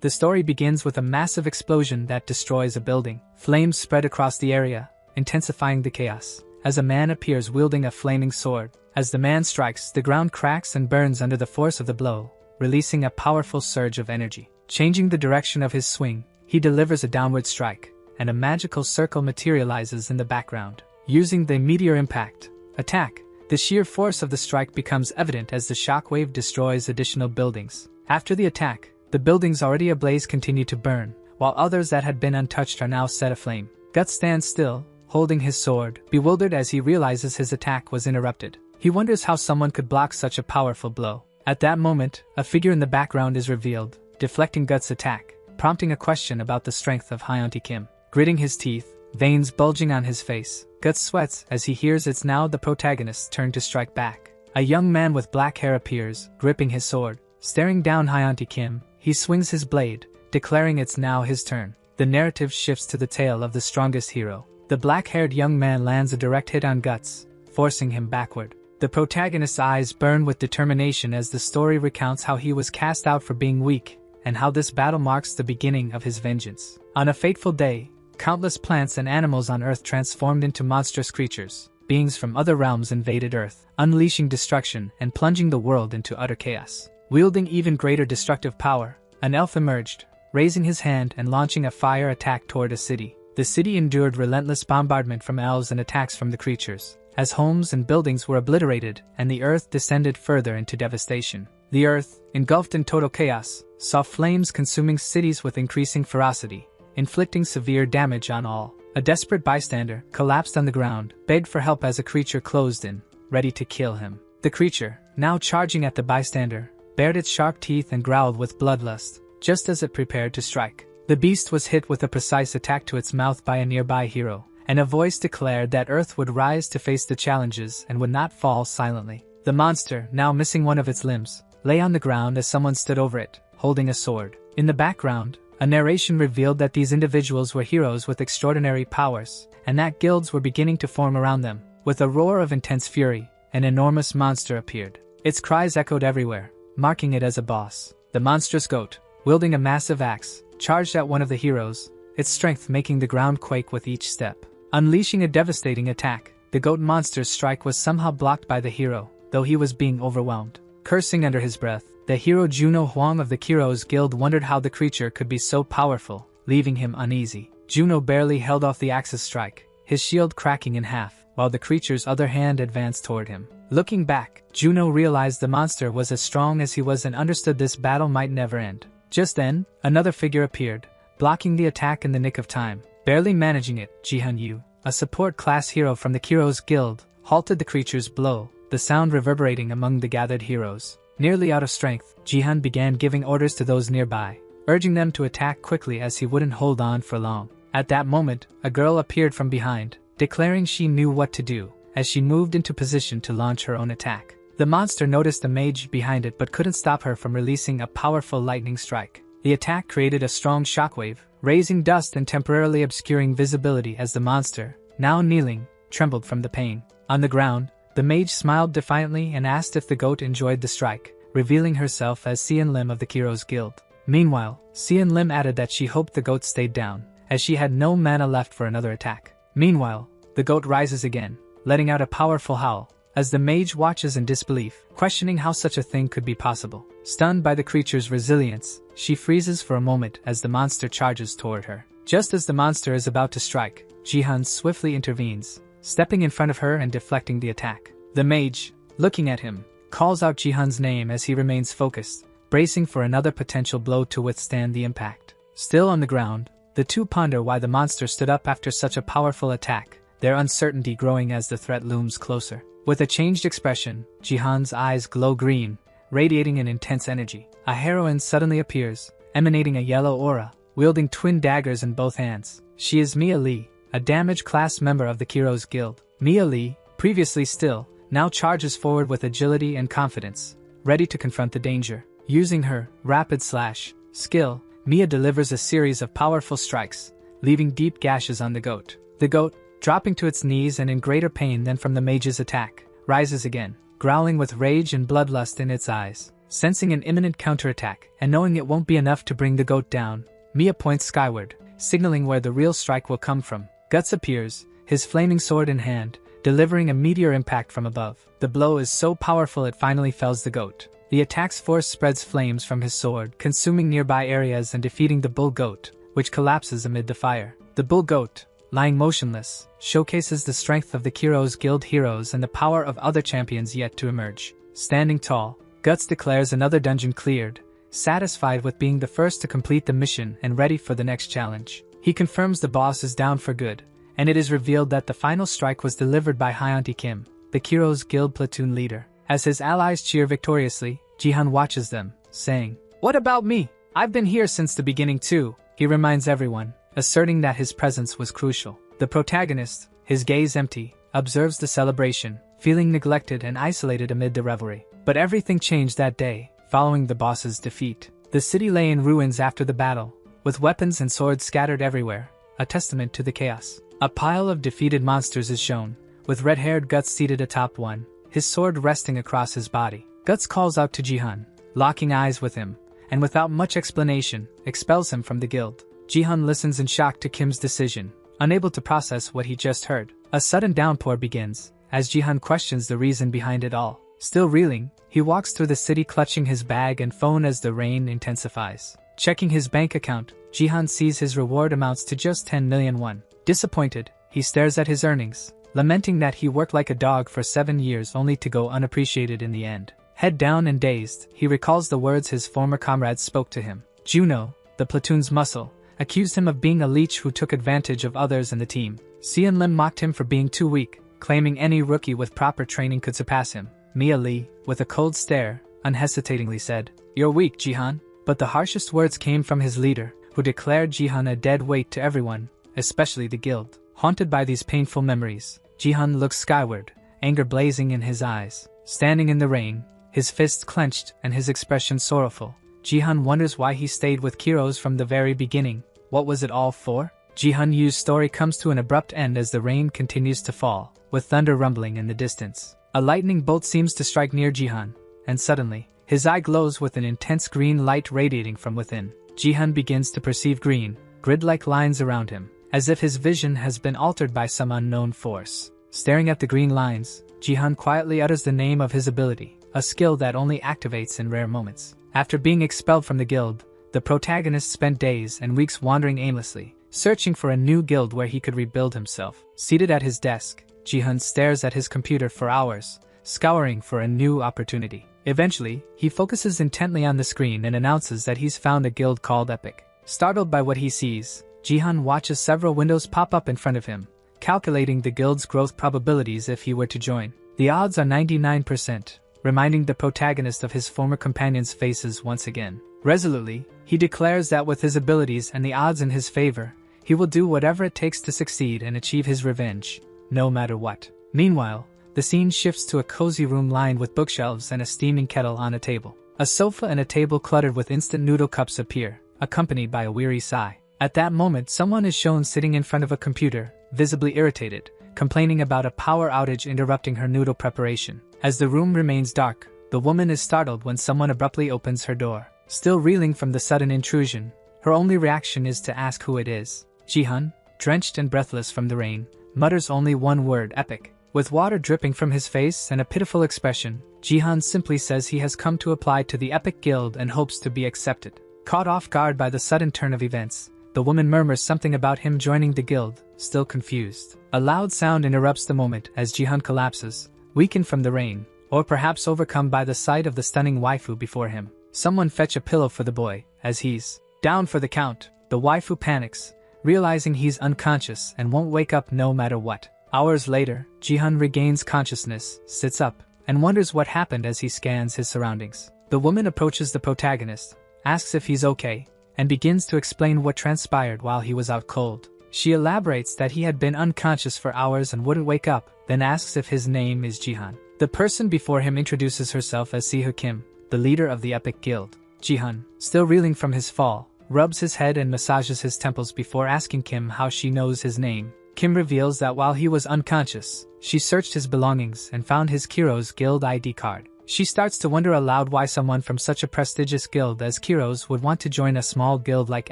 The story begins with a massive explosion that destroys a building. Flames spread across the area, intensifying the chaos, as a man appears wielding a flaming sword. As the man strikes, the ground cracks and burns under the force of the blow, releasing a powerful surge of energy. Changing the direction of his swing, he delivers a downward strike, and a magical circle materializes in the background. Using the meteor impact attack, the sheer force of the strike becomes evident as the shockwave destroys additional buildings. After the attack, the buildings already ablaze continue to burn, while others that had been untouched are now set aflame. Guts stands still, holding his sword, bewildered as he realizes his attack was interrupted. He wonders how someone could block such a powerful blow. At that moment, a figure in the background is revealed, deflecting Guts' attack, prompting a question about the strength of Hyuntae Kim. Gritting his teeth, veins bulging on his face, Guts sweats as he hears it's now the protagonist's turn to strike back. A young man with black hair appears, gripping his sword. Staring down Hyuntae Kim, he swings his blade, declaring it's now his turn. The narrative shifts to the tale of the strongest hero. The black-haired young man lands a direct hit on Guts, forcing him backward. The protagonist's eyes burn with determination as the story recounts how he was cast out for being weak, and how this battle marks the beginning of his vengeance. On a fateful day, countless plants and animals on Earth transformed into monstrous creatures. Beings from other realms invaded Earth, unleashing destruction and plunging the world into utter chaos. Wielding even greater destructive power, an elf emerged, raising his hand and launching a fire attack toward a city. The city endured relentless bombardment from elves and attacks from the creatures, as homes and buildings were obliterated and the Earth descended further into devastation. The Earth, engulfed in total chaos, saw flames consuming cities with increasing ferocity, inflicting severe damage on all. A desperate bystander collapsed on the ground, begged for help as a creature closed in, ready to kill him. The creature, now charging at the bystander, bared its sharp teeth and growled with bloodlust, just as it prepared to strike. The beast was hit with a precise attack to its mouth by a nearby hero, and a voice declared that Earth would rise to face the challenges and would not fall silently. The monster, now missing one of its limbs, lay on the ground as someone stood over it, holding a sword. In the background, a narration revealed that these individuals were heroes with extraordinary powers, and that guilds were beginning to form around them. With a roar of intense fury, an enormous monster appeared. Its cries echoed everywhere, marking it as a boss. The monstrous goat, wielding a massive axe, charged at one of the heroes, its strength making the ground quake with each step. Unleashing a devastating attack, the goat monster's strike was somehow blocked by the hero, though he was being overwhelmed. Cursing under his breath, the hero Juno Huang of the Heroes Guild wondered how the creature could be so powerful, leaving him uneasy. Juno barely held off the axe's strike, his shield cracking in half, while the creature's other hand advanced toward him. Looking back, Juno realized the monster was as strong as he was and understood this battle might never end. Just then, another figure appeared, blocking the attack in the nick of time. Barely managing it, Jihan Yu, a support-class hero from the Heroes Guild, halted the creature's blow, the sound reverberating among the gathered heroes. Nearly out of strength, Jihan began giving orders to those nearby, urging them to attack quickly as he wouldn't hold on for long. At that moment, a girl appeared from behind, declaring she knew what to do, as she moved into position to launch her own attack. The monster noticed the mage behind it but couldn't stop her from releasing a powerful lightning strike. The attack created a strong shockwave, raising dust and temporarily obscuring visibility as the monster, now kneeling, trembled from the pain. On the ground, the mage smiled defiantly and asked if the goat enjoyed the strike, revealing herself as Xian Lim of the Heroes Guild. Meanwhile, Xian Lim added that she hoped the goat stayed down, as she had no mana left for another attack. Meanwhile, the goat rises again, letting out a powerful howl, as the mage watches in disbelief, questioning how such a thing could be possible. Stunned by the creature's resilience, she freezes for a moment as the monster charges toward her. Just as the monster is about to strike, Jihan swiftly intervenes, stepping in front of her and deflecting the attack. The mage, looking at him, calls out Jihan's name as he remains focused, bracing for another potential blow to withstand the impact. Still on the ground, the two ponder why the monster stood up after such a powerful attack, their uncertainty growing as the threat looms closer. With a changed expression, Jihan's eyes glow green, radiating an intense energy. A heroine suddenly appears, emanating a yellow aura, wielding twin daggers in both hands. She is Mia Li, a damage class member of the Heroes Guild. Mia Li, previously still, now charges forward with agility and confidence, ready to confront the danger. Using her rapid slash skill, Mia delivers a series of powerful strikes, leaving deep gashes on the goat. The goat, dropping to its knees and in greater pain than from the mage's attack, rises again, growling with rage and bloodlust in its eyes. Sensing an imminent counterattack, and knowing it won't be enough to bring the goat down, Mia points skyward, signaling where the real strike will come from. Guts appears, his flaming sword in hand, delivering a meteor impact from above. The blow is so powerful it finally fells the goat. The attack's force spreads flames from his sword, consuming nearby areas and defeating the bull goat, which collapses amid the fire. The bull goat, lying motionless, showcases the strength of the Kiro's Guild heroes and the power of other champions yet to emerge. Standing tall, Guts declares another dungeon cleared, satisfied with being the first to complete the mission and ready for the next challenge. He confirms the boss is down for good, and it is revealed that the final strike was delivered by Hyuntae Kim, the Kiro's Guild platoon leader. As his allies cheer victoriously, Jihan watches them, saying, "What about me? I've been here since the beginning too." He reminds everyone, asserting that his presence was crucial. The protagonist, his gaze empty, observes the celebration, feeling neglected and isolated amid the revelry. But everything changed that day, following the boss's defeat. The city lay in ruins after the battle, with weapons and swords scattered everywhere, a testament to the chaos. A pile of defeated monsters is shown, with red-haired Guts seated atop one, his sword resting across his body. Guts calls out to Jihan, locking eyes with him, and without much explanation, expels him from the guild. Jihan listens in shock to Kim's decision, unable to process what he just heard. A sudden downpour begins, as Jihan questions the reason behind it all. Still reeling, he walks through the city clutching his bag and phone as the rain intensifies. Checking his bank account, Jihan sees his reward amounts to just 10 million won. Disappointed, he stares at his earnings, lamenting that he worked like a dog for 7 years only to go unappreciated in the end. Head down and dazed, he recalls the words his former comrades spoke to him. Juno, the platoon's muscle, accused him of being a leech who took advantage of others in the team. Seon Lim mocked him for being too weak, claiming any rookie with proper training could surpass him. Mia Lee, with a cold stare, unhesitatingly said, "You're weak, Jihan." But the harshest words came from his leader, who declared Jihan a dead weight to everyone, especially the guild. Haunted by these painful memories, Jihan looks skyward, anger blazing in his eyes. Standing in the rain, his fists clenched and his expression sorrowful, Jihan wonders why he stayed with Kiros from the very beginning. What was it all for? Jihan Yu's story comes to an abrupt end as the rain continues to fall, with thunder rumbling in the distance. A lightning bolt seems to strike near Jihan, and suddenly, his eye glows with an intense green light radiating from within. Jihan begins to perceive green, grid-like lines around him, as if his vision has been altered by some unknown force. Staring at the green lines, Jihan quietly utters the name of his ability, a skill that only activates in rare moments. After being expelled from the guild, the protagonist spent days and weeks wandering aimlessly, searching for a new guild where he could rebuild himself. Seated at his desk, Jihan stares at his computer for hours, scouring for a new opportunity. Eventually, he focuses intently on the screen and announces that he's found a guild called Epic. Startled by what he sees, Jihan watches several windows pop up in front of him, calculating the guild's growth probabilities if he were to join. The odds are 99%, reminding the protagonist of his former companions' faces once again. Resolutely, he declares that with his abilities and the odds in his favor, he will do whatever it takes to succeed and achieve his revenge, no matter what. Meanwhile, the scene shifts to a cozy room lined with bookshelves and a steaming kettle on a table. A sofa and a table cluttered with instant noodle cups appear, accompanied by a weary sigh. At that moment, someone is shown sitting in front of a computer, visibly irritated, complaining about a power outage interrupting her noodle preparation. As the room remains dark, the woman is startled when someone abruptly opens her door. Still reeling from the sudden intrusion, her only reaction is to ask who it is. Jihan, drenched and breathless from the rain, mutters only one word: epic. With water dripping from his face and a pitiful expression, Jihan simply says he has come to apply to the Epic Guild and hopes to be accepted. Caught off guard by the sudden turn of events, the woman murmurs something about him joining the guild, still confused. A loud sound interrupts the moment as Jihan collapses, weakened from the rain, or perhaps overcome by the sight of the stunning waifu before him. Someone fetch a pillow for the boy, as he's down for the count. The waifu panics, realizing he's unconscious and won't wake up no matter what. Hours later, Jihan regains consciousness, sits up, and wonders what happened as he scans his surroundings. The woman approaches the protagonist, asks if he's okay, and begins to explain what transpired while he was out cold. She elaborates that he had been unconscious for hours and wouldn't wake up, then asks if his name is Jihan. The person before him introduces herself as Siho Kim, the leader of the Epic Guild. Jihan, still reeling from his fall, rubs his head and massages his temples before asking Kim how she knows his name. Kim reveals that while he was unconscious, she searched his belongings and found his Kiro's Guild ID card. She starts to wonder aloud why someone from such a prestigious guild as Kiro's would want to join a small guild like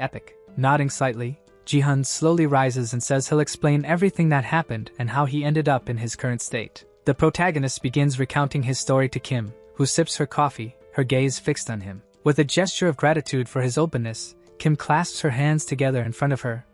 Epic. Nodding slightly, Jihan slowly rises and says he'll explain everything that happened and how he ended up in his current state. The protagonist begins recounting his story to Kim, who sips her coffee, her gaze fixed on him. With a gesture of gratitude for his openness, Kim clasps her hands together in front of her,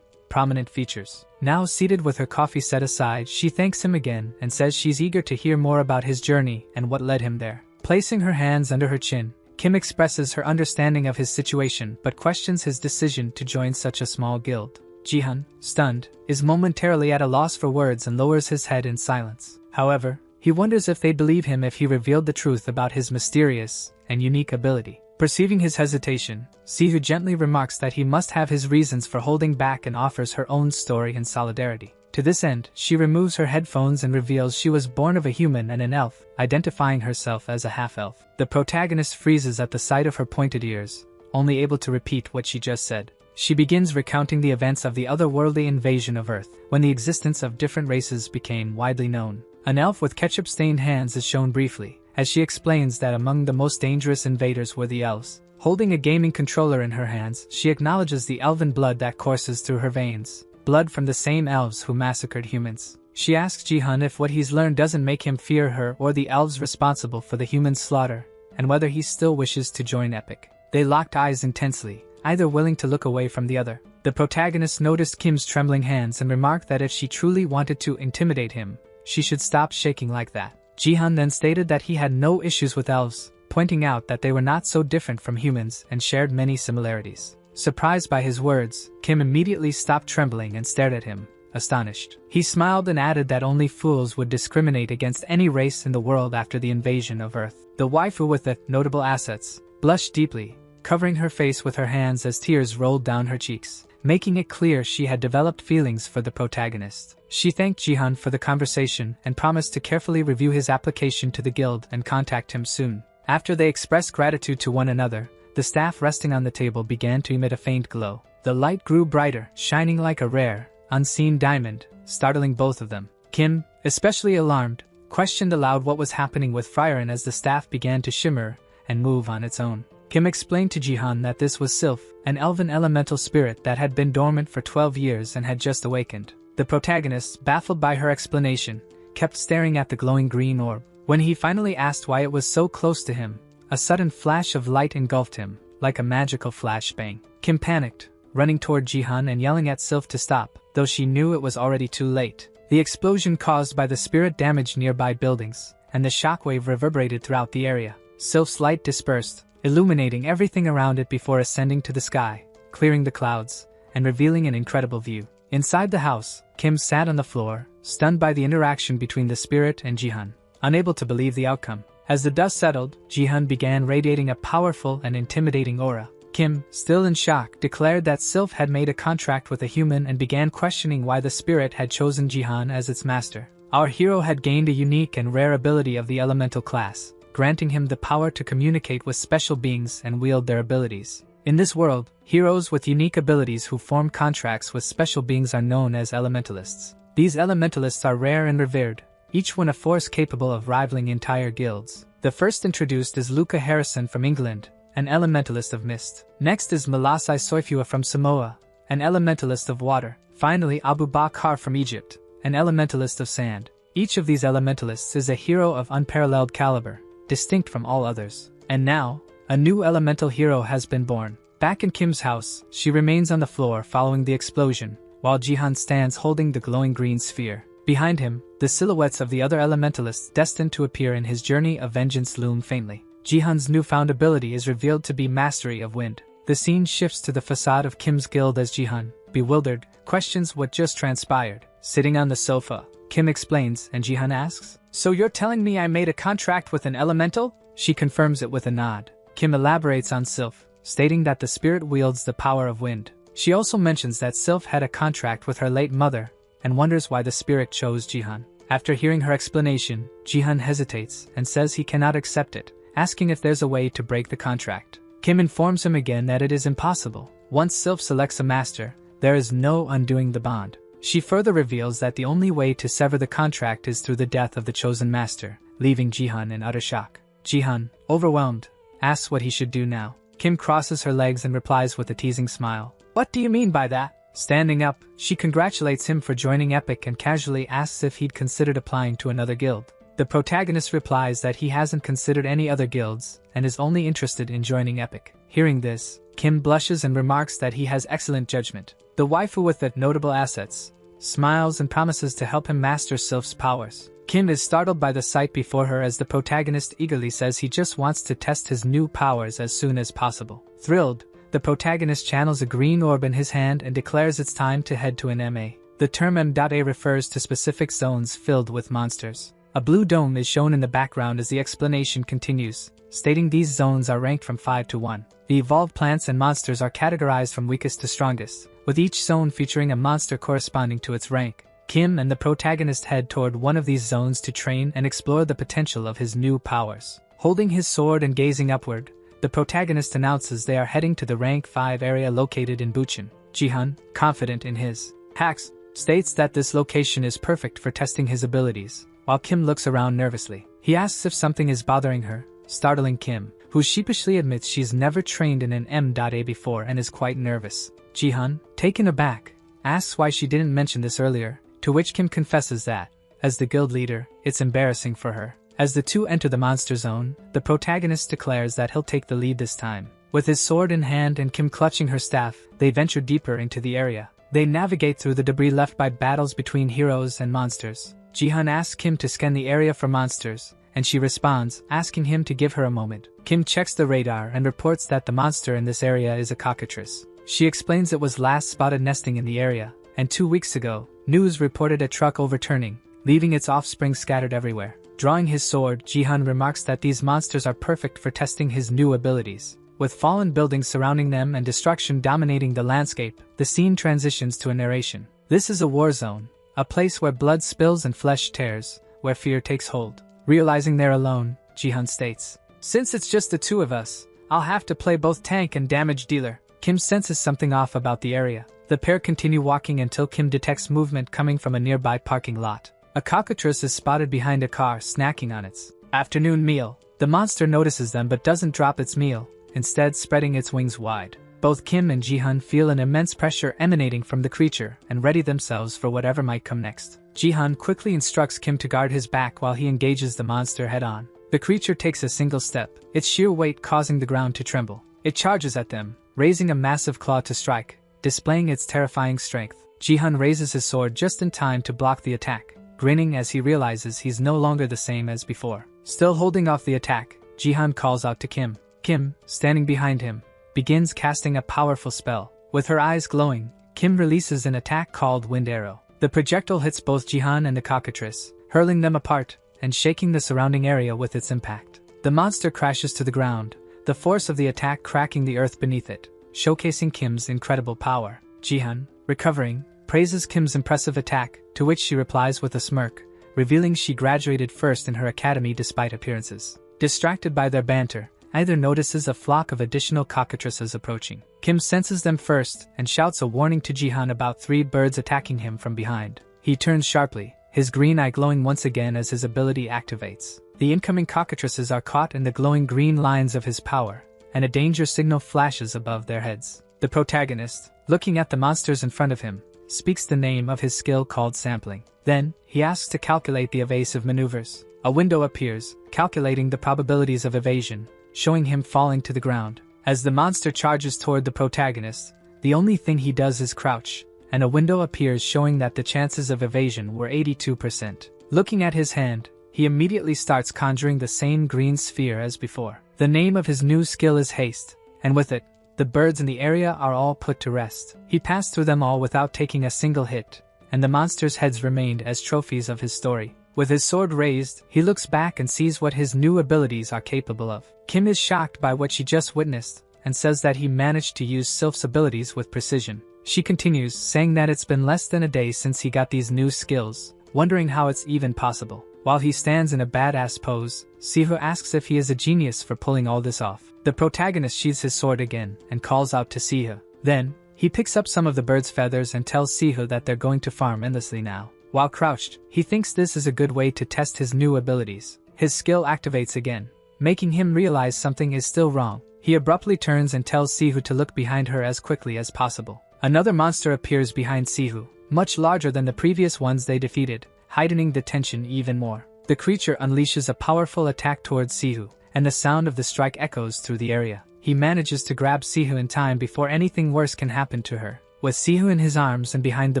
prominent features. Now seated with her coffee set aside, she thanks him again and says she's eager to hear more about his journey and what led him there. Placing her hands under her chin, Kim expresses her understanding of his situation but questions his decision to join such a small guild. Jihan, stunned, is momentarily at a loss for words and lowers his head in silence. However, he wonders if they'd believe him if he revealed the truth about his mysterious and unique ability. Perceiving his hesitation, Sihu gently remarks that he must have his reasons for holding back and offers her own story in solidarity. To this end, she removes her headphones and reveals she was born of a human and an elf, identifying herself as a half-elf. The protagonist freezes at the sight of her pointed ears, only able to repeat what she just said. She begins recounting the events of the otherworldly invasion of Earth, when the existence of different races became widely known. An elf with ketchup-stained hands is shown briefly, as she explains that among the most dangerous invaders were the elves. Holding a gaming controller in her hands, she acknowledges the elven blood that courses through her veins, blood from the same elves who massacred humans. She asks Jihan if what he's learned doesn't make him fear her or the elves responsible for the human slaughter, and whether he still wishes to join Epic. They locked eyes intensely, either willing to look away from the other. The protagonist noticed Kim's trembling hands and remarked that if she truly wanted to intimidate him, she should stop shaking like that. Jihan then stated that he had no issues with elves, pointing out that they were not so different from humans and shared many similarities. Surprised by his words, Kim immediately stopped trembling and stared at him, astonished. He smiled and added that only fools would discriminate against any race in the world after the invasion of Earth. The waifu with the notable assets blushed deeply, covering her face with her hands as tears rolled down her cheeks, making it clear she had developed feelings for the protagonist. She thanked Jihan for the conversation and promised to carefully review his application to the guild and contact him soon. After they expressed gratitude to one another, the staff resting on the table began to emit a faint glow. The light grew brighter, shining like a rare, unseen diamond, startling both of them. Kim, especially alarmed, questioned aloud what was happening with Frieren as the staff began to shimmer and move on its own. Kim explained to Jihan that this was Sylph, an elven elemental spirit that had been dormant for 12 years and had just awakened. The protagonist, baffled by her explanation, kept staring at the glowing green orb. When he finally asked why it was so close to him, a sudden flash of light engulfed him, like a magical flashbang. Kim panicked, running toward Jihan and yelling at Sylph to stop, though she knew it was already too late. The explosion caused by the spirit damaged nearby buildings, and the shockwave reverberated throughout the area. Sylph's light dispersed, illuminating everything around it before ascending to the sky, clearing the clouds, and revealing an incredible view. Inside the house, Kim sat on the floor, stunned by the interaction between the spirit and Jihan, unable to believe the outcome. As the dust settled, Jihan began radiating a powerful and intimidating aura. Kim, still in shock, declared that Sylph had made a contract with a human and began questioning why the spirit had chosen Jihan as its master. Our hero had gained a unique and rare ability of the elemental class, granting him the power to communicate with special beings and wield their abilities. In this world, heroes with unique abilities who form contracts with special beings are known as elementalists. These elementalists are rare and revered, each one a force capable of rivaling entire guilds. The first introduced is Luca Harrison from England, an elementalist of mist. Next is Malasai Soifua from Samoa, an elementalist of water. Finally, Abu Bakr from Egypt, an elementalist of sand. Each of these elementalists is a hero of unparalleled caliber, distinct from all others. And now, a new elemental hero has been born. Back in Kim's house, she remains on the floor following the explosion, while Jihan stands holding the glowing green sphere. Behind him, the silhouettes of the other elementalists destined to appear in his journey of vengeance loom faintly. Jihan's newfound ability is revealed to be mastery of wind. The scene shifts to the facade of Kim's guild as Jihan, bewildered, questions what just transpired. Sitting on the sofa, Kim explains and Jihan asks, "So you're telling me I made a contract with an elemental?" She confirms it with a nod. Kim elaborates on Sylph, stating that the spirit wields the power of wind. She also mentions that Sylph had a contract with her late mother, and wonders why the spirit chose Jihan. After hearing her explanation, Jihan hesitates and says he cannot accept it, asking if there's a way to break the contract. Kim informs him again that it is impossible. Once Sylph selects a master, there is no undoing the bond. She further reveals that the only way to sever the contract is through the death of the chosen master, leaving Jihan in utter shock. Jihan, overwhelmed, asks what he should do now. Kim crosses her legs and replies with a teasing smile. What do you mean by that? Standing up, she congratulates him for joining Epic and casually asks if he'd considered applying to another guild. The protagonist replies that he hasn't considered any other guilds and is only interested in joining Epic. Hearing this, Kim blushes and remarks that he has excellent judgment. The waifu with the notable assets smiles and promises to help him master Sylph's powers. Kim is startled by the sight before her as the protagonist eagerly says he just wants to test his new powers as soon as possible. Thrilled, the protagonist channels a green orb in his hand and declares it's time to head to an MA. The term M.A refers to specific zones filled with monsters. A blue dome is shown in the background as the explanation continues, stating these zones are ranked from 5 to 1. The evolved plants and monsters are categorized from weakest to strongest, with each zone featuring a monster corresponding to its rank. Kim and the protagonist head toward one of these zones to train and explore the potential of his new powers. Holding his sword and gazing upward, the protagonist announces they are heading to the rank 5 area located in Buchin. Jihan, confident in his hacks, states that this location is perfect for testing his abilities, while Kim looks around nervously. He asks if something is bothering her, startling Kim, who sheepishly admits she's never trained in an M.A before and is quite nervous. Jihan, taken aback, asks why she didn't mention this earlier, to which Kim confesses that, as the guild leader, it's embarrassing for her. As the two enter the monster zone, the protagonist declares that he'll take the lead this time. With his sword in hand and Kim clutching her staff, they venture deeper into the area. They navigate through the debris left by battles between heroes and monsters. Jihan asks Kim to scan the area for monsters, and she responds, asking him to give her a moment. Kim checks the radar and reports that the monster in this area is a cockatrice. She explains it was last spotted nesting in the area, and 2 weeks ago, news reported a truck overturning, leaving its offspring scattered everywhere. Drawing his sword, Jihan remarks that these monsters are perfect for testing his new abilities. With fallen buildings surrounding them and destruction dominating the landscape, the scene transitions to a narration. This is a war zone, a place where blood spills and flesh tears, where fear takes hold. Realizing they're alone, Jihan states, "Since it's just the two of us, I'll have to play both tank and damage dealer." Kim senses something off about the area. The pair continue walking until Kim detects movement coming from a nearby parking lot. A cockatrice is spotted behind a car snacking on its afternoon meal. The monster notices them but doesn't drop its meal, instead spreading its wings wide. Both Kim and Jihan feel an immense pressure emanating from the creature and ready themselves for whatever might come next. Jihan quickly instructs Kim to guard his back while he engages the monster head-on. The creature takes a single step, its sheer weight causing the ground to tremble. It charges at them, raising a massive claw to strike, displaying its terrifying strength. Jihan raises his sword just in time to block the attack, grinning as he realizes he's no longer the same as before. Still holding off the attack, Jihan calls out to Kim. Kim, standing behind him, begins casting a powerful spell. With her eyes glowing, Kim releases an attack called Wind Arrow. The projectile hits both Jihan and the cockatrice, hurling them apart and shaking the surrounding area with its impact. The monster crashes to the ground, the force of the attack cracking the earth beneath it, showcasing Kim's incredible power. Jihan, recovering, praises Kim's impressive attack, to which she replies with a smirk, revealing she graduated first in her academy despite appearances. Distracted by their banter, either notices a flock of additional cockatrices approaching. Kim senses them first and shouts a warning to Jihan about 3 birds attacking him from behind. He turns sharply, his green eye glowing once again as his ability activates. The incoming cockatrices are caught in the glowing green lines of his power, and a danger signal flashes above their heads. The protagonist, looking at the monsters in front of him, speaks the name of his skill called sampling. Then, he asks to calculate the evasive maneuvers. A window appears, calculating the probabilities of evasion, showing him falling to the ground. As the monster charges toward the protagonist, the only thing he does is crouch, and a window appears showing that the chances of evasion were 82%. Looking at his hand, he immediately starts conjuring the same green sphere as before. The name of his new skill is Haste, and with it, the birds in the area are all put to rest. He passed through them all without taking a single hit, and the monsters' heads remained as trophies of his story. With his sword raised, he looks back and sees what his new abilities are capable of. Kim is shocked by what she just witnessed, and says that he managed to use Sylph's abilities with precision. She continues, saying that it's been less than a day since he got these new skills, wondering how it's even possible. While he stands in a badass pose, Sihu asks if he is a genius for pulling all this off. The protagonist sheathes his sword again and calls out to Sihu. Then, he picks up some of the bird's feathers and tells Sihu that they're going to farm endlessly now. While crouched, he thinks this is a good way to test his new abilities. his skill activates again, making him realize something is still wrong. He abruptly turns and tells Sihu to look behind her as quickly as possible. Another monster appears behind Sihu, much larger than the previous ones they defeated, heightening the tension even more. The creature unleashes a powerful attack towards Sihu, and the sound of the strike echoes through the area. He manages to grab Sihu in time before anything worse can happen to her. With Sihu in his arms and behind the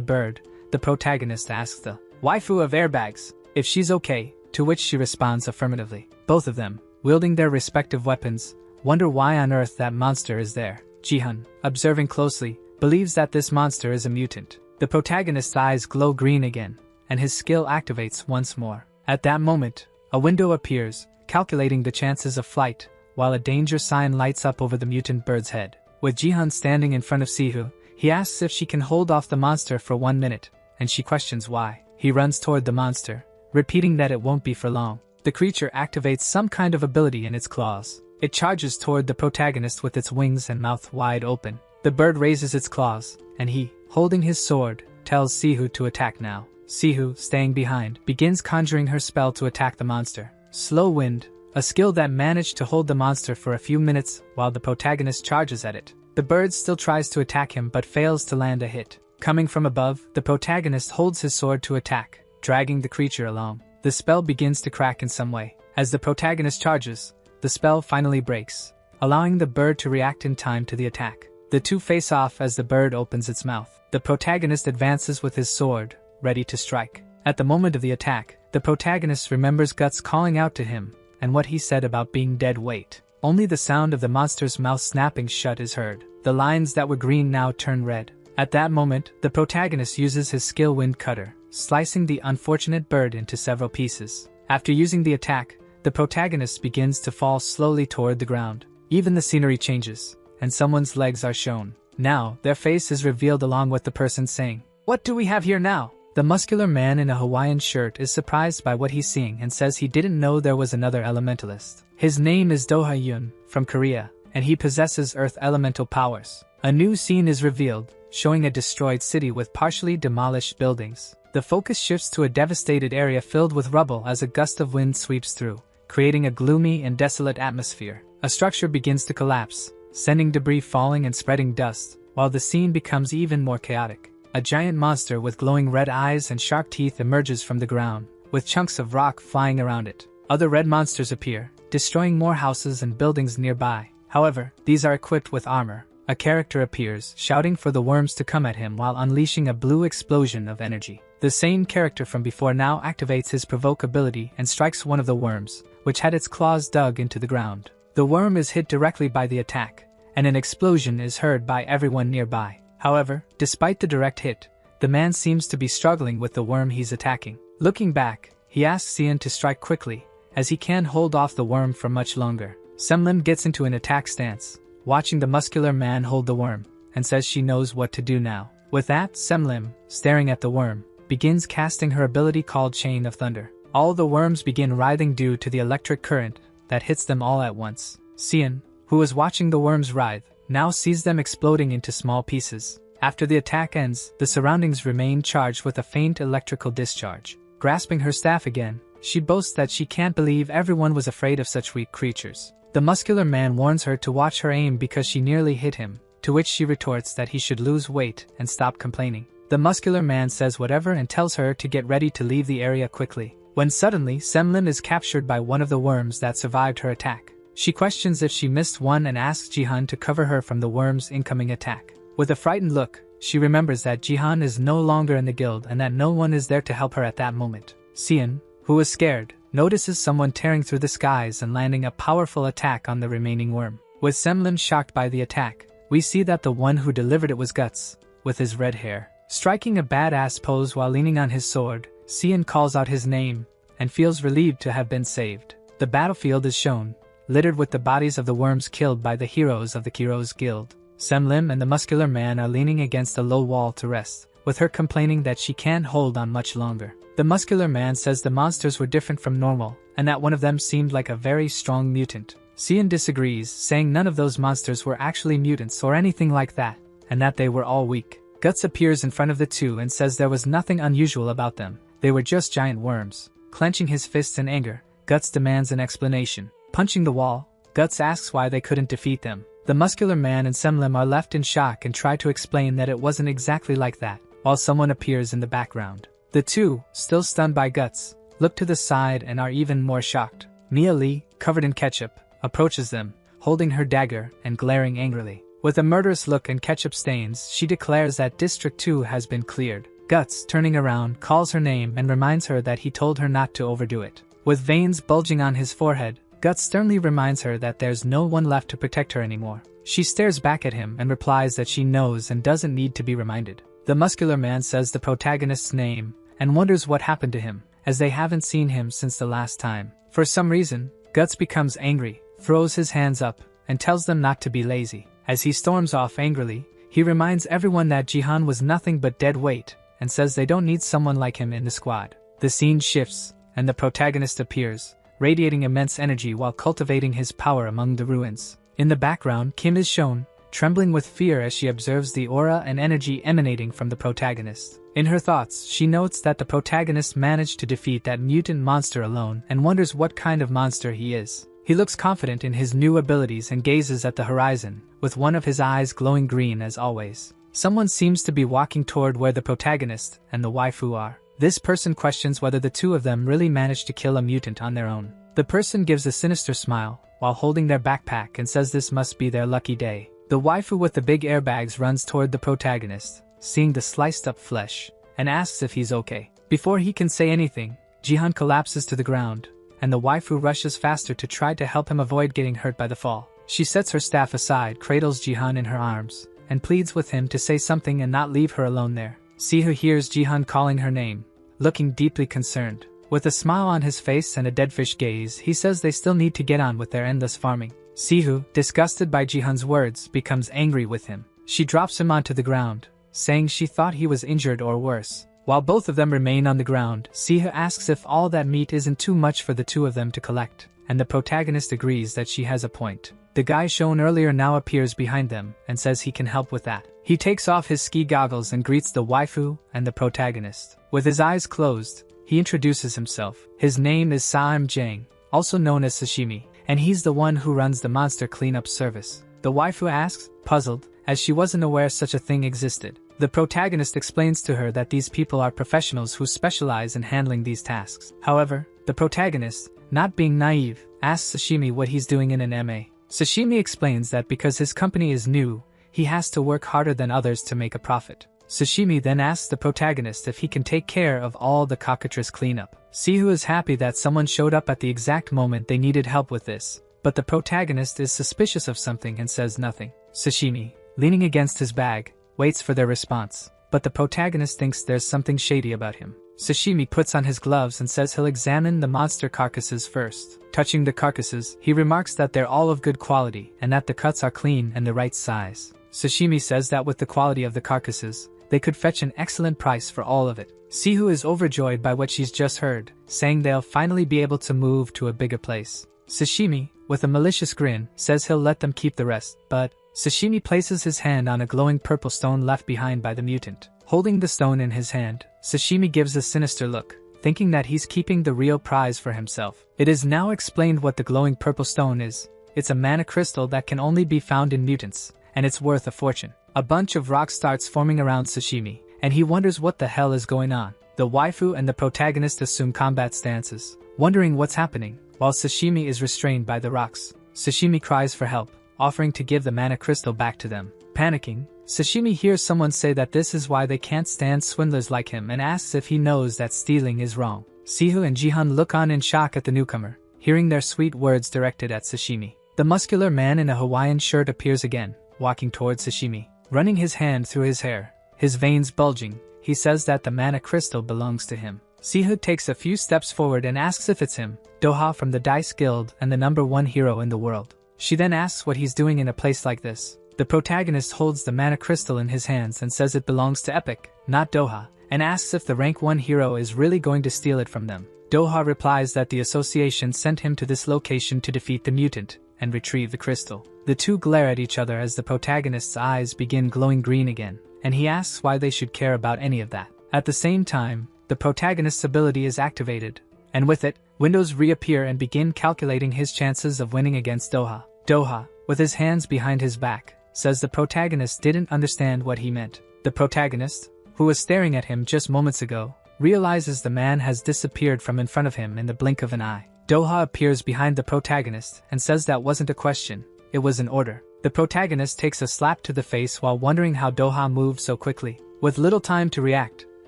bird, the protagonist asks the waifu of airbags if she's okay, to which she responds affirmatively. Both of them, wielding their respective weapons, wonder why on earth that monster is there. Jihan, observing closely, believes that this monster is a mutant. The protagonist's eyes glow green again, and his skill activates once more. At that moment, a window appears, calculating the chances of flight, while a danger sign lights up over the mutant bird's head. With Jihan standing in front of Sihu, he asks if she can hold off the monster for 1 minute, and she questions why. He runs toward the monster, repeating that it won't be for long. The creature activates some kind of ability in its claws. It charges toward the protagonist with its wings and mouth wide open. The bird raises its claws, and he, holding his sword, tells Sihu to attack now. Sihu, staying behind, begins conjuring her spell to attack the monster. Slow Wind, a skill that managed to hold the monster for a few minutes while the protagonist charges at it. The bird still tries to attack him but fails to land a hit. Coming from above, the protagonist holds his sword to attack, dragging the creature along. The spell begins to crack in some way. As the protagonist charges, the spell finally breaks, allowing the bird to react in time to the attack. The two face off as the bird opens its mouth. The protagonist advances with his sword, ready to strike. At the moment of the attack, the protagonist remembers Guts calling out to him, and what he said about being dead weight. Only the sound of the monster's mouth snapping shut is heard. The lines that were green now turn red. At that moment, the protagonist uses his skill Wind Cutter, slicing the unfortunate bird into several pieces. After using the attack, the protagonist begins to fall slowly toward the ground. Even the scenery changes, and someone's legs are shown. Now, their face is revealed along with the person saying, "What do we have here now?" The muscular man in a Hawaiian shirt is surprised by what he's seeing and says he didn't know there was another elementalist. His name is Do-ha Yun, from Korea, and he possesses earth elemental powers. A new scene is revealed, showing a destroyed city with partially demolished buildings. The focus shifts to a devastated area filled with rubble as a gust of wind sweeps through, creating a gloomy and desolate atmosphere. A structure begins to collapse, sending debris falling and spreading dust, while the scene becomes even more chaotic. A giant monster with glowing red eyes and sharp teeth emerges from the ground, with chunks of rock flying around it. Other red monsters appear, destroying more houses and buildings nearby. However, these are equipped with armor. A character appears, shouting for the worms to come at him while unleashing a blue explosion of energy. The same character from before now activates his provoke ability and strikes one of the worms, which had its claws dug into the ground. The worm is hit directly by the attack, and an explosion is heard by everyone nearby. However, despite the direct hit, the man seems to be struggling with the worm he's attacking. Looking back, he asks Cian to strike quickly, as he can't hold off the worm for much longer. Semlim gets into an attack stance, watching the muscular man hold the worm, and says she knows what to do now. With that, Semlim, staring at the worm, begins casting her ability called Chain of Thunder. All the worms begin writhing due to the electric current that hits them all at once. Cian, who is watching the worms writhe, now sees them exploding into small pieces. After the attack ends, the surroundings remain charged with a faint electrical discharge. Grasping her staff again, she boasts that she can't believe everyone was afraid of such weak creatures. The muscular man warns her to watch her aim because she nearly hit him, to which she retorts that he should lose weight and stop complaining. The muscular man says whatever and tells her to get ready to leave the area quickly. When suddenly, Semlin is captured by one of the worms that survived her attack. She questions if she missed one and asks Jihan to cover her from the worm's incoming attack. With a frightened look, she remembers that Jihan is no longer in the guild and that no one is there to help her at that moment. Cian, who is scared, notices someone tearing through the skies and landing a powerful attack on the remaining worm. With Semlin shocked by the attack, we see that the one who delivered it was Guts, with his red hair. Striking a badass pose while leaning on his sword, Cian calls out his name and feels relieved to have been saved. The battlefield is shown, littered with the bodies of the worms killed by the heroes of the Kiro's Guild. Semlim and the muscular man are leaning against a low wall to rest, with her complaining that she can't hold on much longer. The muscular man says the monsters were different from normal, and that one of them seemed like a very strong mutant. Cian disagrees, saying none of those monsters were actually mutants or anything like that, and that they were all weak. Guts appears in front of the two and says there was nothing unusual about them, they were just giant worms. Clenching his fists in anger, Guts demands an explanation. Punching the wall, Guts asks why they couldn't defeat them. The muscular man and Semlim are left in shock and try to explain that it wasn't exactly like that, while someone appears in the background. The two, still stunned by Guts, look to the side and are even more shocked. Mia Lee, covered in ketchup, approaches them, holding her dagger and glaring angrily. With a murderous look and ketchup stains, she declares that District 2 has been cleared. Guts, turning around, calls her name and reminds her that he told her not to overdo it. With veins bulging on his forehead, Guts sternly reminds her that there's no one left to protect her anymore. She stares back at him and replies that she knows and doesn't need to be reminded. The muscular man says the protagonist's name and wonders what happened to him, as they haven't seen him since the last time. For some reason, Guts becomes angry, throws his hands up, and tells them not to be lazy. As he storms off angrily, he reminds everyone that Jihan was nothing but dead weight, and says they don't need someone like him in the squad. The scene shifts, and the protagonist appears, radiating immense energy while cultivating his power among the ruins. In the background, Kim is shown, trembling with fear as she observes the aura and energy emanating from the protagonist. In her thoughts, she notes that the protagonist managed to defeat that mutant monster alone and wonders what kind of monster he is. He looks confident in his new abilities and gazes at the horizon, with one of his eyes glowing green as always. Someone seems to be walking toward where the protagonist and the waifu are. This person questions whether the two of them really managed to kill a mutant on their own. The person gives a sinister smile while holding their backpack and says this must be their lucky day. The waifu with the big airbags runs toward the protagonist, seeing the sliced up flesh, and asks if he's okay. Before he can say anything, Jihan collapses to the ground, and the waifu rushes faster to try to help him avoid getting hurt by the fall. She sets her staff aside, cradles Jihan in her arms, and pleads with him to say something and not leave her alone there. Sihu hears Jihan calling her name, looking deeply concerned. With a smile on his face and a deadfish gaze, he says they still need to get on with their endless farming. Sihu, disgusted by Jihan's words, becomes angry with him. She drops him onto the ground, saying she thought he was injured or worse. While both of them remain on the ground, Sihu asks if all that meat isn't too much for the two of them to collect, and the protagonist agrees that she has a point. The guy shown earlier now appears behind them and says he can help with that. He takes off his ski goggles and greets the waifu and the protagonist. With his eyes closed, he introduces himself. His name is Saim Jang, also known as Sashimi, and he's the one who runs the monster cleanup service. The waifu asks, puzzled, as she wasn't aware such a thing existed. The protagonist explains to her that these people are professionals who specialize in handling these tasks. However, the protagonist, not being naive, asks Sashimi what he's doing in an MA. Sashimi explains that because his company is new, he has to work harder than others to make a profit. Sashimi then asks the protagonist if he can take care of all the cockatrice cleanup. Sihu is happy that someone showed up at the exact moment they needed help with this, but the protagonist is suspicious of something and says nothing. Sashimi, leaning against his bag, waits for their response, but the protagonist thinks there's something shady about him. Sashimi puts on his gloves and says he'll examine the monster carcasses first. Touching the carcasses, he remarks that they're all of good quality and that the cuts are clean and the right size. Sashimi says that with the quality of the carcasses, they could fetch an excellent price for all of it. Sihu is overjoyed by what she's just heard, saying they'll finally be able to move to a bigger place. Sashimi, with a malicious grin, says he'll let them keep the rest, but Sashimi places his hand on a glowing purple stone left behind by the mutant. Holding the stone in his hand, Sashimi gives a sinister look, thinking that he's keeping the real prize for himself. It is now explained what the glowing purple stone is. It's a mana crystal that can only be found in mutants, and it's worth a fortune. A bunch of rocks starts forming around Sashimi, and he wonders what the hell is going on. The waifu and the protagonist assume combat stances, wondering what's happening, while Sashimi is restrained by the rocks. Sashimi cries for help, offering to give the mana crystal back to them. Panicking, Sashimi hears someone say that this is why they can't stand swindlers like him and asks if he knows that stealing is wrong. Sihu and Jihan look on in shock at the newcomer, hearing their sweet words directed at Sashimi. The muscular man in a Hawaiian shirt appears again, walking towards Sashimi. Running his hand through his hair, his veins bulging, he says that the mana crystal belongs to him. Sihu takes a few steps forward and asks if it's him, Doha from the Dice Guild and the #1 hero in the world. She then asks what he's doing in a place like this. The protagonist holds the mana crystal in his hands and says it belongs to Epic, not Doha, and asks if the rank 1 hero is really going to steal it from them. Doha replies that the association sent him to this location to defeat the mutant and retrieve the crystal. The two glare at each other as the protagonist's eyes begin glowing green again, and he asks why they should care about any of that. At the same time, the protagonist's ability is activated, and with it, windows reappear and begin calculating his chances of winning against Doha. Doha, with his hands behind his back, says the protagonist didn't understand what he meant. The protagonist, who was staring at him just moments ago, realizes the man has disappeared from in front of him in the blink of an eye. Doha appears behind the protagonist and says that wasn't a question, it was an order. The protagonist takes a slap to the face while wondering how Doha moved so quickly. With little time to react,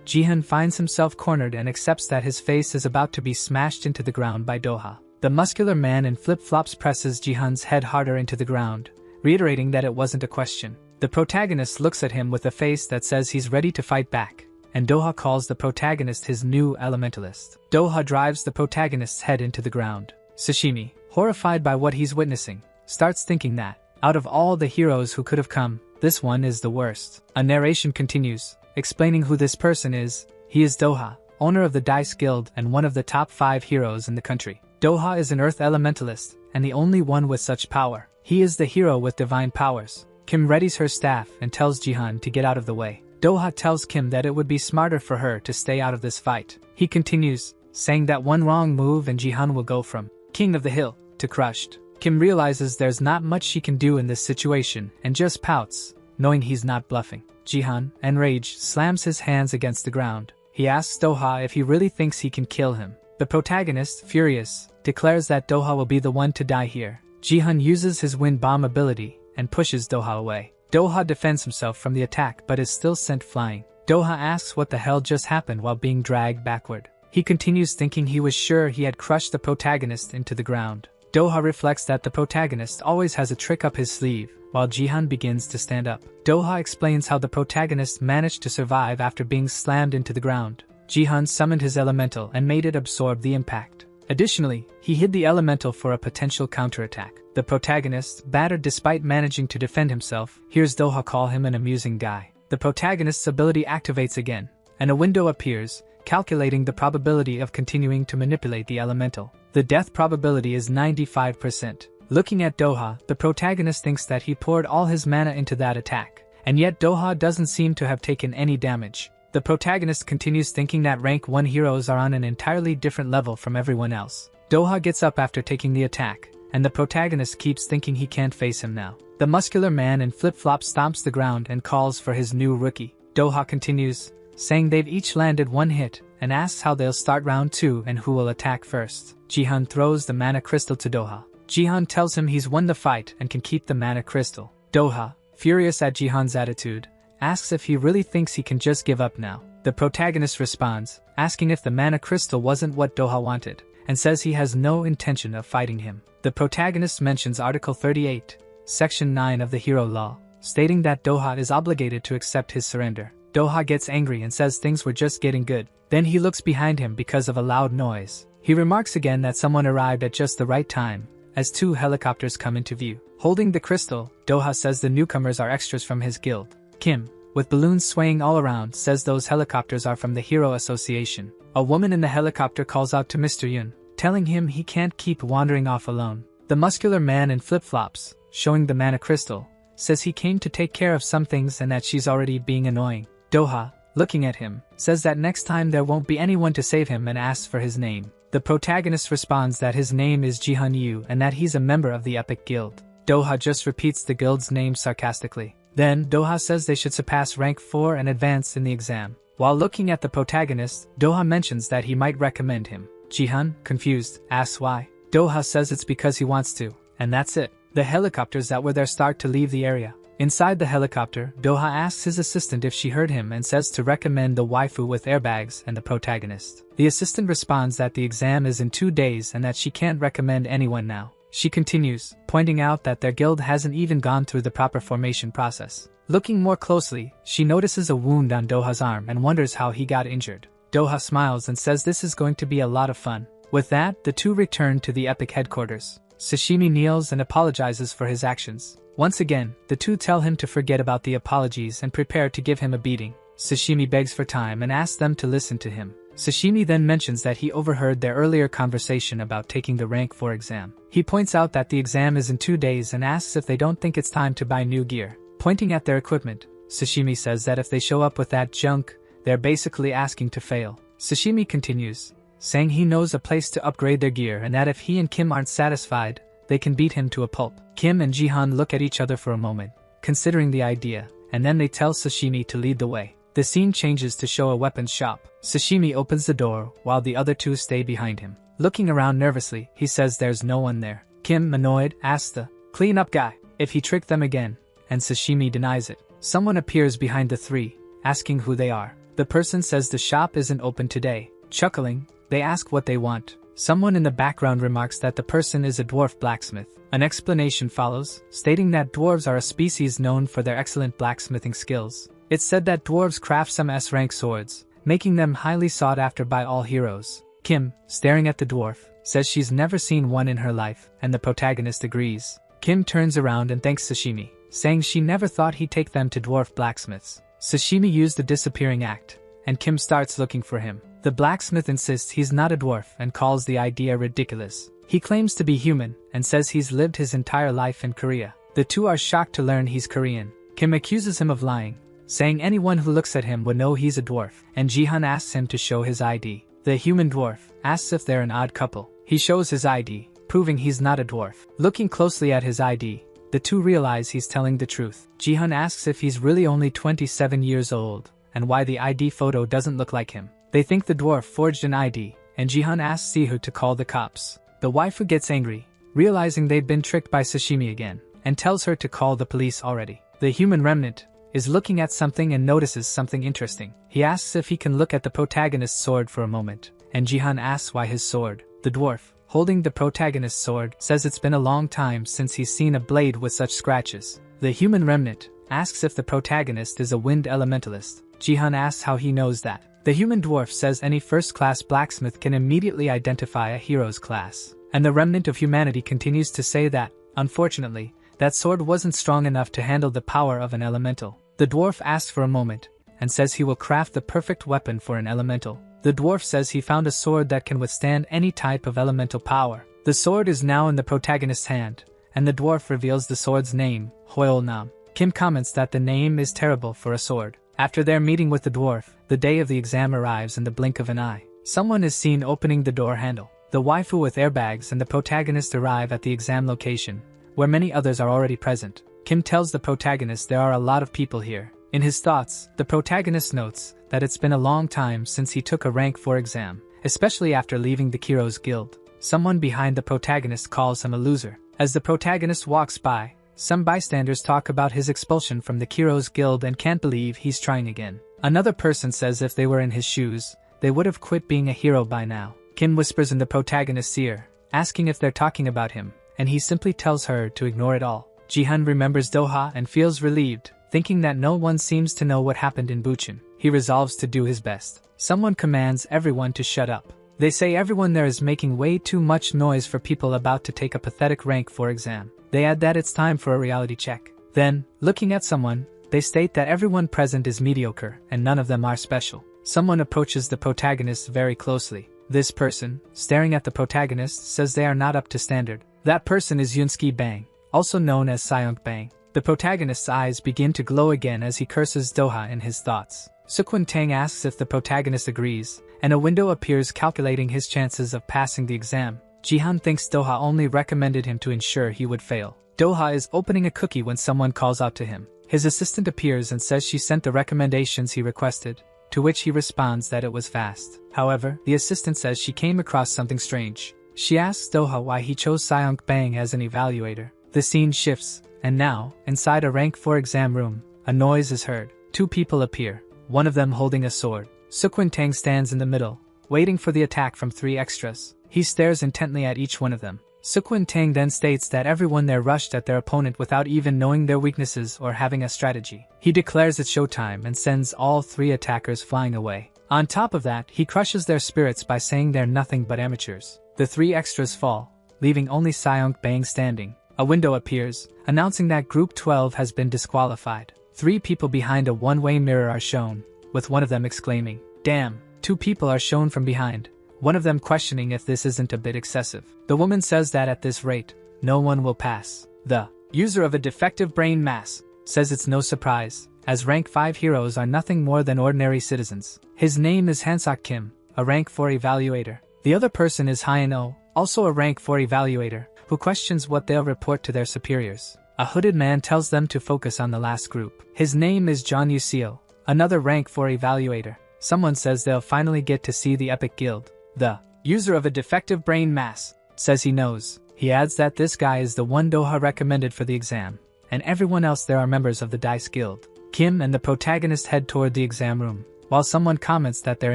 Jihan finds himself cornered and accepts that his face is about to be smashed into the ground by Doha. The muscular man in flip-flops presses Jihan's head harder into the ground, reiterating that it wasn't a question. The protagonist looks at him with a face that says he's ready to fight back, and Doha calls the protagonist his new elementalist. Doha drives the protagonist's head into the ground. Sashimi, horrified by what he's witnessing, starts thinking that, out of all the heroes who could have come, this one is the worst. A narration continues, explaining who this person is. He is Doha, owner of the Dice Guild and one of the top 5 heroes in the country. Doha is an earth elementalist, and the only one with such power. He is the hero with divine powers. Kim readies her staff and tells Jihan to get out of the way. Doha tells Kim that it would be smarter for her to stay out of this fight. He continues, saying that one wrong move and Jihan will go from king of the hill to crushed. Kim realizes there's not much she can do in this situation and just pouts, knowing he's not bluffing. Jihan, enraged, slams his hands against the ground. He asks Doha if he really thinks he can kill him. The protagonist, furious, declares that Doha will be the one to die here. Jihan uses his wind bomb ability and pushes Doha away. Doha defends himself from the attack but is still sent flying. Doha asks what the hell just happened while being dragged backward. He continues thinking he was sure he had crushed the protagonist into the ground. Doha reflects that the protagonist always has a trick up his sleeve, while Jihan begins to stand up. Doha explains how the protagonist managed to survive after being slammed into the ground. Jihan summoned his elemental and made it absorb the impact. Additionally, he hid the elemental for a potential counterattack. The protagonist, battered despite managing to defend himself, hears Doha call him an amusing guy. The protagonist's ability activates again, and a window appears, calculating the probability of continuing to manipulate the elemental. The death probability is 95%. Looking at Doha, the protagonist thinks that he poured all his mana into that attack, and yet Doha doesn't seem to have taken any damage. The protagonist continues thinking that rank 1 heroes are on an entirely different level from everyone else. Doha gets up after taking the attack, and the protagonist keeps thinking he can't face him now. The muscular man in flip-flops stomps the ground and calls for his new rookie. Doha continues, saying they've each landed 1 hit, and asks how they'll start round 2 and who will attack first. Jihan throws the mana crystal to Doha. Jihan tells him he's won the fight and can keep the mana crystal. Doha, furious at Jihan's attitude, asks if he really thinks he can just give up now. The protagonist responds, asking if the mana crystal wasn't what Doha wanted, and says he has no intention of fighting him. The protagonist mentions Article 38, Section 9 of the Hero Law, stating that Doha is obligated to accept his surrender. Doha gets angry and says things were just getting good. Then he looks behind him because of a loud noise. He remarks again that someone arrived at just the right time, as 2 helicopters come into view. Holding the crystal, Doha says the newcomers are extras from his guild. Kim, with balloons swaying all around, says those helicopters are from the Hero Association. A woman in the helicopter calls out to Mr. Yun, telling him he can't keep wandering off alone. The muscular man in flip-flops, showing the mana crystal, says he came to take care of some things and that she's already being annoying. Doha, looking at him, says that next time there won't be anyone to save him and asks for his name. The protagonist responds that his name is Jihan Yu and that he's a member of the Epic Guild. Doha just repeats the guild's name sarcastically. Then, Doha says they should surpass rank 4 and advance in the exam. While looking at the protagonist, Doha mentions that he might recommend him. Jihan, confused, asks why. Doha says it's because he wants to, and that's it. The helicopters that were there start to leave the area. Inside the helicopter, Doha asks his assistant if she heard him and says to recommend the waifu with airbags and the protagonist. The assistant responds that the exam is in 2 days and that she can't recommend anyone now. She continues, pointing out that their guild hasn't even gone through the proper formation process. Looking more closely, she notices a wound on Doha's arm and wonders how he got injured. Doha smiles and says this is going to be a lot of fun. With that, the two return to the Epic headquarters. Sashimi kneels and apologizes for his actions. Once again, the two tell him to forget about the apologies and prepare to give him a beating. Sashimi begs for time and asks them to listen to him. Sashimi then mentions that he overheard their earlier conversation about taking the rank 4 exam. He points out that the exam is in 2 days and asks if they don't think it's time to buy new gear. Pointing at their equipment, Sashimi says that if they show up with that junk, they're basically asking to fail. Sashimi continues, saying he knows a place to upgrade their gear and that if he and Kim aren't satisfied, they can beat him to a pulp. Kim and Jihan look at each other for a moment, considering the idea, and then they tell Sashimi to lead the way. The scene changes to show a weapons shop. Sashimi opens the door while the other two stay behind him. Looking around nervously, he says there's no one there. Kim, annoyed, asks the clean-up guy if he tricked them again, and Sashimi denies it. Someone appears behind the three, asking who they are. The person says the shop isn't open today. Chuckling, they ask what they want. Someone in the background remarks that the person is a dwarf blacksmith. An explanation follows, stating that dwarves are a species known for their excellent blacksmithing skills. It's said that dwarves craft some S-rank swords, making them highly sought after by all heroes. Kim, staring at the dwarf, says she's never seen one in her life, and the protagonist agrees. Kim turns around and thanks Sashimi, saying she never thought he'd take them to dwarf blacksmiths. Sashimi used the disappearing act, and Kim starts looking for him. The blacksmith insists he's not a dwarf and calls the idea ridiculous. He claims to be human and says he's lived his entire life in Korea. The two are shocked to learn he's Korean. Kim accuses him of lying, saying anyone who looks at him would know he's a dwarf, and Jihan asks him to show his ID. The human dwarf asks if they're an odd couple. He shows his ID, proving he's not a dwarf. Looking closely at his ID, the two realize he's telling the truth. Jihan asks if he's really only 27 years old, and why the ID photo doesn't look like him. They think the dwarf forged an ID, and Jihan asks Sihu to call the cops. The waifu gets angry, realizing they'd been tricked by Sashimi again, and tells her to call the police already. The human remnant is looking at something and notices something interesting. He asks if he can look at the protagonist's sword for a moment, and Jihan asks why his sword. The dwarf, holding the protagonist's sword, says it's been a long time since he's seen a blade with such scratches. The human remnant asks if the protagonist is a wind elementalist. Jihan asks how he knows that. The human dwarf says any first-class blacksmith can immediately identify a hero's class. And the remnant of humanity continues to say that, unfortunately, that sword wasn't strong enough to handle the power of an elemental. The dwarf asks for a moment, and says he will craft the perfect weapon for an elemental. The dwarf says he found a sword that can withstand any type of elemental power. The sword is now in the protagonist's hand, and the dwarf reveals the sword's name, Hoyol-nam. Kim comments that the name is terrible for a sword. After their meeting with the dwarf, the day of the exam arrives in the blink of an eye. Someone is seen opening the door handle. The waifu with airbags and the protagonist arrive at the exam location, where many others are already present. Kim tells the protagonist there are a lot of people here. In his thoughts, the protagonist notes that it's been a long time since he took a rank 4 exam, especially after leaving the Kiro's guild. Someone behind the protagonist calls him a loser. As the protagonist walks by, some bystanders talk about his expulsion from the Kiro's guild and can't believe he's trying again. Another person says if they were in his shoes, they would have quit being a hero by now. Kim whispers in the protagonist's ear, asking if they're talking about him, and he simply tells her to ignore it all. Jihan remembers Doha and feels relieved, thinking that no one seems to know what happened in Bucheon. He resolves to do his best. Someone commands everyone to shut up. They say everyone there is making way too much noise for people about to take a pathetic rank 4 exam. They add that it's time for a reality check. Then, looking at someone, they state that everyone present is mediocre and none of them are special. Someone approaches the protagonist very closely. This person, staring at the protagonist, says they are not up to standard. That person is Yunski Bang, also known as Seong Bang. The protagonist's eyes begin to glow again as he curses Doha in his thoughts. Sekwon Tang asks if the protagonist agrees, and a window appears calculating his chances of passing the exam. Jihan thinks Doha only recommended him to ensure he would fail. Doha is opening a cookie when someone calls out to him. His assistant appears and says she sent the recommendations he requested, to which he responds that it was fast. However, the assistant says she came across something strange. She asks Doha why he chose Seong Bang as an evaluator. The scene shifts, and now, inside a rank 4 exam room, a noise is heard. Two people appear, one of them holding a sword. Sekwon Tang stands in the middle, waiting for the attack from 3 extras. He stares intently at each one of them. Sekwon Tang then states that everyone there rushed at their opponent without even knowing their weaknesses or having a strategy. He declares it's showtime and sends all 3 attackers flying away. On top of that, he crushes their spirits by saying they're nothing but amateurs. The 3 extras fall, leaving only Seong Bang standing. A window appears, announcing that Group 12 has been disqualified. 3 people behind a one-way mirror are shown, with one of them exclaiming, "Damn!" 2 people are shown from behind, one of them questioning if this isn't a bit excessive. The woman says that at this rate, no one will pass. The user of a defective brain mass says it's no surprise, as rank 5 heroes are nothing more than ordinary citizens. His name is Hansak Kim, a rank 4 evaluator. The other person is Hyano, also a rank 4 evaluator, who questions what they'll report to their superiors. A hooded man tells them to focus on the last group. His name is John Usil, another rank 4 evaluator. Someone says they'll finally get to see the epic guild. The user of a defective brain mass says he knows. He adds that this guy is the one Doha recommended for the exam, and everyone else there are members of the Dice Guild. Kim and the protagonist head toward the exam room, while someone comments that they're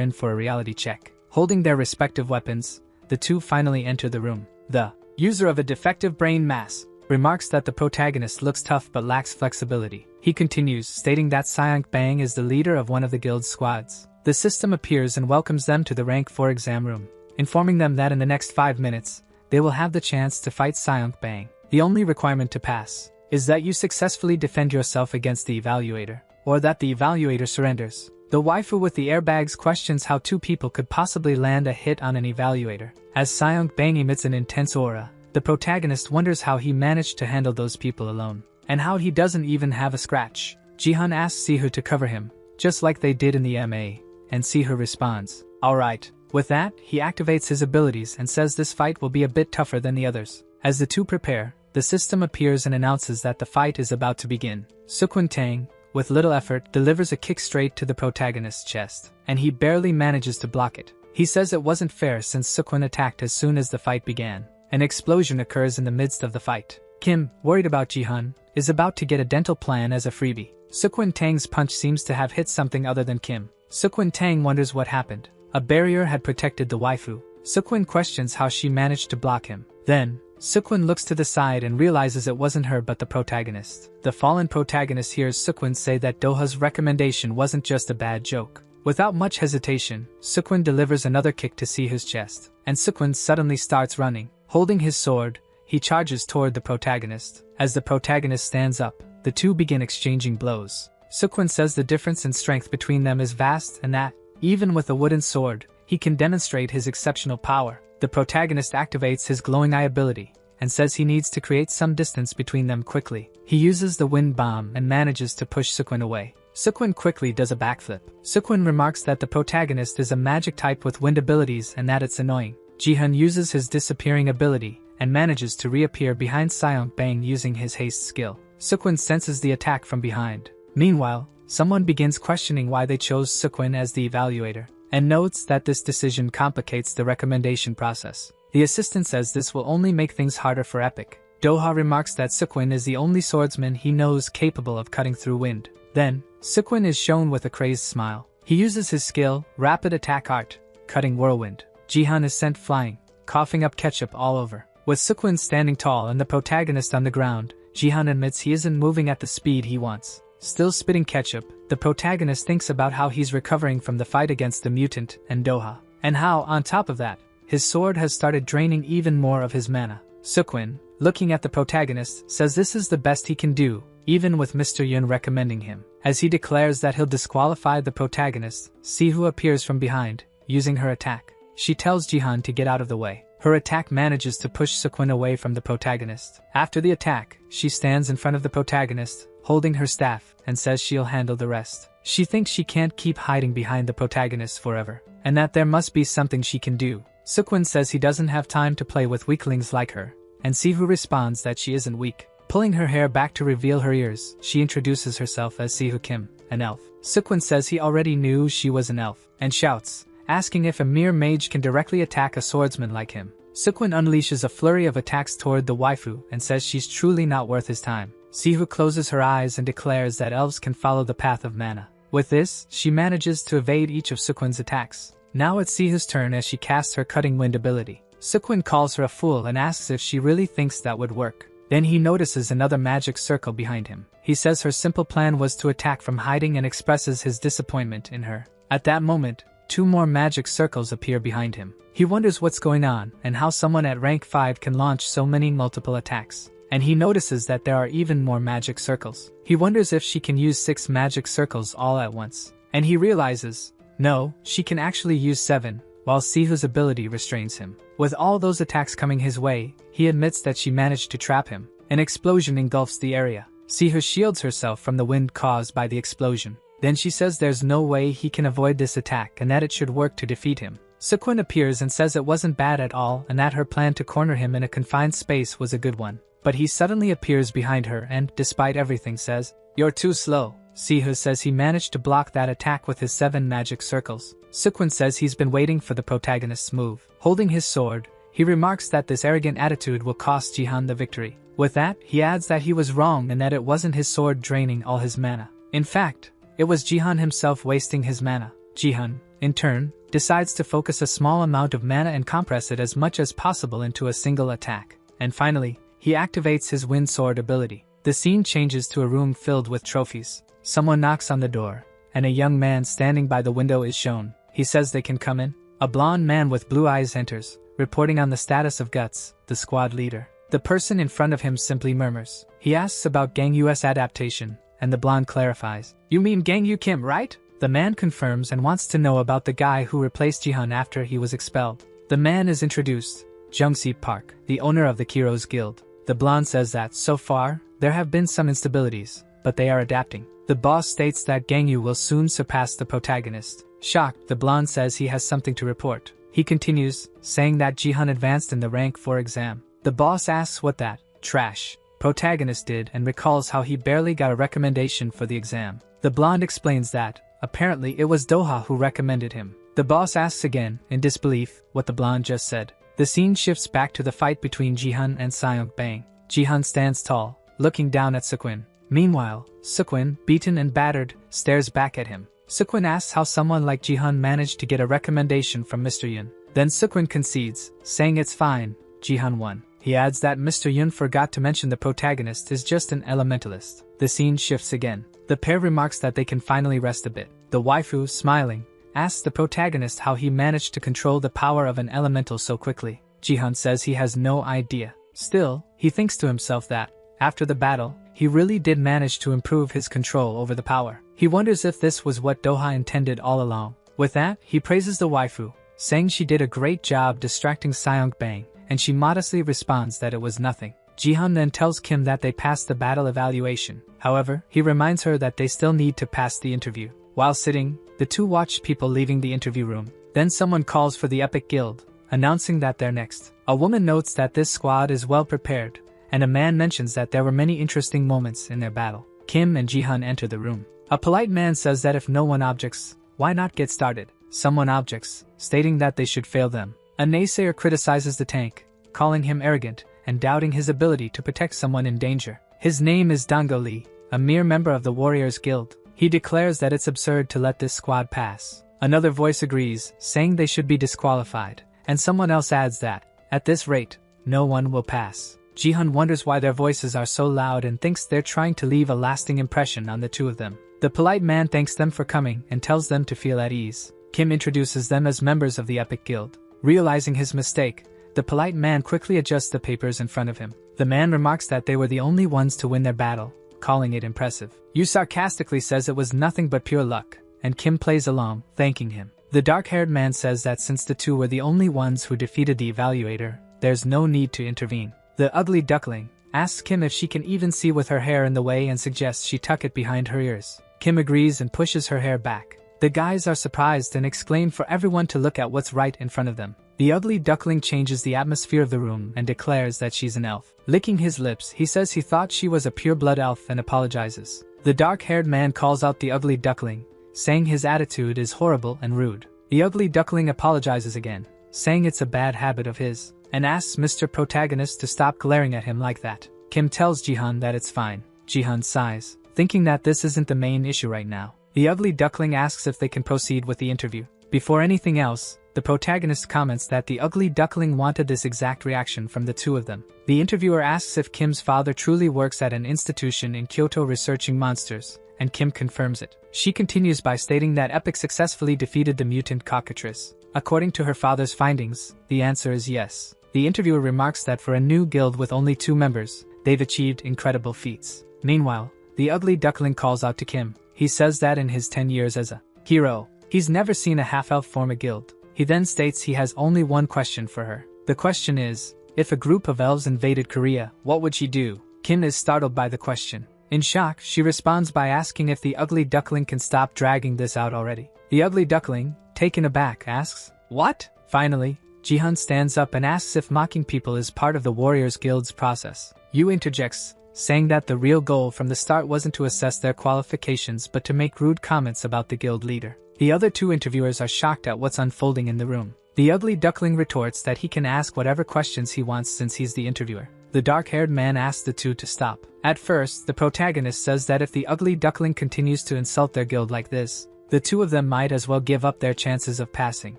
in for a reality check. Holding their respective weapons, the two finally enter the room. The user of a defective brain mass remarks that the protagonist looks tough but lacks flexibility. He continues, stating that Seonk Bang is the leader of one of the guild's squads. The system appears and welcomes them to the rank 4 exam room, informing them that in the next 5 minutes, they will have the chance to fight Seonk Bang. The only requirement to pass is that you successfully defend yourself against the evaluator, or that the evaluator surrenders. The waifu with the airbags questions how 2 people could possibly land a hit on an evaluator. As Seonk Bang emits an intense aura, the protagonist wonders how he managed to handle those people alone, and how he doesn't even have a scratch. Jihan asks Sihu to cover him, just like they did in the MA, and Sihu responds, "Alright." With that, he activates his abilities and says this fight will be a bit tougher than the others. As the two prepare, the system appears and announces that the fight is about to begin. Seokwan Tang, with little effort, delivers a kick straight to the protagonist's chest, and he barely manages to block it. He says it wasn't fair since Seokwan attacked as soon as the fight began. An explosion occurs in the midst of the fight. Kim, worried about Jihan, is about to get a dental plan as a freebie. Seokwan Tang's punch seems to have hit something other than Kim. Seokwan Tang wonders what happened. A barrier had protected the waifu. Seokwan questions how she managed to block him. Then, Seokwan looks to the side and realizes it wasn't her but the protagonist. The fallen protagonist hears Seokwan say that Doha's recommendation wasn't just a bad joke. Without much hesitation, Seokwan delivers another kick to Sihu's chest, and Seokwan suddenly starts running. Holding his sword, he charges toward the protagonist. As the protagonist stands up, the two begin exchanging blows. Seokwan says the difference in strength between them is vast and that, even with a wooden sword, he can demonstrate his exceptional power. The protagonist activates his glowing eye ability, and says he needs to create some distance between them quickly. He uses the wind bomb and manages to push Seokwan away. Seokwan quickly does a backflip. Seokwan remarks that the protagonist is a magic type with wind abilities and that it's annoying. Jihan uses his disappearing ability, and manages to reappear behind Seonk Bang using his haste skill. Seokwan senses the attack from behind. Meanwhile, someone begins questioning why they chose Seokwan as the evaluator, and notes that this decision complicates the recommendation process. The assistant says this will only make things harder for Epic. Doha remarks that Seokwan is the only swordsman he knows capable of cutting through wind. Then, Seokwan is shown with a crazed smile. He uses his skill, Rapid Attack Art, cutting whirlwind. Jihan is sent flying, coughing up ketchup all over. With Seokwan standing tall and the protagonist on the ground, Jihan admits he isn't moving at the speed he wants. Still spitting ketchup, the protagonist thinks about how he's recovering from the fight against the mutant and Doha, and how, on top of that, his sword has started draining even more of his mana. Seokwan, looking at the protagonist, says this is the best he can do, even with Mr. Yun recommending him. As he declares that he'll disqualify the protagonist, Sihu appears from behind, using her attack. She tells Jihan to get out of the way. Her attack manages to push Seokwan away from the protagonist. After the attack, she stands in front of the protagonist, holding her staff, and says she'll handle the rest. She thinks she can't keep hiding behind the protagonist forever, and that there must be something she can do. Seokwan says he doesn't have time to play with weaklings like her, and Sihu responds that she isn't weak. Pulling her hair back to reveal her ears, she introduces herself as Sihu Kim, an elf. Seokwan says he already knew she was an elf, and shouts, asking if a mere mage can directly attack a swordsman like him. Seokwan unleashes a flurry of attacks toward the waifu and says she's truly not worth his time. Sihu closes her eyes and declares that elves can follow the path of mana. With this, she manages to evade each of Seokwan's attacks. Now it's Sihu's turn as she casts her cutting wind ability. Seokwan calls her a fool and asks if she really thinks that would work. Then he notices another magic circle behind him. He says her simple plan was to attack from hiding and expresses his disappointment in her. At that moment, 2 more magic circles appear behind him. He wonders what's going on and how someone at rank 5 can launch so many multiple attacks. And he notices that there are even more magic circles. He wonders if she can use 6 magic circles all at once. And he realizes, no, she can actually use 7, while Sihu's ability restrains him. With all those attacks coming his way, he admits that she managed to trap him. An explosion engulfs the area. Sihu shields herself from the wind caused by the explosion. Then she says there's no way he can avoid this attack and that it should work to defeat him. Sequin appears and says it wasn't bad at all and that her plan to corner him in a confined space was a good one. But he suddenly appears behind her and, despite everything, says, "You're too slow." Sihu says he managed to block that attack with his 7 magic circles. Sequin says he's been waiting for the protagonist's move. Holding his sword, he remarks that this arrogant attitude will cost Jihan the victory. With that, he adds that he was wrong and that it wasn't his sword draining all his mana. In fact, it was Jihan himself wasting his mana. Jihan, in turn, decides to focus a small amount of mana and compress it as much as possible into a single attack. And finally, he activates his wind sword ability. The scene changes to a room filled with trophies. Someone knocks on the door, and a young man standing by the window is shown. He says they can come in. A blonde man with blue eyes enters, reporting on the status of Guts, the squad leader. The person in front of him simply murmurs. He asks about Gang Yu's adaptation, and the blonde clarifies. "You mean Gang Yu Kim, right?" The man confirms and wants to know about the guy who replaced Jihan after he was expelled. The man is introduced, Jungsi Park, the owner of the Kiro's Guild. The blonde says that, so far, there have been some instabilities, but they are adapting. The boss states that Gang Yu will soon surpass the protagonist. Shocked, the blonde says he has something to report. He continues, saying that Jihan advanced in the rank 4 exam. The boss asks what that trash protagonist did and recalls how he barely got a recommendation for the exam. The blonde explains that, apparently it was Doha who recommended him. The boss asks again, in disbelief, what the blonde just said. The scene shifts back to the fight between Jihan and Seong Bang. Jihan stands tall, looking down at Sequin. Meanwhile, Sequin, beaten and battered, stares back at him. Sequin asks how someone like Jihan managed to get a recommendation from Mr. Yun. Then Sequin concedes, saying it's fine, Jihan won. He adds that Mr. Yun forgot to mention the protagonist is just an elementalist. The scene shifts again. The pair remarks that they can finally rest a bit. The waifu, smiling, asks the protagonist how he managed to control the power of an elemental so quickly. Jihan says he has no idea. Still, he thinks to himself that, after the battle, he really did manage to improve his control over the power. He wonders if this was what Doha intended all along. With that, he praises the waifu, saying she did a great job distracting Seong Bang, and she modestly responds that it was nothing. Jihan then tells Kim that they passed the battle evaluation. However, he reminds her that they still need to pass the interview. While sitting, the two watch people leaving the interview room. Then someone calls for the Epic Guild, announcing that they're next. A woman notes that this squad is well prepared, and a man mentions that there were many interesting moments in their battle. Kim and Jihan enter the room. A polite man says that if no one objects, why not get started? Someone objects, stating that they should fail them. A naysayer criticizes the tank, calling him arrogant and doubting his ability to protect someone in danger. His name is Dango Lee, a mere member of the Warriors Guild. He declares that it's absurd to let this squad pass. Another voice agrees, saying they should be disqualified, and someone else adds that, at this rate, no one will pass. Jihan wonders why their voices are so loud and thinks they're trying to leave a lasting impression on the two of them. The polite man thanks them for coming and tells them to feel at ease. Kim introduces them as members of the Epic Guild. Realizing his mistake, the polite man quickly adjusts the papers in front of him. The man remarks that they were the only ones to win their battle, calling it impressive. Yu sarcastically says it was nothing but pure luck, and Kim plays along, thanking him. The dark-haired man says that since the two were the only ones who defeated the evaluator, there's no need to intervene. The ugly duckling asks Kim if she can even see with her hair in the way and suggests she tuck it behind her ears. Kim agrees and pushes her hair back. The guys are surprised and exclaim for everyone to look at what's right in front of them. The ugly duckling changes the atmosphere of the room and declares that she's an elf. Licking his lips, he says he thought she was a pure-blood elf and apologizes. The dark-haired man calls out the ugly duckling, saying his attitude is horrible and rude. The ugly duckling apologizes again, saying it's a bad habit of his, and asks Mr. Protagonist to stop glaring at him like that. Kim tells Jihan that it's fine. Jihan sighs, thinking that this isn't the main issue right now. The ugly duckling asks if they can proceed with the interview. Before anything else, the protagonist comments that the ugly duckling wanted this exact reaction from the two of them. The interviewer asks if Kim's father truly works at an institution in Kyoto researching monsters, and Kim confirms it. She continues by stating that Epic successfully defeated the mutant cockatrice. According to her father's findings, the answer is yes. The interviewer remarks that for a new guild with only 2 members, they've achieved incredible feats. Meanwhile, the ugly duckling calls out to Kim. He says that in his 10 years as a hero, he's never seen a half-elf form a guild. He then states he has only one question for her. The question is, if a group of elves invaded Korea, what would she do? Kim is startled by the question. In shock, she responds by asking if the ugly duckling can stop dragging this out already. The ugly duckling, taken aback, asks, What? Finally, Jihan stands up and asks if mocking people is part of the Warriors Guild's process. Yu interjects, saying that the real goal from the start wasn't to assess their qualifications but to make rude comments about the guild leader. The other two interviewers are shocked at what's unfolding in the room. The ugly duckling retorts that he can ask whatever questions he wants since he's the interviewer. The dark-haired man asks the two to stop. At first, the protagonist says that if the ugly duckling continues to insult their guild like this, the two of them might as well give up their chances of passing.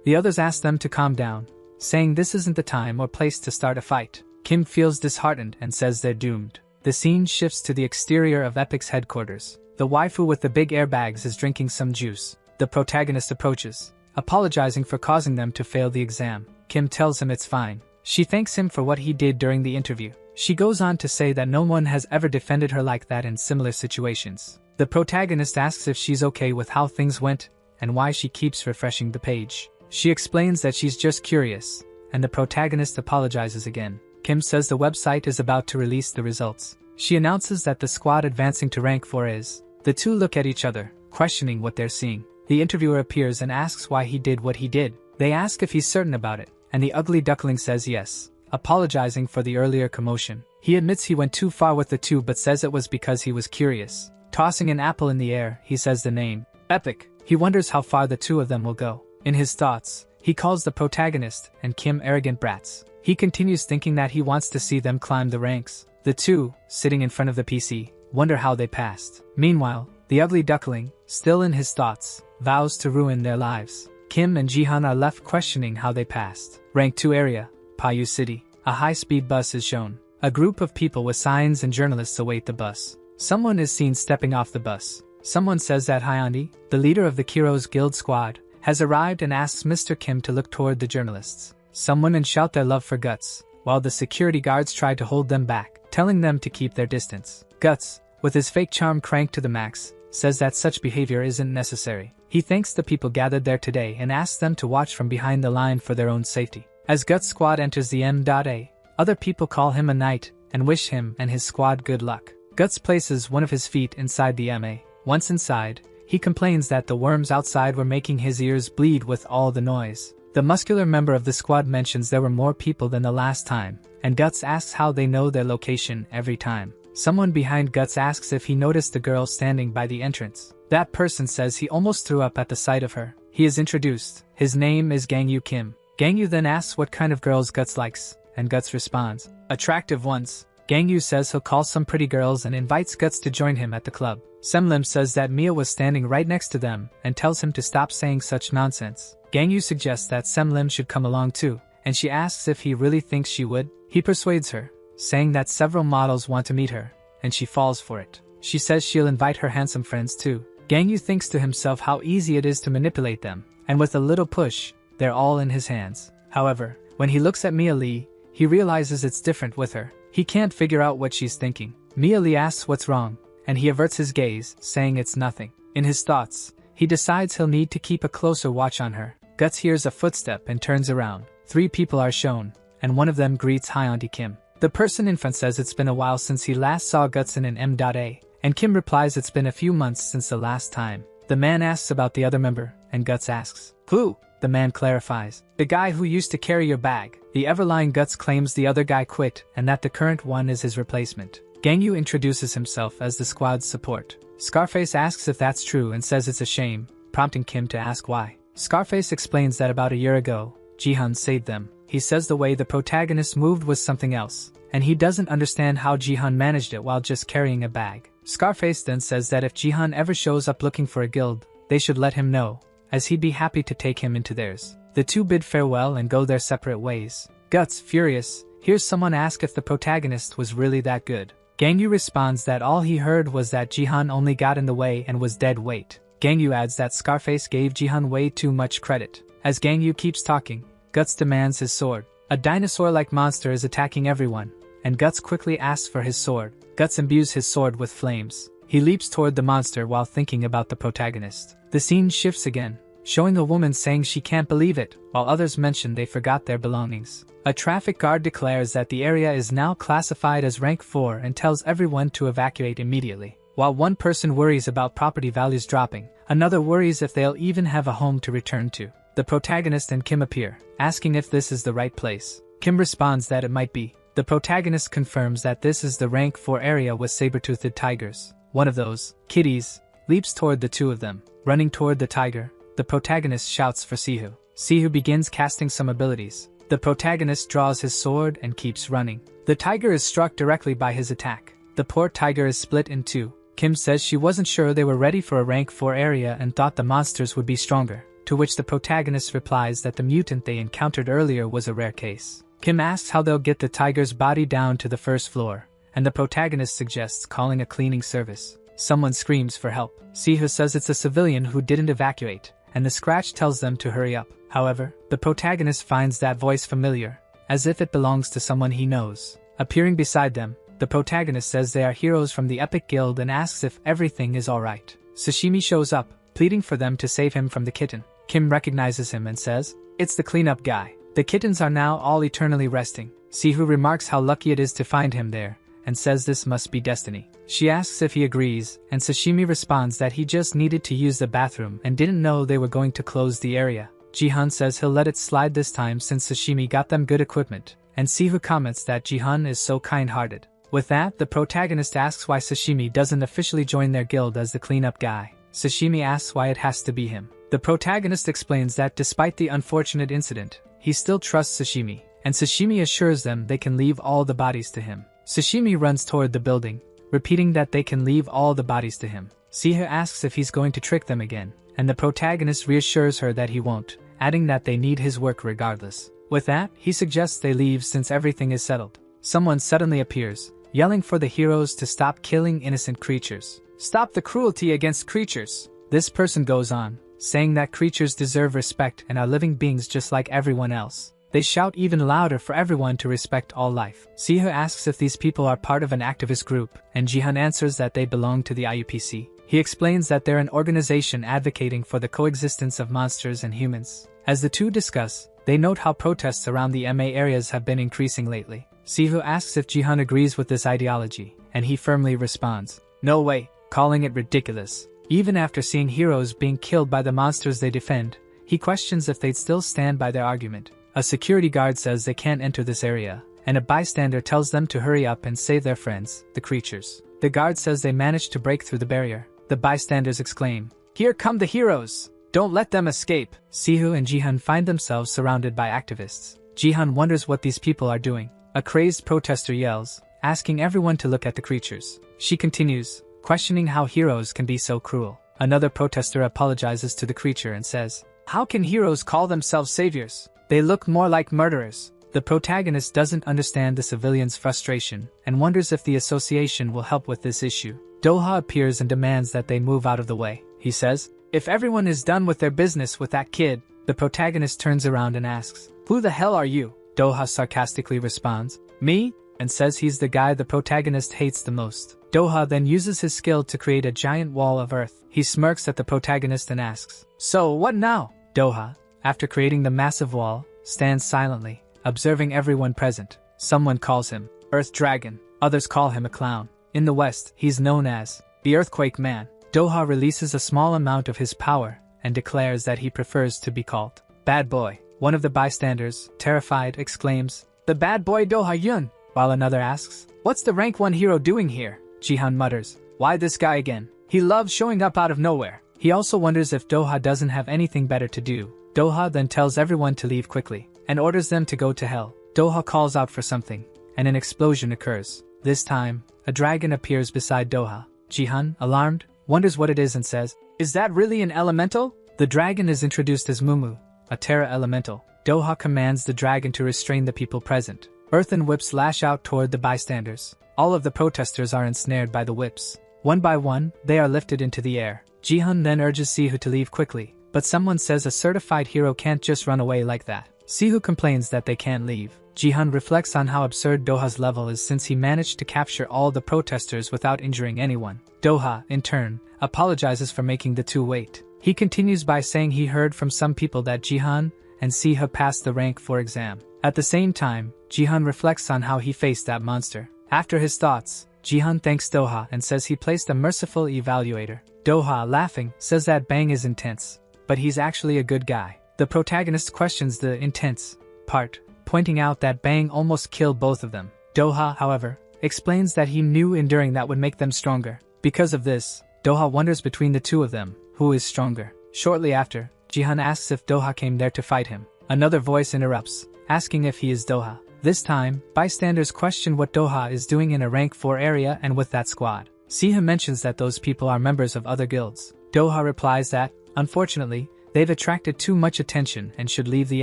The others ask them to calm down, saying this isn't the time or place to start a fight. Kim feels disheartened and says they're doomed. The scene shifts to the exterior of Epic's headquarters. The waifu with the big airbags is drinking some juice. The protagonist approaches, apologizing for causing them to fail the exam. Kim tells him it's fine. She thanks him for what he did during the interview. She goes on to say that no one has ever defended her like that in similar situations. The protagonist asks if she's okay with how things went and why she keeps refreshing the page. She explains that she's just curious, and the protagonist apologizes again. Kim says the website is about to release the results. She announces that the squad advancing to rank 4 is. The two look at each other, questioning what they're seeing. The interviewer appears and asks why he did what he did. They ask if he's certain about it, and the ugly duckling says yes, apologizing for the earlier commotion. He admits he went too far with the two but says it was because he was curious. Tossing an apple in the air, he says the name, Epic. He wonders how far the two of them will go. In his thoughts, he calls the protagonist and Kim arrogant brats. He continues thinking that he wants to see them climb the ranks. The two, sitting in front of the PC, wonder how they passed. Meanwhile, the ugly duckling, still in his thoughts, vows to ruin their lives. Kim and Jihan are left questioning how they passed. Rank 2 area, Payu City. A high-speed bus is shown. A group of people with signs and journalists await the bus. Someone is seen stepping off the bus. Someone says that Hyundi, the leader of the Kiro's guild squad, has arrived and asks Mr. Kim to look toward the journalists. Some women shout their love for Guts, while the security guards try to hold them back, telling them to keep their distance. Guts, with his fake charm cranked to the max, says that such behavior isn't necessary. He thanks the people gathered there today and asks them to watch from behind the line for their own safety. As Guts' squad enters the M.A, other people call him a knight and wish him and his squad good luck. Guts places one of his feet inside the M.A. Once inside, he complains that the worms outside were making his ears bleed with all the noise. The muscular member of the squad mentions there were more people than the last time, and Guts asks how they know their location every time. Someone behind Guts asks if he noticed the girl standing by the entrance. That person says he almost threw up at the sight of her. He is introduced. His name is Gangyu Kim. Gangyu then asks what kind of girls Guts likes, and Guts responds, attractive ones. Gangyu says he'll call some pretty girls and invites Guts to join him at the club. Semlim says that Mia was standing right next to them and tells him to stop saying such nonsense. Gangyu suggests that Semlim should come along too, and she asks if he really thinks she would. He persuades her, saying that several models want to meet her, and she falls for it. She says she'll invite her handsome friends too. Gangyu thinks to himself how easy it is to manipulate them, and with a little push, they're all in his hands. However, when he looks at Mia Lee, he realizes it's different with her. He can't figure out what she's thinking. Mia Lee asks what's wrong, and he averts his gaze, saying it's nothing. In his thoughts, he decides he'll need to keep a closer watch on her. Guts hears a footstep and turns around. 3 people are shown, and one of them greets Hyundi Kim. The person in front says it's been a while since he last saw Guts in an M.A, and Kim replies it's been a few months since the last time. The man asks about the other member, and Guts asks, who? The man clarifies, the guy who used to carry your bag. The ever-lying Guts claims the other guy quit and that the current one is his replacement. Gangyu introduces himself as the squad's support. Scarface asks if that's true and says it's a shame, prompting Kim to ask why. Scarface explains that about a year ago, Jihan saved them. He says the way the protagonist moved was something else, and he doesn't understand how Jihan managed it while just carrying a bag. Scarface then says that if Jihan ever shows up looking for a guild, they should let him know, as he'd be happy to take him into theirs. The two bid farewell and go their separate ways. Guts, furious, hears someone ask if the protagonist was really that good. Gangyu responds that all he heard was that Jihan only got in the way and was dead weight. Gangyu adds that Scarface gave Jihan way too much credit. As Gangyu keeps talking, Guts demands his sword. A dinosaur-like monster is attacking everyone, and Guts quickly asks for his sword. Guts imbues his sword with flames. He leaps toward the monster while thinking about the protagonist. The scene shifts again, showing a woman saying she can't believe it, while others mention they forgot their belongings. A traffic guard declares that the area is now classified as rank 4 and tells everyone to evacuate immediately. While one person worries about property values dropping, another worries if they'll even have a home to return to. the protagonist and Kim appear, asking if this is the right place. Kim responds that it might be. The protagonist confirms that this is the rank 4 area with saber-toothed tigers. One of those, kitties, leaps toward the two of them. Running toward the tiger, the protagonist shouts for Sihu. Sihu begins casting some abilities. The protagonist draws his sword and keeps running. The tiger is struck directly by his attack. The poor tiger is split in two. Kim says she wasn't sure they were ready for a rank 4 area and thought the monsters would be stronger, to which the protagonist replies that the mutant they encountered earlier was a rare case. Kim asks how they'll get the tiger's body down to the first floor, and the protagonist suggests calling a cleaning service. Someone screams for help. Sihu says it's a civilian who didn't evacuate, and the scratch tells them to hurry up. However, the protagonist finds that voice familiar, as if it belongs to someone he knows. Appearing beside them, the protagonist says they are heroes from the Epic Guild and asks if everything is alright. Sashimi shows up, pleading for them to save him from the kitten. Kim recognizes him and says, "It's the cleanup guy. The kittens are now all eternally resting." Sihu remarks how lucky it is to find him there, and says this must be destiny. She asks if he agrees, and Sashimi responds that he just needed to use the bathroom and didn't know they were going to close the area. Jihan says he'll let it slide this time since Sashimi got them good equipment, and Sihu comments that Jihan is so kind-hearted. With that, the protagonist asks why Sashimi doesn't officially join their guild as the cleanup guy. Sashimi asks why it has to be him. The protagonist explains that despite the unfortunate incident, he still trusts Sashimi, and Sashimi assures them they can leave all the bodies to him. Sashimi runs toward the building, repeating that they can leave all the bodies to him. Sihu asks if he's going to trick them again, and the protagonist reassures her that he won't, adding that they need his work regardless. With that, he suggests they leave since everything is settled. Someone suddenly appears, yelling for the heroes to stop killing innocent creatures. "Stop the cruelty against creatures." This person goes on, saying that creatures deserve respect and are living beings just like everyone else. They shout even louder for everyone to respect all life. Sihu asks if these people are part of an activist group, and Jihan answers that they belong to the IUPC. He explains that they're an organization advocating for the coexistence of monsters and humans. As the two discuss, they note how protests around the MA areas have been increasing lately. Sihu asks if Jihan agrees with this ideology, and he firmly responds, "No way," calling it ridiculous. Even after seeing heroes being killed by the monsters they defend, he questions if they'd still stand by their argument. A security guard says they can't enter this area, and a bystander tells them to hurry up and save their friends, the creatures. The guard says they managed to break through the barrier. The bystanders exclaim, "Here come the heroes! Don't let them escape!" Sihu and Jihan find themselves surrounded by activists. Jihan wonders what these people are doing. A crazed protester yells, asking everyone to look at the creatures. She continues, questioning how heroes can be so cruel. Another protester apologizes to the creature and says, "How can heroes call themselves saviors? They look more like murderers." The protagonist doesn't understand the civilian's frustration and wonders if the association will help with this issue. Doha appears and demands that they move out of the way. He says, "If everyone is done with their business with that kid," the protagonist turns around and asks, "Who the hell are you?" Doha sarcastically responds, "Me?" and says he's the guy the protagonist hates the most. Doha then uses his skill to create a giant wall of earth. He smirks at the protagonist and asks, "So what now?" Doha, after creating the massive wall, stands silently, observing everyone present. Someone calls him Earth Dragon. Others call him a clown. In the West, he's known as the Earthquake Man. Doha releases a small amount of his power and declares that he prefers to be called Bad Boy. One of the bystanders, terrified, exclaims, "The bad boy Doha Yun," while another asks, "What's the rank 1 hero doing here?" Jihan mutters, "Why this guy again? He loves showing up out of nowhere." He also wonders if Doha doesn't have anything better to do. Doha then tells everyone to leave quickly, and orders them to go to hell. Doha calls out for something, and an explosion occurs. This time, a dragon appears beside Doha. Jihan, alarmed, wonders what it is and says, "Is that really an elemental?" The dragon is introduced as Mumu, a Terra elemental. Doha commands the dragon to restrain the people present. Earthen whips lash out toward the bystanders. All of the protesters are ensnared by the whips. One by one, they are lifted into the air. Jihan then urges Sihu to leave quickly, but someone says a certified hero can't just run away like that. Sihu complains that they can't leave. Jihan reflects on how absurd Doha's level is since he managed to capture all the protesters without injuring anyone. Doha, in turn, apologizes for making the two wait. He continues by saying he heard from some people that Jihan and Siha passed the rank 4 exam. At the same time, Jihan reflects on how he faced that monster. After his thoughts, Jihan thanks Doha and says he placed a merciful evaluator. Doha, laughing, says that Bang is intense, but he's actually a good guy. The protagonist questions the intense part, pointing out that Bang almost killed both of them. Doha, however, explains that he knew enduring that would make them stronger. Because of this, Doha wonders between the two of them, who is stronger. Shortly after, Jihan asks if Doha came there to fight him. Another voice interrupts, asking if he is Doha. This time, bystanders question what Doha is doing in a rank 4 area and with that squad. Siha mentions that those people are members of other guilds. Doha replies that, unfortunately, they've attracted too much attention and should leave the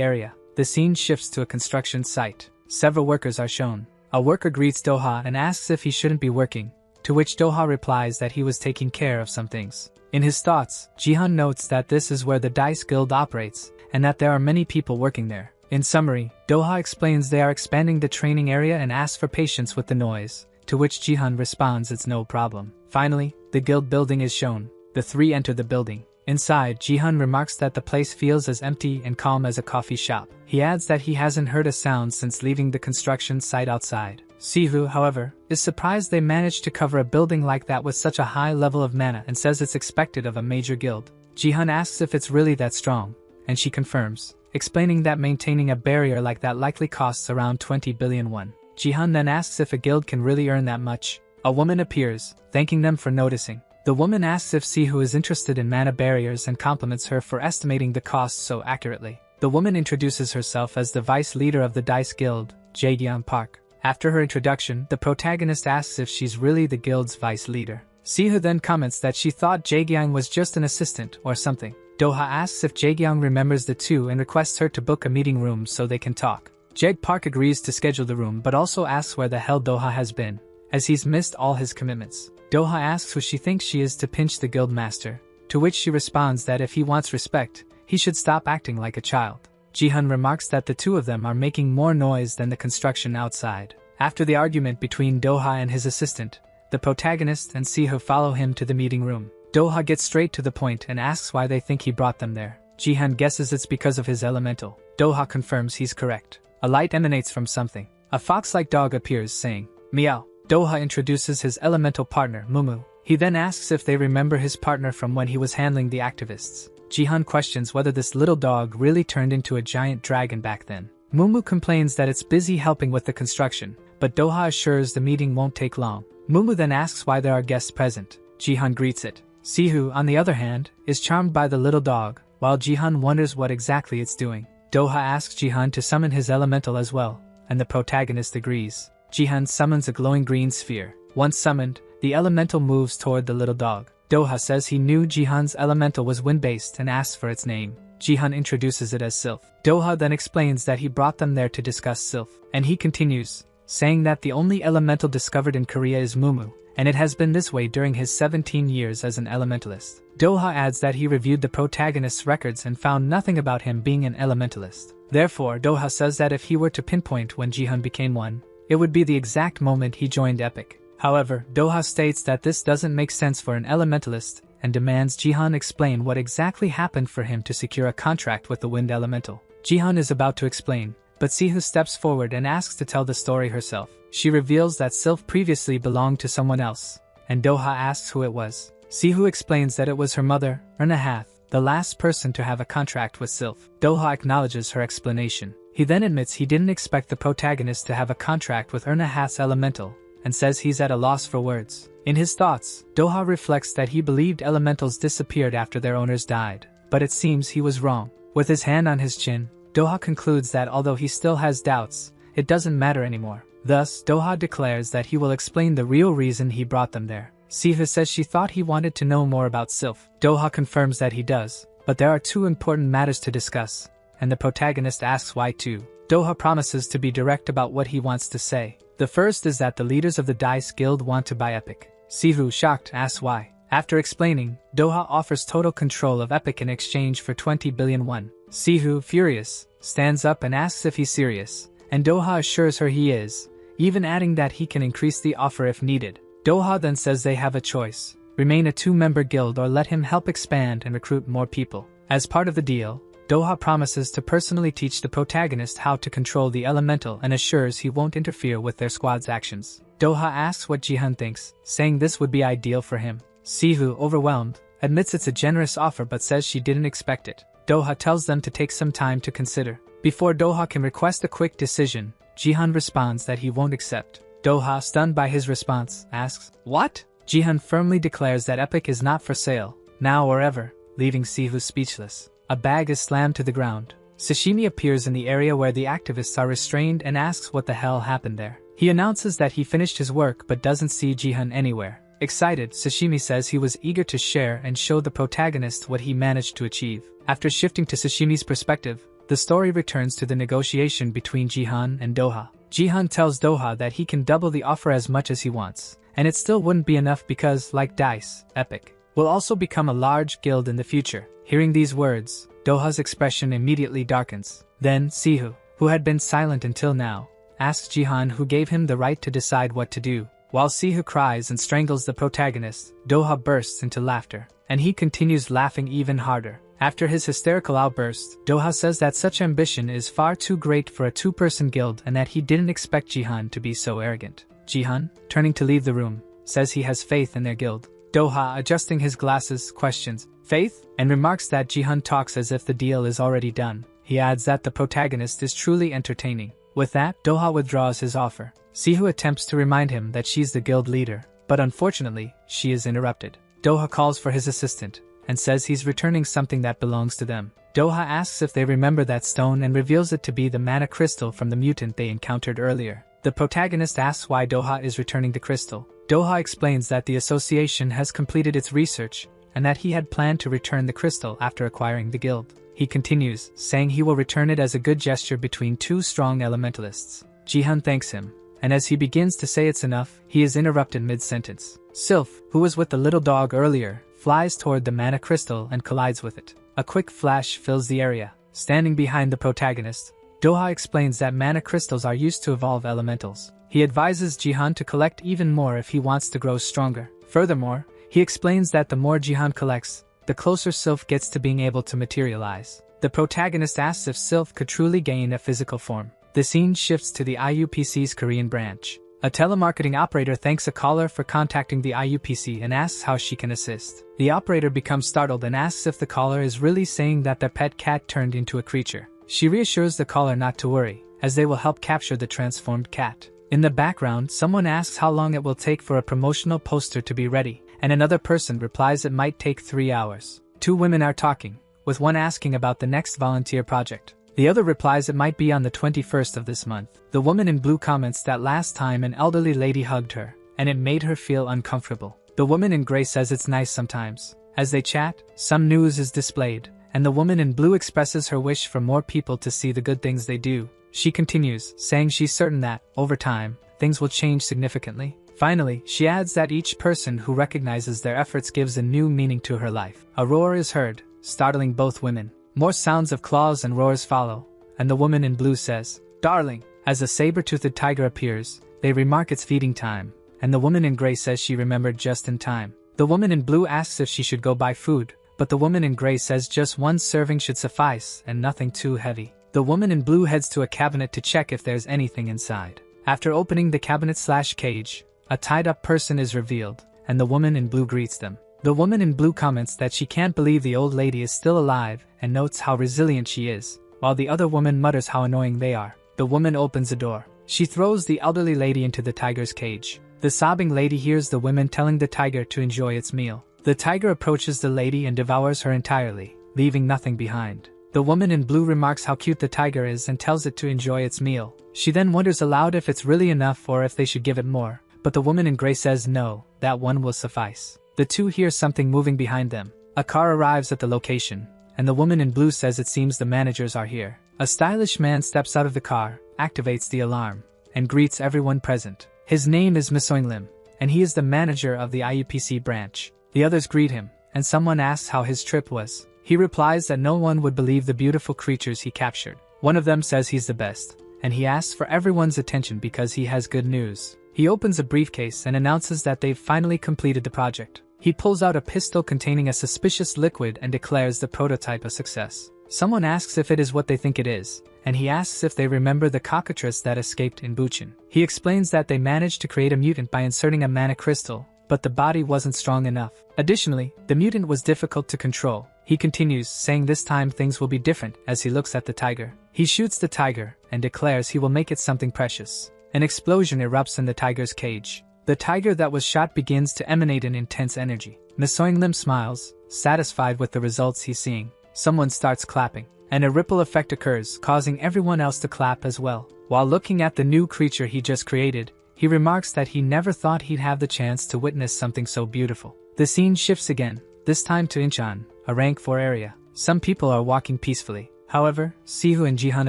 area. The scene shifts to a construction site. Several workers are shown. A worker greets Doha and asks if he shouldn't be working, to which Doha replies that he was taking care of some things. In his thoughts, Jihan notes that this is where the Dice Guild operates, and that there are many people working there. In summary, Doha explains they are expanding the training area and asks for patience with the noise, to which Jihan responds it's no problem. Finally, the guild building is shown. The three enter the building. Inside, Jihan remarks that the place feels as empty and calm as a coffee shop. He adds that he hasn't heard a sound since leaving the construction site outside. Sihu, however, is surprised they managed to cover a building like that with such a high level of mana and says it's expected of a major guild. Jihan asks if it's really that strong, and she confirms, explaining that maintaining a barrier like that likely costs around 20 billion won. Jihan then asks if a guild can really earn that much. A woman appears, thanking them for noticing. The woman asks if Sihu is interested in mana barriers and compliments her for estimating the cost so accurately. The woman introduces herself as the vice leader of the Dice Guild, Jaegyang Park. After her introduction, the protagonist asks if she's really the guild's vice leader. Sihu then comments that she thought Jaegyang was just an assistant or something. Doha asks if Jaegyang remembers the two and requests her to book a meeting room so they can talk. Jeg Park agrees to schedule the room but also asks where the hell Doha has been, as he's missed all his commitments. Doha asks who she thinks she is to pinch the guild master, to which she responds that if he wants respect, he should stop acting like a child. Jihan remarks that the two of them are making more noise than the construction outside. After the argument between Doha and his assistant, the protagonist and Sihu follow him to the meeting room. Doha gets straight to the point and asks why they think he brought them there. Jihan guesses it's because of his elemental. Doha confirms he's correct. A light emanates from something. A fox-like dog appears saying, "Meow." Doha introduces his elemental partner, Mumu. He then asks if they remember his partner from when he was handling the activists. Jihan questions whether this little dog really turned into a giant dragon back then. Mumu complains that it's busy helping with the construction, but Doha assures the meeting won't take long. Mumu then asks why there are guests present. Jihan greets it. Sihu, on the other hand, is charmed by the little dog, while Jihan wonders what exactly it's doing. Doha asks Jihan to summon his elemental as well, and the protagonist agrees. Jihan summons a glowing green sphere. Once summoned, the elemental moves toward the little dog. Doha says he knew Jihan's elemental was wind-based and asks for its name. Jihan introduces it as Sylph. Doha then explains that he brought them there to discuss Sylph, and he continues, saying that the only elemental discovered in Korea is Mumu, and it has been this way during his 17 years as an elementalist. Doha adds that he reviewed the protagonist's records and found nothing about him being an elementalist. Therefore, Doha says that if he were to pinpoint when Jihan became one, it would be the exact moment he joined Epic. However, Doha states that this doesn't make sense for an elementalist and demands Jihan explain what exactly happened for him to secure a contract with the wind elemental. Jihan is about to explain, but Sihu steps forward and asks to tell the story herself. She reveals that Sylph previously belonged to someone else, and Doha asks who it was. Sihu explains that it was her mother, Ernahath, the last person to have a contract with Sylph. Doha acknowledges her explanation. He then admits he didn't expect the protagonist to have a contract with Ernahath's elemental, and says he's at a loss for words. In his thoughts, Doha reflects that he believed elementals disappeared after their owners died, but it seems he was wrong. With his hand on his chin, Doha concludes that although he still has doubts, it doesn't matter anymore. Thus, Doha declares that he will explain the real reason he brought them there. Siha says she thought he wanted to know more about Sylph. Doha confirms that he does, but there are two important matters to discuss, and the protagonist asks why too. Doha promises to be direct about what he wants to say. The first is that the leaders of the Dice Guild want to buy Epic. Sihu, shocked, asks why. After explaining, Doha offers total control of Epic in exchange for 20 billion won. Sihu, furious, stands up and asks if he's serious, and Doha assures her he is, even adding that he can increase the offer if needed. Doha then says they have a choice: remain a 2-member guild or let him help expand and recruit more people. As part of the deal, Doha promises to personally teach the protagonist how to control the elemental and assures he won't interfere with their squad's actions. Doha asks what Jihan thinks, saying this would be ideal for him. Sihu, overwhelmed, admits it's a generous offer but says she didn't expect it. Doha tells them to take some time to consider. Before Doha can request a quick decision, Jihan responds that he won't accept. Doha, stunned by his response, asks, "What?" Jihan firmly declares that Epic is not for sale, now or ever, leaving Sihu speechless. A bag is slammed to the ground. Sashimi appears in the area where the activists are restrained and asks what the hell happened there. He announces that he finished his work but doesn't see Jihan anywhere. Excited, Sashimi says he was eager to share and show the protagonist what he managed to achieve. After shifting to Sashimi's perspective, the story returns to the negotiation between Jihan and Doha. Jihan tells Doha that he can double the offer as much as he wants, and it still wouldn't be enough because, like Dice, Epic will also become a large guild in the future. Hearing these words, Doha's expression immediately darkens. Then Sihu, who had been silent until now, asks Jihan who gave him the right to decide what to do. While Sihu cries and strangles the protagonist, Doha bursts into laughter, and he continues laughing even harder. After his hysterical outburst, Doha says that such ambition is far too great for a two-person guild and that he didn't expect Jihan to be so arrogant. Jihan, turning to leave the room, says he has faith in their guild. Doha, adjusting his glasses, questions, "Faith?" and remarks that Jihan talks as if the deal is already done. He adds that the protagonist is truly entertaining. With that, Doha withdraws his offer. Sihu attempts to remind him that she's the guild leader, but unfortunately, she is interrupted. Doha calls for his assistant and says he's returning something that belongs to them. Doha asks if they remember that stone and reveals it to be the mana crystal from the mutant they encountered earlier. The protagonist asks why Doha is returning the crystal. Doha explains that the association has completed its research and that he had planned to return the crystal after acquiring the guild. He continues, saying he will return it as a good gesture between two strong elementalists. Jihan thanks him, and as he begins to say it's enough, he is interrupted mid-sentence. Sylph, who was with the little dog earlier, flies toward the mana crystal and collides with it. A quick flash fills the area. Standing behind the protagonist, Doha explains that mana crystals are used to evolve elementals. He advises Jihan to collect even more if he wants to grow stronger. Furthermore, he explains that the more Jihan collects, the closer Sylph gets to being able to materialize. The protagonist asks if Sylph could truly gain a physical form. The scene shifts to the IUPC's Korean branch. A telemarketing operator thanks a caller for contacting the IUPC and asks how she can assist. The operator becomes startled and asks if the caller is really saying that their pet cat turned into a creature. She reassures the caller not to worry, as they will help capture the transformed cat. In the background, someone asks how long it will take for a promotional poster to be ready, and another person replies it might take 3 hours. Two women are talking, with one asking about the next volunteer project. The other replies it might be on the 21st of this month. The woman in blue comments that last time an elderly lady hugged her, and it made her feel uncomfortable. The woman in gray says it's nice sometimes. As they chat, some news is displayed, and the woman in blue expresses her wish for more people to see the good things they do. She continues, saying she's certain that, over time, things will change significantly. Finally, she adds that each person who recognizes their efforts gives a new meaning to her life. A roar is heard, startling both women. More sounds of claws and roars follow, and the woman in blue says, "Darling." As a saber-toothed tiger appears, they remark it's feeding time, and the woman in gray says she remembered just in time. The woman in blue asks if she should go buy food, but the woman in gray says just one serving should suffice and nothing too heavy. The woman in blue heads to a cabinet to check if there's anything inside. After opening the cabinet/cage, a tied-up person is revealed, and the woman in blue greets them. The woman in blue comments that she can't believe the old lady is still alive and notes how resilient she is, while the other woman mutters how annoying they are. The woman opens the door. She throws the elderly lady into the tiger's cage. The sobbing lady hears the women telling the tiger to enjoy its meal. The tiger approaches the lady and devours her entirely, leaving nothing behind. The woman in blue remarks how cute the tiger is and tells it to enjoy its meal. She then wonders aloud if it's really enough or if they should give it more, but the woman in gray says no, that one will suffice. The two hear something moving behind them. A car arrives at the location, and the woman in blue says it seems the managers are here. A stylish man steps out of the car, activates the alarm, and greets everyone present. His name is Misoing Lim, and he is the manager of the IUPC branch. The others greet him, and someone asks how his trip was. He replies that no one would believe the beautiful creatures he captured. One of them says he's the best, and he asks for everyone's attention because he has good news. He opens a briefcase and announces that they've finally completed the project. He pulls out a pistol containing a suspicious liquid and declares the prototype a success. Someone asks if it is what they think it is, and he asks if they remember the cockatrice that escaped in Buchin. He explains that they managed to create a mutant by inserting a mana crystal, but the body wasn't strong enough. Additionally, the mutant was difficult to control. He continues, saying this time things will be different as he looks at the tiger. He shoots the tiger and declares he will make it something precious. An explosion erupts in the tiger's cage. The tiger that was shot begins to emanate an intense energy. Lim smiles, satisfied with the results he's seeing. Someone starts clapping, and a ripple effect occurs, causing everyone else to clap as well. While looking at the new creature he just created, he remarks that he never thought he'd have the chance to witness something so beautiful. The scene shifts again, this time to Incheon, a rank 4 area. Some people are walking peacefully. However, Sihu and Jihan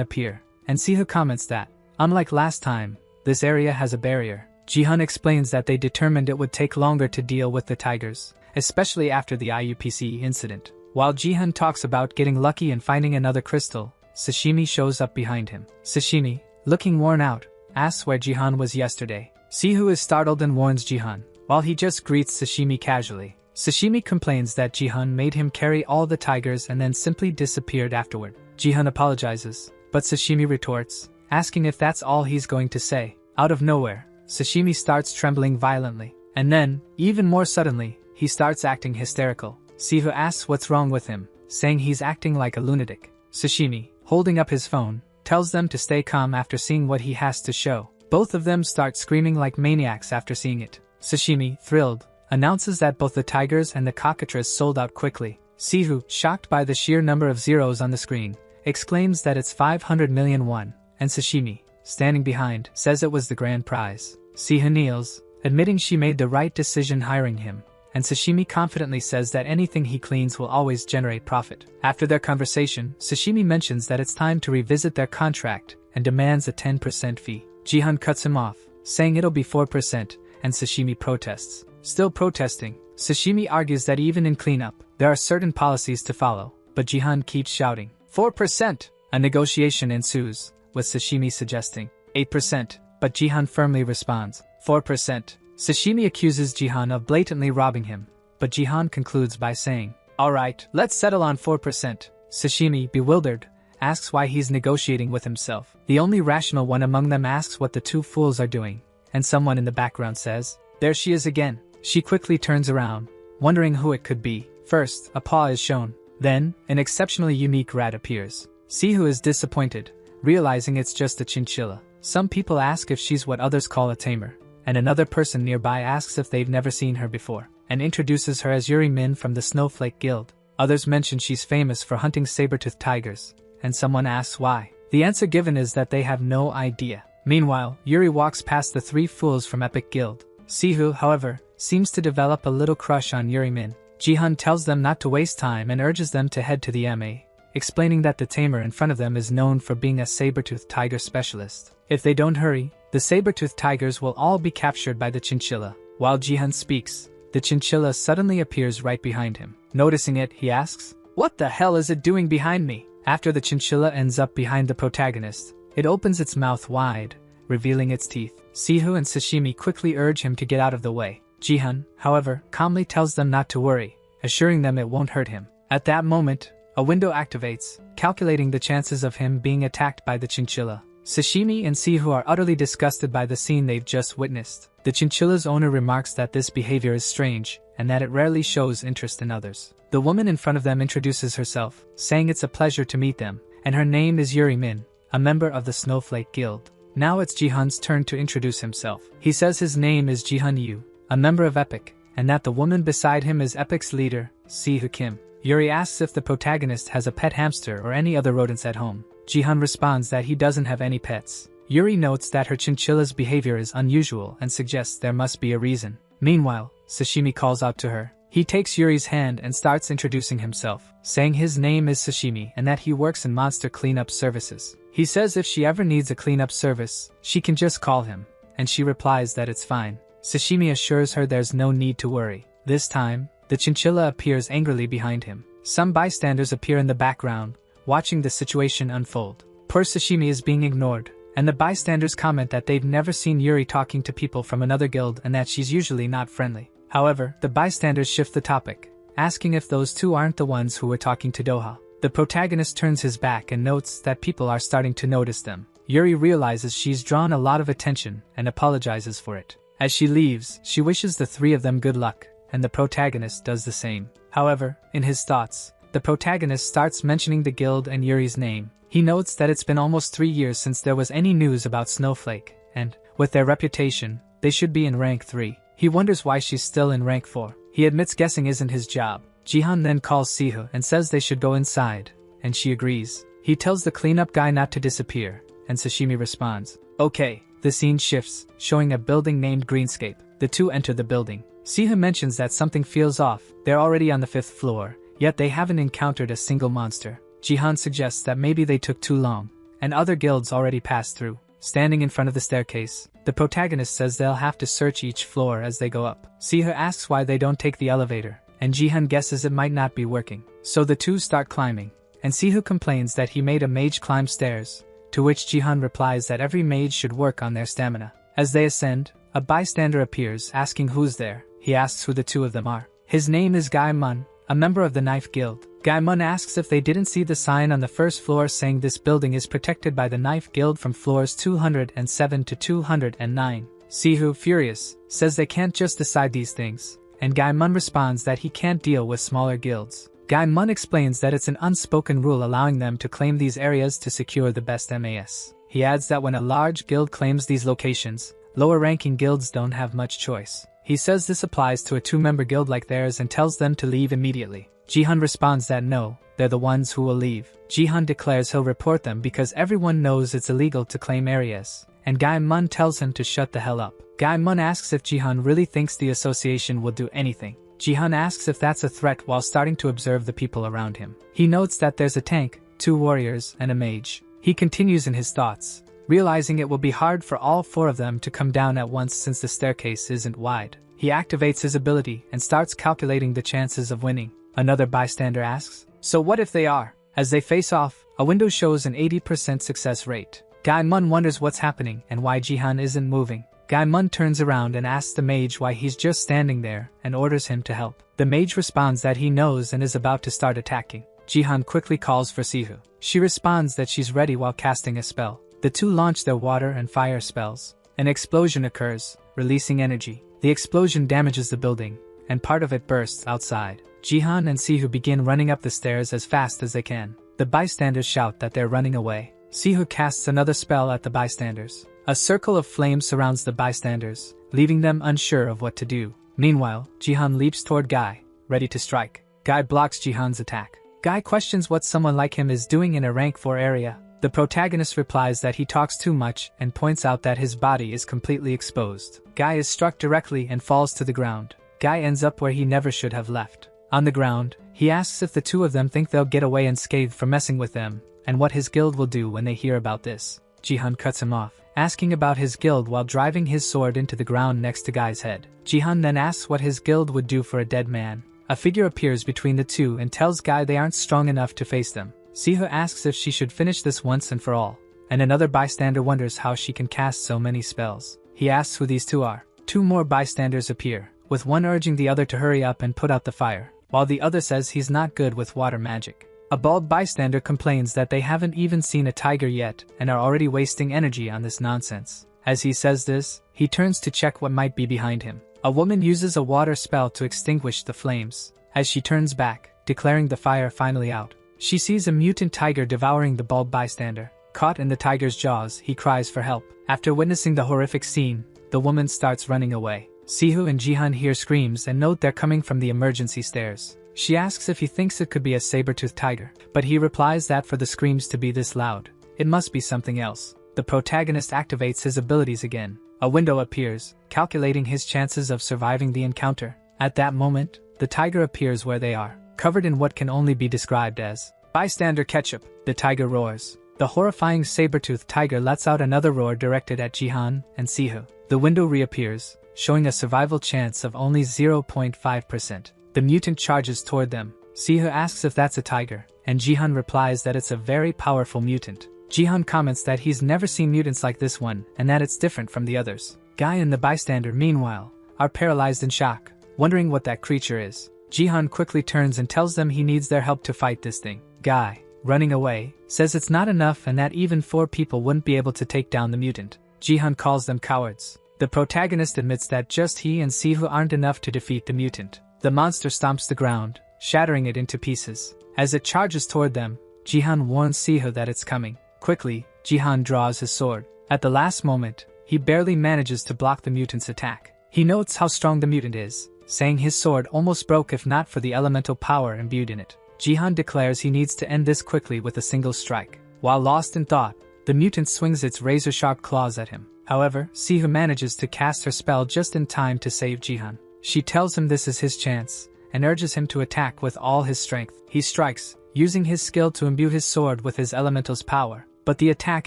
appear, and Sihu comments that, unlike last time, this area has a barrier. Jihan explains that they determined it would take longer to deal with the tigers, especially after the IUPC incident. While Jihan talks about getting lucky and finding another crystal, Sashimi shows up behind him. Sashimi, looking worn out, asks where Jihan was yesterday. Sihu is startled and warns Jihan, while he just greets Sashimi casually. Sashimi complains that Jihan made him carry all the tigers and then simply disappeared afterward. Jihan apologizes, but Sashimi retorts, asking if that's all he's going to say. Out of nowhere, Sashimi starts trembling violently, and then, even more suddenly, he starts acting hysterical. Sihu asks what's wrong with him, saying he's acting like a lunatic. Sashimi, holding up his phone, tells them to stay calm after seeing what he has to show. Both of them start screaming like maniacs after seeing it. Sashimi, thrilled, announces that both the tigers and the cockatrice sold out quickly. Sihu, shocked by the sheer number of zeros on the screen, exclaims that it's 500 million won, and Sashimi, standing behind, says it was the grand prize. Sihu kneels, admitting she made the right decision hiring him, and Sashimi confidently says that anything he cleans will always generate profit. After their conversation, Sashimi mentions that it's time to revisit their contract and demands a 10% fee. Jihan cuts him off, saying it'll be 4%, and Sashimi protests. Still protesting, Sashimi argues that even in cleanup, there are certain policies to follow, but Jihan keeps shouting, 4%! A negotiation ensues, with Sashimi suggesting 8%, but Jihan firmly responds, 4%. Sashimi accuses Jihan of blatantly robbing him, but Jihan concludes by saying, alright, let's settle on 4%. Sashimi, bewildered, asks why he's negotiating with himself. The only rational one among them asks what the two fools are doing, and someone in the background says, there she is again. She quickly turns around, wondering who it could be. First, a paw is shown. Then, an exceptionally unique rat appears. Sihu is disappointed, realizing it's just a chinchilla. Some people ask if she's what others call a tamer, and another person nearby asks if they've never seen her before, and introduces her as Yuri Min from the Snowflake Guild. Others mention she's famous for hunting saber-toothed tigers, and someone asks why. The answer given is that they have no idea. Meanwhile, Yuri walks past the three fools from Epic Guild. Sihu, however, seems to develop a little crush on Yuri Min. Jihan tells them not to waste time and urges them to head to the MA, explaining that the tamer in front of them is known for being a saber-toothed tiger specialist. If they don't hurry, the saber-toothed tigers will all be captured by the chinchilla. While Jihan speaks, the chinchilla suddenly appears right behind him. Noticing it, he asks, what the hell is it doing behind me? After the chinchilla ends up behind the protagonist, it opens its mouth wide, revealing its teeth. Sihu and Sashimi quickly urge him to get out of the way. Jihan, however, calmly tells them not to worry, assuring them it won't hurt him. At that moment, a window activates, calculating the chances of him being attacked by the chinchilla. Sashimi and Sihu are utterly disgusted by the scene they've just witnessed. The chinchilla's owner remarks that this behavior is strange, and that it rarely shows interest in others. The woman in front of them introduces herself, saying it's a pleasure to meet them, and her name is Yuri Min, a member of the Snowflake Guild. Now it's Jihan's turn to introduce himself. He says his name is Jihan Yu, a member of Epic, and that the woman beside him is Epic's leader, Sihu Kim. Yuri asks if the protagonist has a pet hamster or any other rodents at home. Jihan responds that he doesn't have any pets. Yuri notes that her chinchilla's behavior is unusual and suggests there must be a reason. Meanwhile, Sashimi calls out to her. He takes Yuri's hand and starts introducing himself, saying his name is Sashimi and that he works in monster cleanup services. He says if she ever needs a cleanup service, she can just call him, and she replies that it's fine. Sashimi assures her there's no need to worry. This time, the chinchilla appears angrily behind him. Some bystanders appear in the background, watching the situation unfold. Poor Sashimi is being ignored, and the bystanders comment that they've never seen Yuri talking to people from another guild and that she's usually not friendly. However, the bystanders shift the topic, asking if those two aren't the ones who were talking to Doha. The protagonist turns his back and notes that people are starting to notice them. Yuri realizes she's drawn a lot of attention and apologizes for it. As she leaves, she wishes the three of them good luck, and the protagonist does the same. However, in his thoughts, the protagonist starts mentioning the guild and Yuri's name. He notes that it's been almost 3 years since there was any news about Snowflake, and, with their reputation, they should be in rank 3. He wonders why she's still in rank 4. He admits guessing isn't his job. Jihan then calls Sihu and says they should go inside, and she agrees. He tells the cleanup guy not to disappear, and Sashimi responds, "Okay." The scene shifts, showing a building named Greenscape. The two enter the building. Sihu mentions that something feels off. They're already on the 5th floor, yet they haven't encountered a single monster. Jihan suggests that maybe they took too long, and other guilds already passed through. Standing in front of the staircase, the protagonist says they'll have to search each floor as they go up. Sihu asks why they don't take the elevator, and Jihan guesses it might not be working. So the two start climbing, and Sihu complains that he made a mage climb stairs, to which Jihan replies that every mage should work on their stamina. As they ascend, a bystander appears asking who's there. He asks who the two of them are. His name is Gai Mun, a member of the Knife Guild. Gai Mun asks if they didn't see the sign on the 1st floor saying this building is protected by the Knife Guild from floors 207 to 209. Sihu, furious, says they can't just decide these things, and Gai Mun responds that he can't deal with smaller guilds. Gai Mun explains that it's an unspoken rule allowing them to claim these areas to secure the best MAS. He adds that when a large guild claims these locations, lower-ranking guilds don't have much choice. He says this applies to a 2-member guild like theirs and tells them to leave immediately. Jihan responds that no, they're the ones who will leave. Jihan declares he'll report them because everyone knows it's illegal to claim areas, and Gai Mun tells him to shut the hell up. Gai Mun asks if Jihan really thinks the association will do anything. Jihan asks if that's a threat while starting to observe the people around him. He notes that there's a tank, 2 warriors, and a mage. He continues in his thoughts, realizing it will be hard for all 4 of them to come down at once since the staircase isn't wide. He activates his ability and starts calculating the chances of winning. Another bystander asks, "So what if they are?" As they face off, a window shows an 80% success rate. Gai Mun wonders what's happening and why Jihan isn't moving. Gai Mun turns around and asks the mage why he's just standing there and orders him to help. The mage responds that he knows and is about to start attacking. Jihan quickly calls for Sihu. She responds that she's ready while casting a spell. The two launch their water and fire spells. An explosion occurs, releasing energy. The explosion damages the building, and part of it bursts outside. Jihan and Sihu begin running up the stairs as fast as they can. The bystanders shout that they're running away. Sihu casts another spell at the bystanders. A circle of flames surrounds the bystanders, leaving them unsure of what to do. Meanwhile, Jihan leaps toward Guy, ready to strike. Guy blocks Jihan's attack. Guy questions what someone like him is doing in a rank 4 area. The protagonist replies that he talks too much and points out that his body is completely exposed. Guy is struck directly and falls to the ground. Guy ends up where he never should have left. On the ground, he asks if the two of them think they'll get away unscathed for messing with them, and what his guild will do when they hear about this. Jihan cuts him off, asking about his guild while driving his sword into the ground next to Guy's head. Jihan then asks what his guild would do for a dead man. A figure appears between the two and tells Guy they aren't strong enough to face them. Sihu asks if she should finish this once and for all, and another bystander wonders how she can cast so many spells. He asks who these two are. 2 more bystanders appear, with one urging the other to hurry up and put out the fire, while the other says he's not good with water magic. A bald bystander complains that they haven't even seen a tiger yet and are already wasting energy on this nonsense. As he says this, he turns to check what might be behind him. A woman uses a water spell to extinguish the flames. As she turns back, declaring the fire finally out, she sees a mutant tiger devouring the bald bystander. Caught in the tiger's jaws, he cries for help. After witnessing the horrific scene, the woman starts running away. Sihu and Jihan hear screams and note they're coming from the emergency stairs. She asks if he thinks it could be a saber-toothed tiger, but he replies that for the screams to be this loud, it must be something else. The protagonist activates his abilities again. A window appears, calculating his chances of surviving the encounter. At that moment, the tiger appears where they are, covered in what can only be described as bystander ketchup. The tiger roars. The horrifying saber-toothed tiger lets out another roar directed at Jihan and Sihu. The window reappears, showing a survival chance of only 0.5%. The mutant charges toward them. Sihu asks if that's a tiger, and Jihan replies that it's a very powerful mutant. Jihan comments that he's never seen mutants like this one, and that it's different from the others. Guy and the bystander, meanwhile, are paralyzed in shock, wondering what that creature is. Jihan quickly turns and tells them he needs their help to fight this thing. Guy, running away, says it's not enough and that even 4 people wouldn't be able to take down the mutant. Jihan calls them cowards. The protagonist admits that just he and Sihu aren't enough to defeat the mutant. The monster stomps the ground, shattering it into pieces. As it charges toward them, Jihan warns Sihu that it's coming. Quickly, Jihan draws his sword. At the last moment, he barely manages to block the mutant's attack. He notes how strong the mutant is, saying his sword almost broke if not for the elemental power imbued in it. Jihan declares he needs to end this quickly with a single strike. While lost in thought, the mutant swings its razor-sharp claws at him. However, Sihu manages to cast her spell just in time to save Jihan. She tells him this is his chance, and urges him to attack with all his strength. He strikes, using his skill to imbue his sword with his elemental's power, but the attack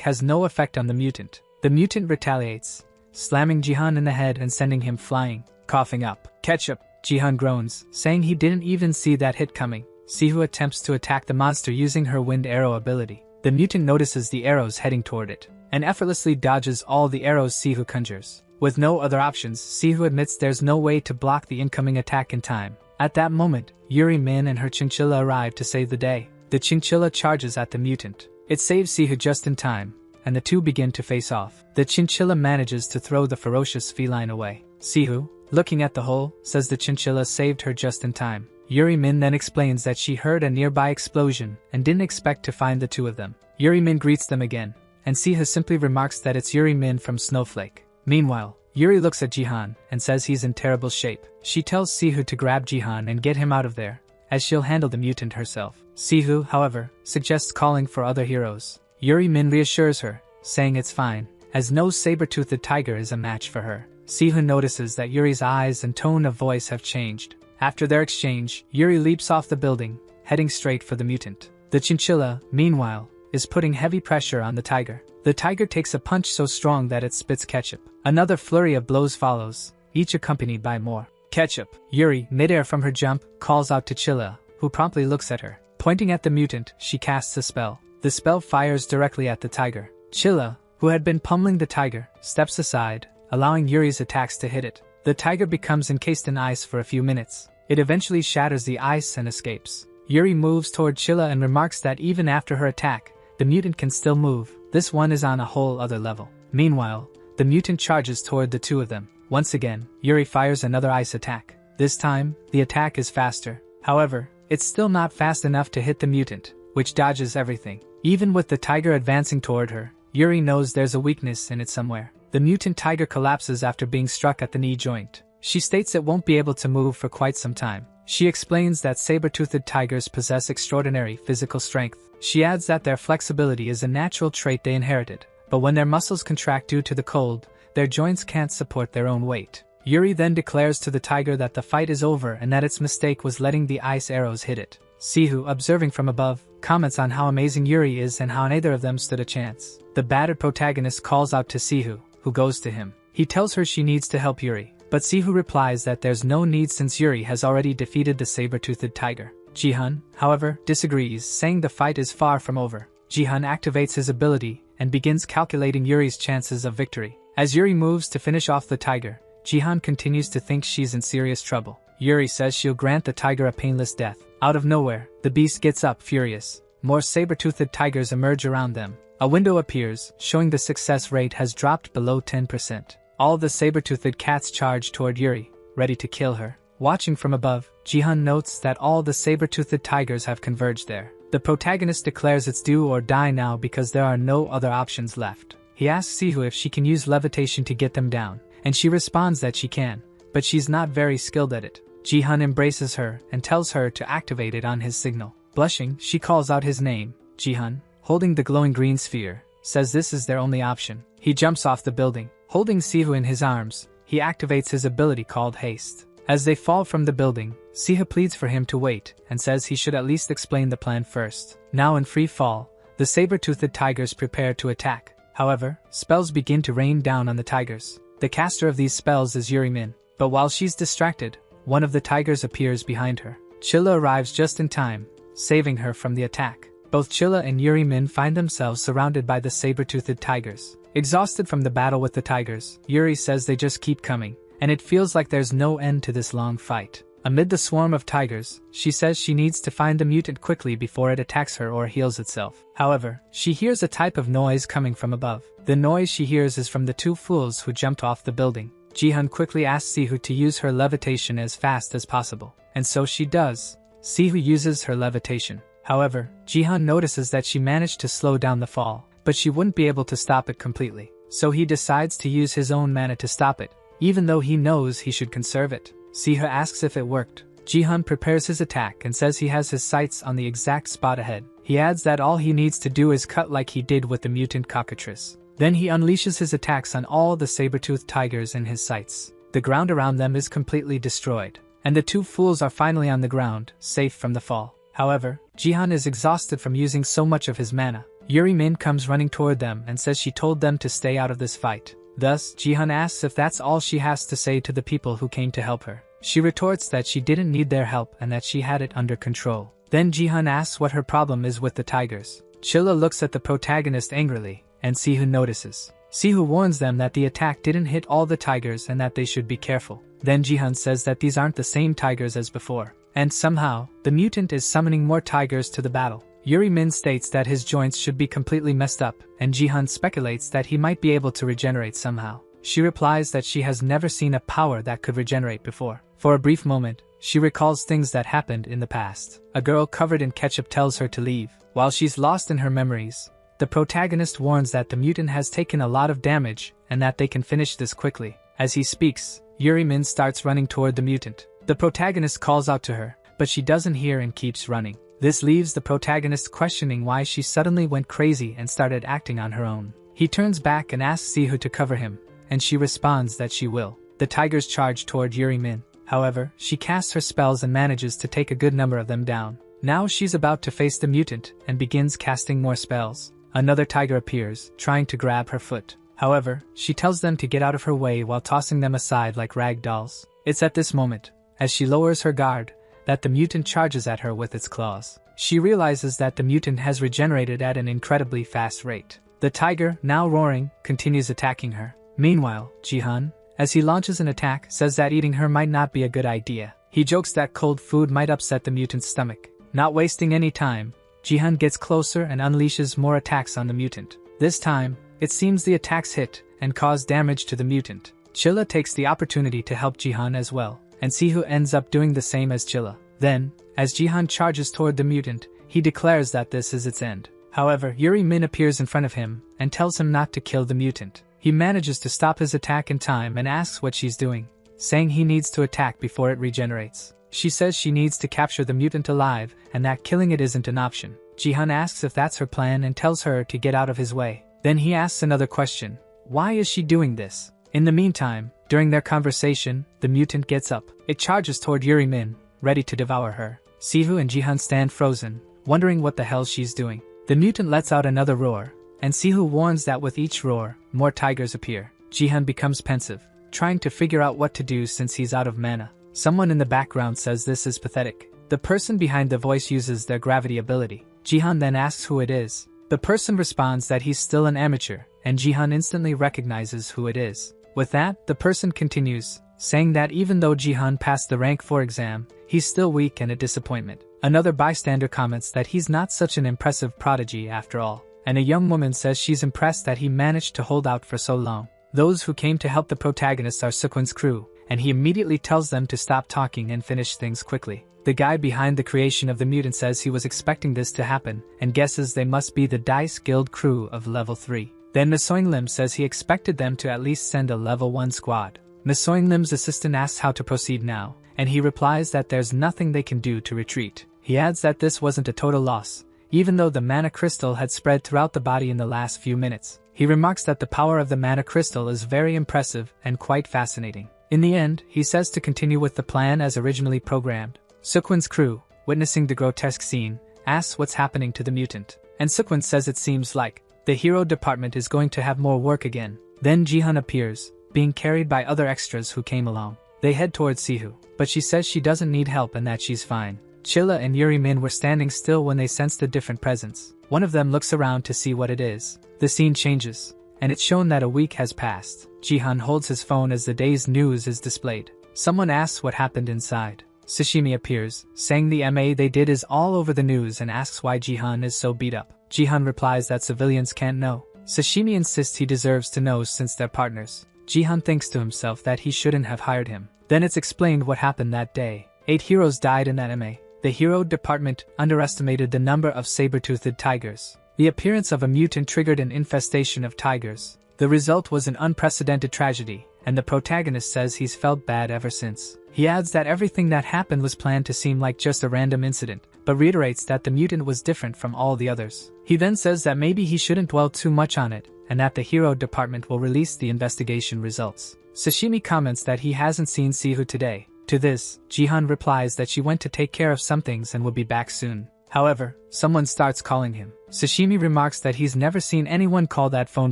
has no effect on the mutant. The mutant retaliates, slamming Jihan in the head and sending him flying. Coughing up ketchup, Jihan groans, saying he didn't even see that hit coming. Sihu attempts to attack the monster using her wind arrow ability. The mutant notices the arrows heading toward it, and effortlessly dodges all the arrows Sihu conjures. With no other options, Sihu admits there's no way to block the incoming attack in time. At that moment, Yuri Min and her chinchilla arrive to save the day. The chinchilla charges at the mutant. It saves Sihu just in time, and the two begin to face off. The chinchilla manages to throw the ferocious feline away. Sihu, looking at the hole, says the chinchilla saved her just in time. Yuri Min then explains that she heard a nearby explosion and didn't expect to find the two of them. Yuri Min greets them again, and Sihu simply remarks that it's Yuri Min from Snowflake. Meanwhile, Yuri looks at Jihan and says he's in terrible shape. She tells Sihu to grab Jihan and get him out of there, as she'll handle the mutant herself. Sihu, however, suggests calling for other heroes. Yuri Min reassures her, saying it's fine, as no saber-toothed tiger is a match for her. Sihu notices that Yuri's eyes and tone of voice have changed. After their exchange, Yuri leaps off the building, heading straight for the mutant. The chinchilla, meanwhile, is putting heavy pressure on the tiger. The tiger takes a punch so strong that it spits ketchup. Another flurry of blows follows, each accompanied by more ketchup. Yuri, midair from her jump, calls out to Chilla, who promptly looks at her. Pointing at the mutant, she casts a spell. The spell fires directly at the tiger. Chilla, who had been pummeling the tiger, steps aside, allowing Yuri's attacks to hit it. The tiger becomes encased in ice for a few minutes. It eventually shatters the ice and escapes. Yuri moves toward Chilla and remarks that even after her attack, the mutant can still move. This one is on a whole other level. Meanwhile, the mutant charges toward the two of them. Once again, Yuri fires another ice attack. This time, the attack is faster. However, it's still not fast enough to hit the mutant, which dodges everything. Even with the tiger advancing toward her, Yuri knows there's a weakness in it somewhere. The mutant tiger collapses after being struck at the knee joint. She states it won't be able to move for quite some time. She explains that saber-toothed tigers possess extraordinary physical strength. She adds that their flexibility is a natural trait they inherited, but when their muscles contract due to the cold, their joints can't support their own weight. Yuri then declares to the tiger that the fight is over and that its mistake was letting the ice arrows hit it. Sihu, observing from above, comments on how amazing Yuri is and how neither of them stood a chance. The battered protagonist calls out to Sihu, who goes to him. He tells her she needs to help Yuri, but Sihu replies that there's no need since Yuri has already defeated the saber-toothed tiger. Jihan, however, disagrees, saying the fight is far from over. Jihan activates his ability and begins calculating Yuri's chances of victory. As Yuri moves to finish off the tiger, Jihan continues to think she's in serious trouble. Yuri says she'll grant the tiger a painless death. Out of nowhere, the beast gets up, furious. More saber-toothed tigers emerge around them. A window appears, showing the success rate has dropped below 10%. All the saber-toothed cats charge toward Yuri, ready to kill her. Watching from above, Jihan notes that all the saber-toothed tigers have converged there. The protagonist declares it's do or die now because there are no other options left. He asks Sihu if she can use levitation to get them down, and she responds that she can, but she's not very skilled at it. Jihan embraces her and tells her to activate it on his signal. Blushing, she calls out his name. Jihan, holding the glowing green sphere, says this is their only option. He jumps off the building. Holding Sihu in his arms, he activates his ability called Haste. As they fall from the building, Sihu pleads for him to wait and says he should at least explain the plan first. Now in free fall, the saber-toothed tigers prepare to attack. However, spells begin to rain down on the tigers. The caster of these spells is Yuri Min, but while she's distracted, one of the tigers appears behind her. Chilla arrives just in time, saving her from the attack. Both Chilla and Yuri Min find themselves surrounded by the saber-toothed tigers. Exhausted from the battle with the tigers, Yuri says they just keep coming, and it feels like there's no end to this long fight. Amid the swarm of tigers, she says she needs to find the mutant quickly before it attacks her or heals itself. However, she hears a type of noise coming from above. The noise she hears is from the two fools who jumped off the building. Jihan quickly asks Sihu to use her levitation as fast as possible, and so she does. Sihu uses her levitation. However, Jihan notices that she managed to slow down the fall, but she wouldn't be able to stop it completely. So he decides to use his own mana to stop it, even though he knows he should conserve it. Sihu asks if it worked. Jihan prepares his attack and says he has his sights on the exact spot ahead. He adds that all he needs to do is cut like he did with the mutant cockatrice. Then he unleashes his attacks on all the saber-toothed tigers in his sights. The ground around them is completely destroyed, and the two fools are finally on the ground, safe from the fall. However, Jihan is exhausted from using so much of his mana. Yuri Min comes running toward them and says she told them to stay out of this fight. Thus, Jihan asks if that's all she has to say to the people who came to help her. She retorts that she didn't need their help and that she had it under control. Then Jihan asks what her problem is with the tigers. Chilla looks at the protagonist angrily, and Sihu notices. Sihu warns them that the attack didn't hit all the tigers and that they should be careful. Then Jihan says that these aren't the same tigers as before, and somehow, the mutant is summoning more tigers to the battle. Yuri Min states that his joints should be completely messed up, and Jihan speculates that he might be able to regenerate somehow. She replies that she has never seen a power that could regenerate before. For a brief moment, she recalls things that happened in the past. A girl covered in ketchup tells her to leave. While she's lost in her memories, the protagonist warns that the mutant has taken a lot of damage and that they can finish this quickly. As he speaks, Yuri Min starts running toward the mutant. The protagonist calls out to her, but she doesn't hear and keeps running. This leaves the protagonist questioning why she suddenly went crazy and started acting on her own. He turns back and asks Sihu to cover him, and she responds that she will. The tigers charge toward Yuri Min. However, she casts her spells and manages to take a good number of them down. Now she's about to face the mutant and begins casting more spells. Another tiger appears, trying to grab her foot. However, she tells them to get out of her way while tossing them aside like rag dolls. It's at this moment, as she lowers her guard, that the mutant charges at her with its claws. She realizes that the mutant has regenerated at an incredibly fast rate. The tiger, now roaring, continues attacking her. Meanwhile, Jihan, as he launches an attack, says that eating her might not be a good idea. He jokes that cold food might upset the mutant's stomach. Not wasting any time, Jihan gets closer and unleashes more attacks on the mutant. This time, it seems the attacks hit and cause damage to the mutant. Chilla takes the opportunity to help Jihan as well, and Sihu ends up doing the same as Chilla. Then, as Jihan charges toward the mutant, he declares that this is its end. However, Yuri Min appears in front of him and tells him not to kill the mutant. He manages to stop his attack in time and asks what she's doing, saying he needs to attack before it regenerates. She says she needs to capture the mutant alive and that killing it isn't an option. Jihan asks if that's her plan and tells her to get out of his way. Then he asks another question. Why is she doing this? In the meantime, during their conversation, the mutant gets up. It charges toward Yuri Min, ready to devour her. Sihu and Jihan stand frozen, wondering what the hell she's doing. The mutant lets out another roar, and Sihu warns that with each roar, more tigers appear. Jihan becomes pensive, trying to figure out what to do since he's out of mana. Someone in the background says this is pathetic. The person behind the voice uses their gravity ability. Jihan then asks who it is. The person responds that he's still an amateur, and Jihan instantly recognizes who it is. With that, the person continues, saying that even though Jihan passed the rank 4 exam, he's still weak and a disappointment. Another bystander comments that he's not such an impressive prodigy after all, and a young woman says she's impressed that he managed to hold out for so long. Those who came to help the protagonist are Sukwin's crew, and he immediately tells them to stop talking and finish things quickly. The guy behind the creation of the mutant says he was expecting this to happen, and guesses they must be the Dice Guild crew of level 3. Then Nasoing Lim says he expected them to at least send a level 1 squad. Nasoing Lim's assistant asks how to proceed now, and he replies that there's nothing they can do to retreat. He adds that this wasn't a total loss, even though the mana crystal had spread throughout the body in the last few minutes. He remarks that the power of the mana crystal is very impressive and quite fascinating. In the end, he says to continue with the plan as originally programmed. Sukwin's crew, witnessing the grotesque scene, asks what's happening to the mutant, and Sukwin says it seems like the hero department is going to have more work again. Then Jihan appears, being carried by other extras who came along. They head towards Sihu, but she says she doesn't need help and that she's fine. Chilla and Yuri Min were standing still when they sensed a different presence. One of them looks around to see what it is. The scene changes, and it's shown that a week has passed. Jihan holds his phone as the day's news is displayed. Someone asks what happened inside. Sashimi appears, saying the MA they did is all over the news and asks why Jihan is so beat up. Jihan replies that civilians can't know. Sashimi insists he deserves to know since they're partners. Jihan thinks to himself that he shouldn't have hired him. Then it's explained what happened that day. 8 heroes died in that MA. The hero department underestimated the number of saber-toothed tigers. The appearance of a mutant triggered an infestation of tigers. The result was an unprecedented tragedy, and the protagonist says he's felt bad ever since. He adds that everything that happened was planned to seem like just a random incident, but reiterates that the mutant was different from all the others. He then says that maybe he shouldn't dwell too much on it, and that the hero department will release the investigation results. Sashimi comments that he hasn't seen Sihu today. To this, Jihan replies that she went to take care of some things and will be back soon. However, someone starts calling him. Sashimi remarks that he's never seen anyone call that phone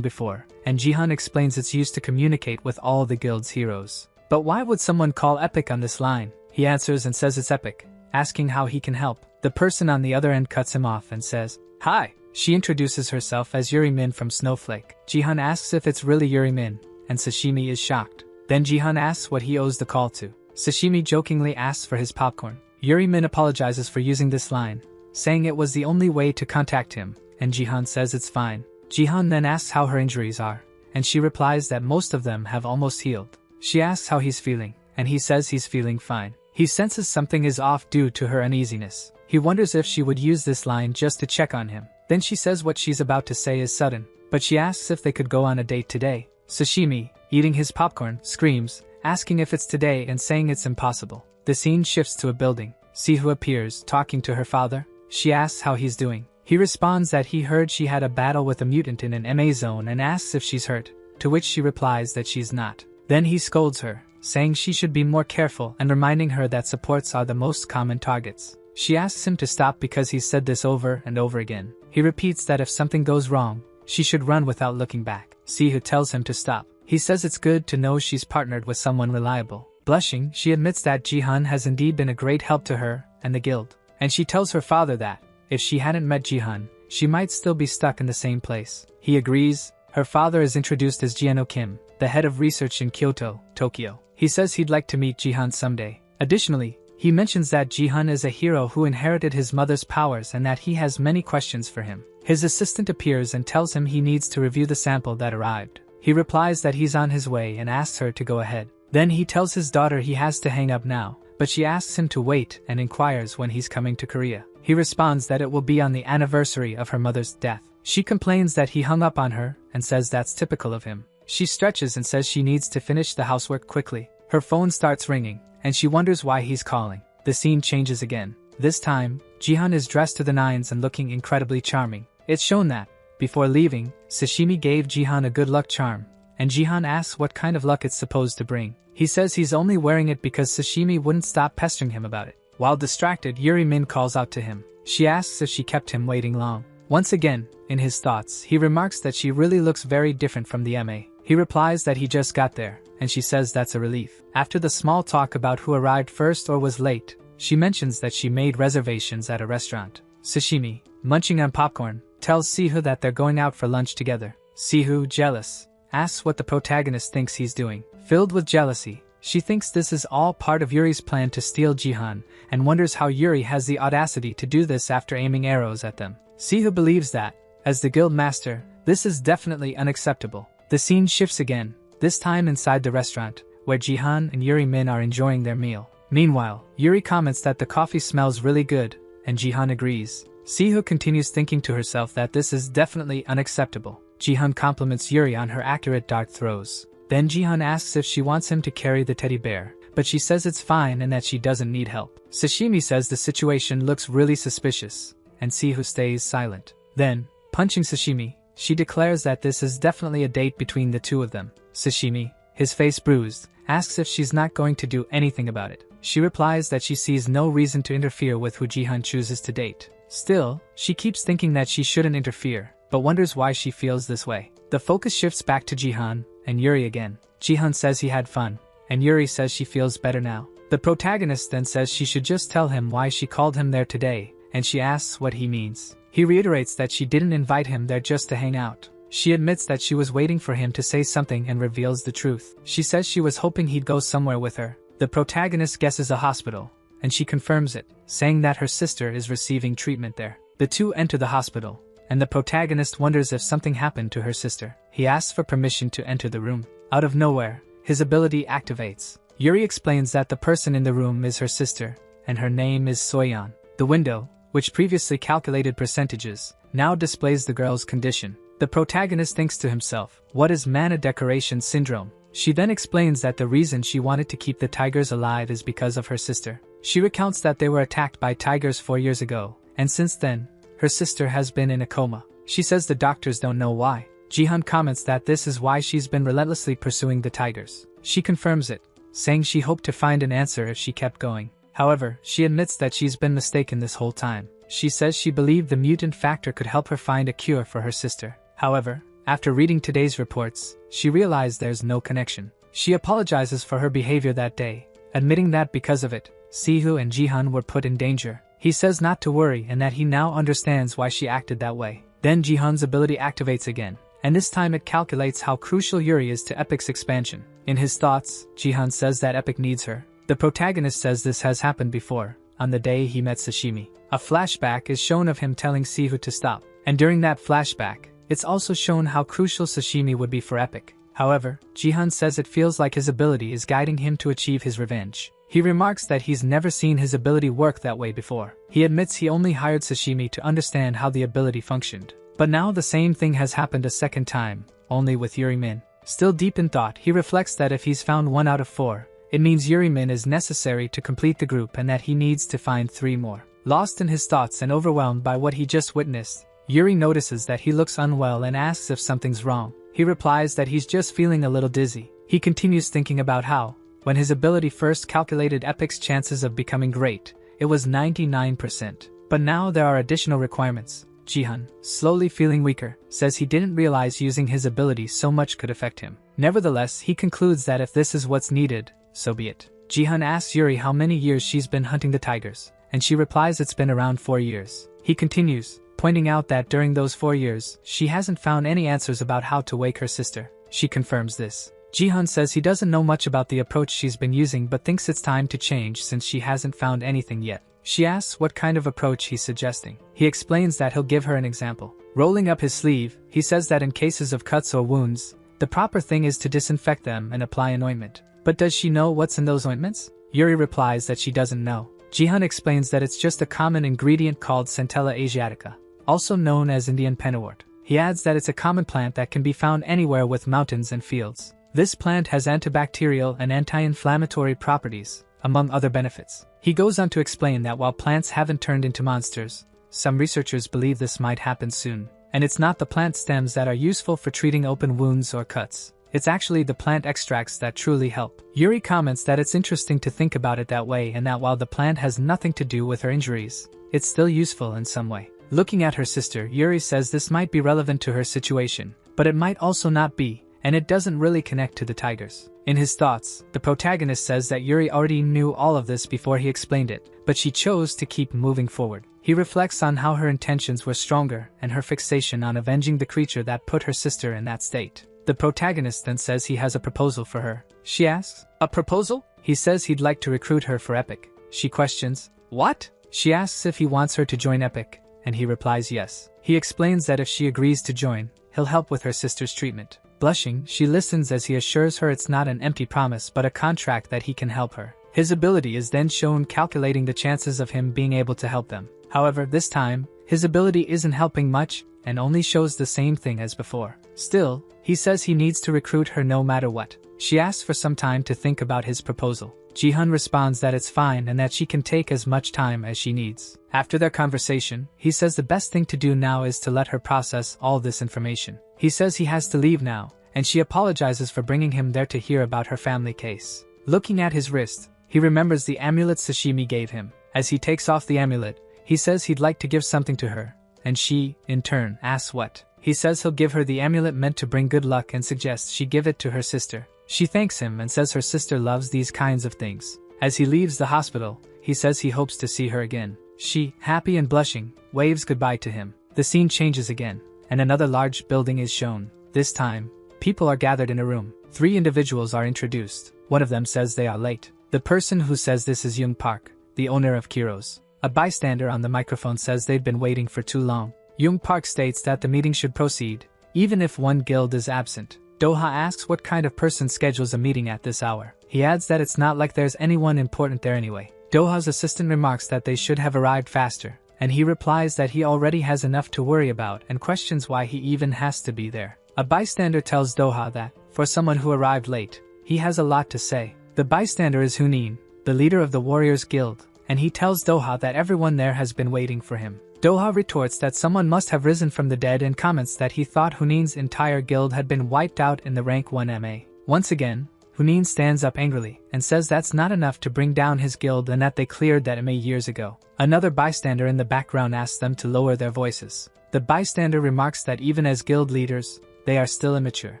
before, and Jihan explains it's used to communicate with all the guild's heroes. But why would someone call Epic on this line? He answers and says it's Epic, asking how he can help. The person on the other end cuts him off and says, "Hi." She introduces herself as Yuri Min from Snowflake. Jihan asks if it's really Yuri Min, and Sashimi is shocked. Then Jihan asks what he owes the call to. Sashimi jokingly asks for his popcorn. Yuri Min apologizes for using this line, saying it was the only way to contact him, and Jihan says it's fine. Jihan then asks how her injuries are, and she replies that most of them have almost healed. She asks how he's feeling, and he says he's feeling fine. He senses something is off due to her uneasiness. He wonders if she would use this line just to check on him. Then she says what she's about to say is sudden, but she asks if they could go on a date today. Sashimi, eating his popcorn, screams, asking if it's today and saying it's impossible. The scene shifts to a building. Sihu appears, talking to her father. She asks how he's doing. He responds that he heard she had a battle with a mutant in an MA zone and asks if she's hurt, to which she replies that she's not. Then he scolds her, saying she should be more careful and reminding her that supports are the most common targets. She asks him to stop because he's said this over and over again. He repeats that if something goes wrong, she should run without looking back. Sihu tells him to stop. He says it's good to know she's partnered with someone reliable. Blushing, she admits that Jihan has indeed been a great help to her and the guild. And she tells her father that, if she hadn't met Jihan, she might still be stuck in the same place. He agrees. Her father is introduced as Jiano Kim, the head of research in Kyoto, Tokyo. He says he'd like to meet Jihan someday. Additionally, he mentions that Jihan is a hero who inherited his mother's powers and that he has many questions for him. His assistant appears and tells him he needs to review the sample that arrived. He replies that he's on his way and asks her to go ahead. Then he tells his daughter he has to hang up now, but she asks him to wait and inquires when he's coming to Korea. He responds that it will be on the anniversary of her mother's death. She complains that he hung up on her and says that's typical of him. She stretches and says she needs to finish the housework quickly. Her phone starts ringing, and she wonders why he's calling. The scene changes again. This time, Jihan is dressed to the nines and looking incredibly charming. It's shown that, before leaving, Sashimi gave Jihan a good luck charm, and Jihan asks what kind of luck it's supposed to bring. He says he's only wearing it because Sashimi wouldn't stop pestering him about it. While distracted, Yuri Min calls out to him. She asks if she kept him waiting long. Once again, in his thoughts, he remarks that she really looks very different from the MA. He replies that he just got there, and she says that's a relief. After the small talk about who arrived first or was late, she mentions that she made reservations at a restaurant. Sashimi, munching on popcorn, tells Sihu that they're going out for lunch together. Sihu, jealous, asks what the protagonist thinks he's doing. Filled with jealousy, she thinks this is all part of Yuri's plan to steal Jihan, and wonders how Yuri has the audacity to do this after aiming arrows at them. Sihu believes that, as the guild master, this is definitely unacceptable. The scene shifts again, this time inside the restaurant, where Jihan and Yuri Min are enjoying their meal. Meanwhile, Yuri comments that the coffee smells really good, and Jihan agrees. Sihu continues thinking to herself that this is definitely unacceptable. Jihan compliments Yuri on her accurate dart throws. Then Jihan asks if she wants him to carry the teddy bear, but she says it's fine and that she doesn't need help. Sashimi says the situation looks really suspicious, and Sihu stays silent. Then, punching Sashimi, she declares that this is definitely a date between the two of them. Sashimi, his face bruised, asks if she's not going to do anything about it. She replies that she sees no reason to interfere with who Jihan chooses to date. Still, she keeps thinking that she shouldn't interfere, but wonders why she feels this way. The focus shifts back to Jihan and Yuri again. Jihan says he had fun, and Yuri says she feels better now. The protagonist then says she should just tell him why she called him there today, and she asks what he means. He reiterates that she didn't invite him there just to hang out. She admits that she was waiting for him to say something and reveals the truth. She says she was hoping he'd go somewhere with her. The protagonist guesses a hospital, and she confirms it, saying that her sister is receiving treatment there. The two enter the hospital, and the protagonist wonders if something happened to her sister. He asks for permission to enter the room. Out of nowhere, his ability activates. Yuri explains that the person in the room is her sister, and her name is Soyeon. The window, which previously calculated percentages, now displays the girl's condition. The protagonist thinks to himself, what is mana decoration syndrome? She then explains that the reason she wanted to keep the tigers alive is because of her sister. She recounts that they were attacked by tigers 4 years ago, and since then, her sister has been in a coma. She says the doctors don't know why. Jihan comments that this is why she's been relentlessly pursuing the tigers. She confirms it, saying she hoped to find an answer if she kept going. However, she admits that she's been mistaken this whole time. She says she believed the mutant factor could help her find a cure for her sister. However, after reading today's reports, she realized there's no connection. She apologizes for her behavior that day, admitting that because of it, Sihu and Jihan were put in danger. He says not to worry and that he now understands why she acted that way. Then Jihan's ability activates again, and this time it calculates how crucial Yuri is to Epic's expansion. In his thoughts, Jihan says that Epic needs her. The protagonist says this has happened before, on the day he met Sashimi. A flashback is shown of him telling Sihu to stop, and during that flashback, it's also shown how crucial Sashimi would be for Epic. However, Jihan says it feels like his ability is guiding him to achieve his revenge. He remarks that he's never seen his ability work that way before. He admits he only hired Sashimi to understand how the ability functioned. But now the same thing has happened a second time, only with Yuri Min. Still deep in thought, he reflects that if he's found 1 out of 4, it means Yuri Min is necessary to complete the group and that he needs to find 3 more. Lost in his thoughts and overwhelmed by what he just witnessed, Yuri notices that he looks unwell and asks if something's wrong. He replies that he's just feeling a little dizzy. He continues thinking about how, when his ability first calculated Epic's chances of becoming great, it was 99%. But now there are additional requirements. Jihan, slowly feeling weaker, says he didn't realize using his ability so much could affect him. Nevertheless, he concludes that if this is what's needed, so be it. Jihan asks Yuri how many years she's been hunting the tigers, and she replies it's been around 4 years. He continues, pointing out that during those 4 years, she hasn't found any answers about how to wake her sister. She confirms this. Jihan says he doesn't know much about the approach she's been using but thinks it's time to change since she hasn't found anything yet. She asks what kind of approach he's suggesting. He explains that he'll give her an example. Rolling up his sleeve, he says that in cases of cuts or wounds, the proper thing is to disinfect them and apply an ointment. But does she know what's in those ointments? Yuri replies that she doesn't know. Jihan explains that it's just a common ingredient called Centella asiatica, also known as Indian pennywort. He adds that it's a common plant that can be found anywhere with mountains and fields. This plant has antibacterial and anti-inflammatory properties, among other benefits. He goes on to explain that while plants haven't turned into monsters, some researchers believe this might happen soon. And it's not the plant stems that are useful for treating open wounds or cuts. It's actually the plant extracts that truly help. Yuri comments that it's interesting to think about it that way and that while the plant has nothing to do with her injuries, it's still useful in some way. Looking at her sister, Yuri says this might be relevant to her situation, but it might also not be, and it doesn't really connect to the tigers. In his thoughts, the protagonist says that Yuri already knew all of this before he explained it, but she chose to keep moving forward. He reflects on how her intentions were stronger and her fixation on avenging the creature that put her sister in that state. The protagonist then says he has a proposal for her. She asks, "A proposal?" He says he'd like to recruit her for Epic. She questions, "What?" She asks if he wants her to join Epic, and he replies yes. He explains that if she agrees to join, he'll help with her sister's treatment. Blushing, she listens as he assures her it's not an empty promise but a contract that he can help her. His ability is then shown calculating the chances of him being able to help them. However, this time, his ability isn't helping much and only shows the same thing as before. Still, he says he needs to recruit her no matter what. She asks for some time to think about his proposal. Jihan responds that it's fine and that she can take as much time as she needs. After their conversation, he says the best thing to do now is to let her process all this information. He says he has to leave now, and she apologizes for bringing him there to hear about her family case. Looking at his wrist, he remembers the amulet Sashimi gave him. As he takes off the amulet, he says he'd like to give something to her, and she, in turn, asks what. He says he'll give her the amulet meant to bring good luck and suggests she give it to her sister. She thanks him and says her sister loves these kinds of things. As he leaves the hospital, he says he hopes to see her again. She, happy and blushing, waves goodbye to him. The scene changes again, and another large building is shown. This time, people are gathered in a room. 3 individuals are introduced. One of them says they are late. The person who says this is Young Park, the owner of Kiros. A bystander on the microphone says they've been waiting for too long. Young Park states that the meeting should proceed, even if one guild is absent. Doha asks what kind of person schedules a meeting at this hour. He adds that it's not like there's anyone important there anyway. Doha's assistant remarks that they should have arrived faster, and he replies that he already has enough to worry about and questions why he even has to be there. A bystander tells Doha that, for someone who arrived late, he has a lot to say. The bystander is Hunin, the leader of the Warriors Guild, and he tells Doha that everyone there has been waiting for him. Doha retorts that someone must have risen from the dead and comments that he thought Hunin's entire guild had been wiped out in the rank 1 MA. Once again, Hunin stands up angrily and says that's not enough to bring down his guild and that they cleared that MA years ago. Another bystander in the background asks them to lower their voices. The bystander remarks that even as guild leaders, they are still immature.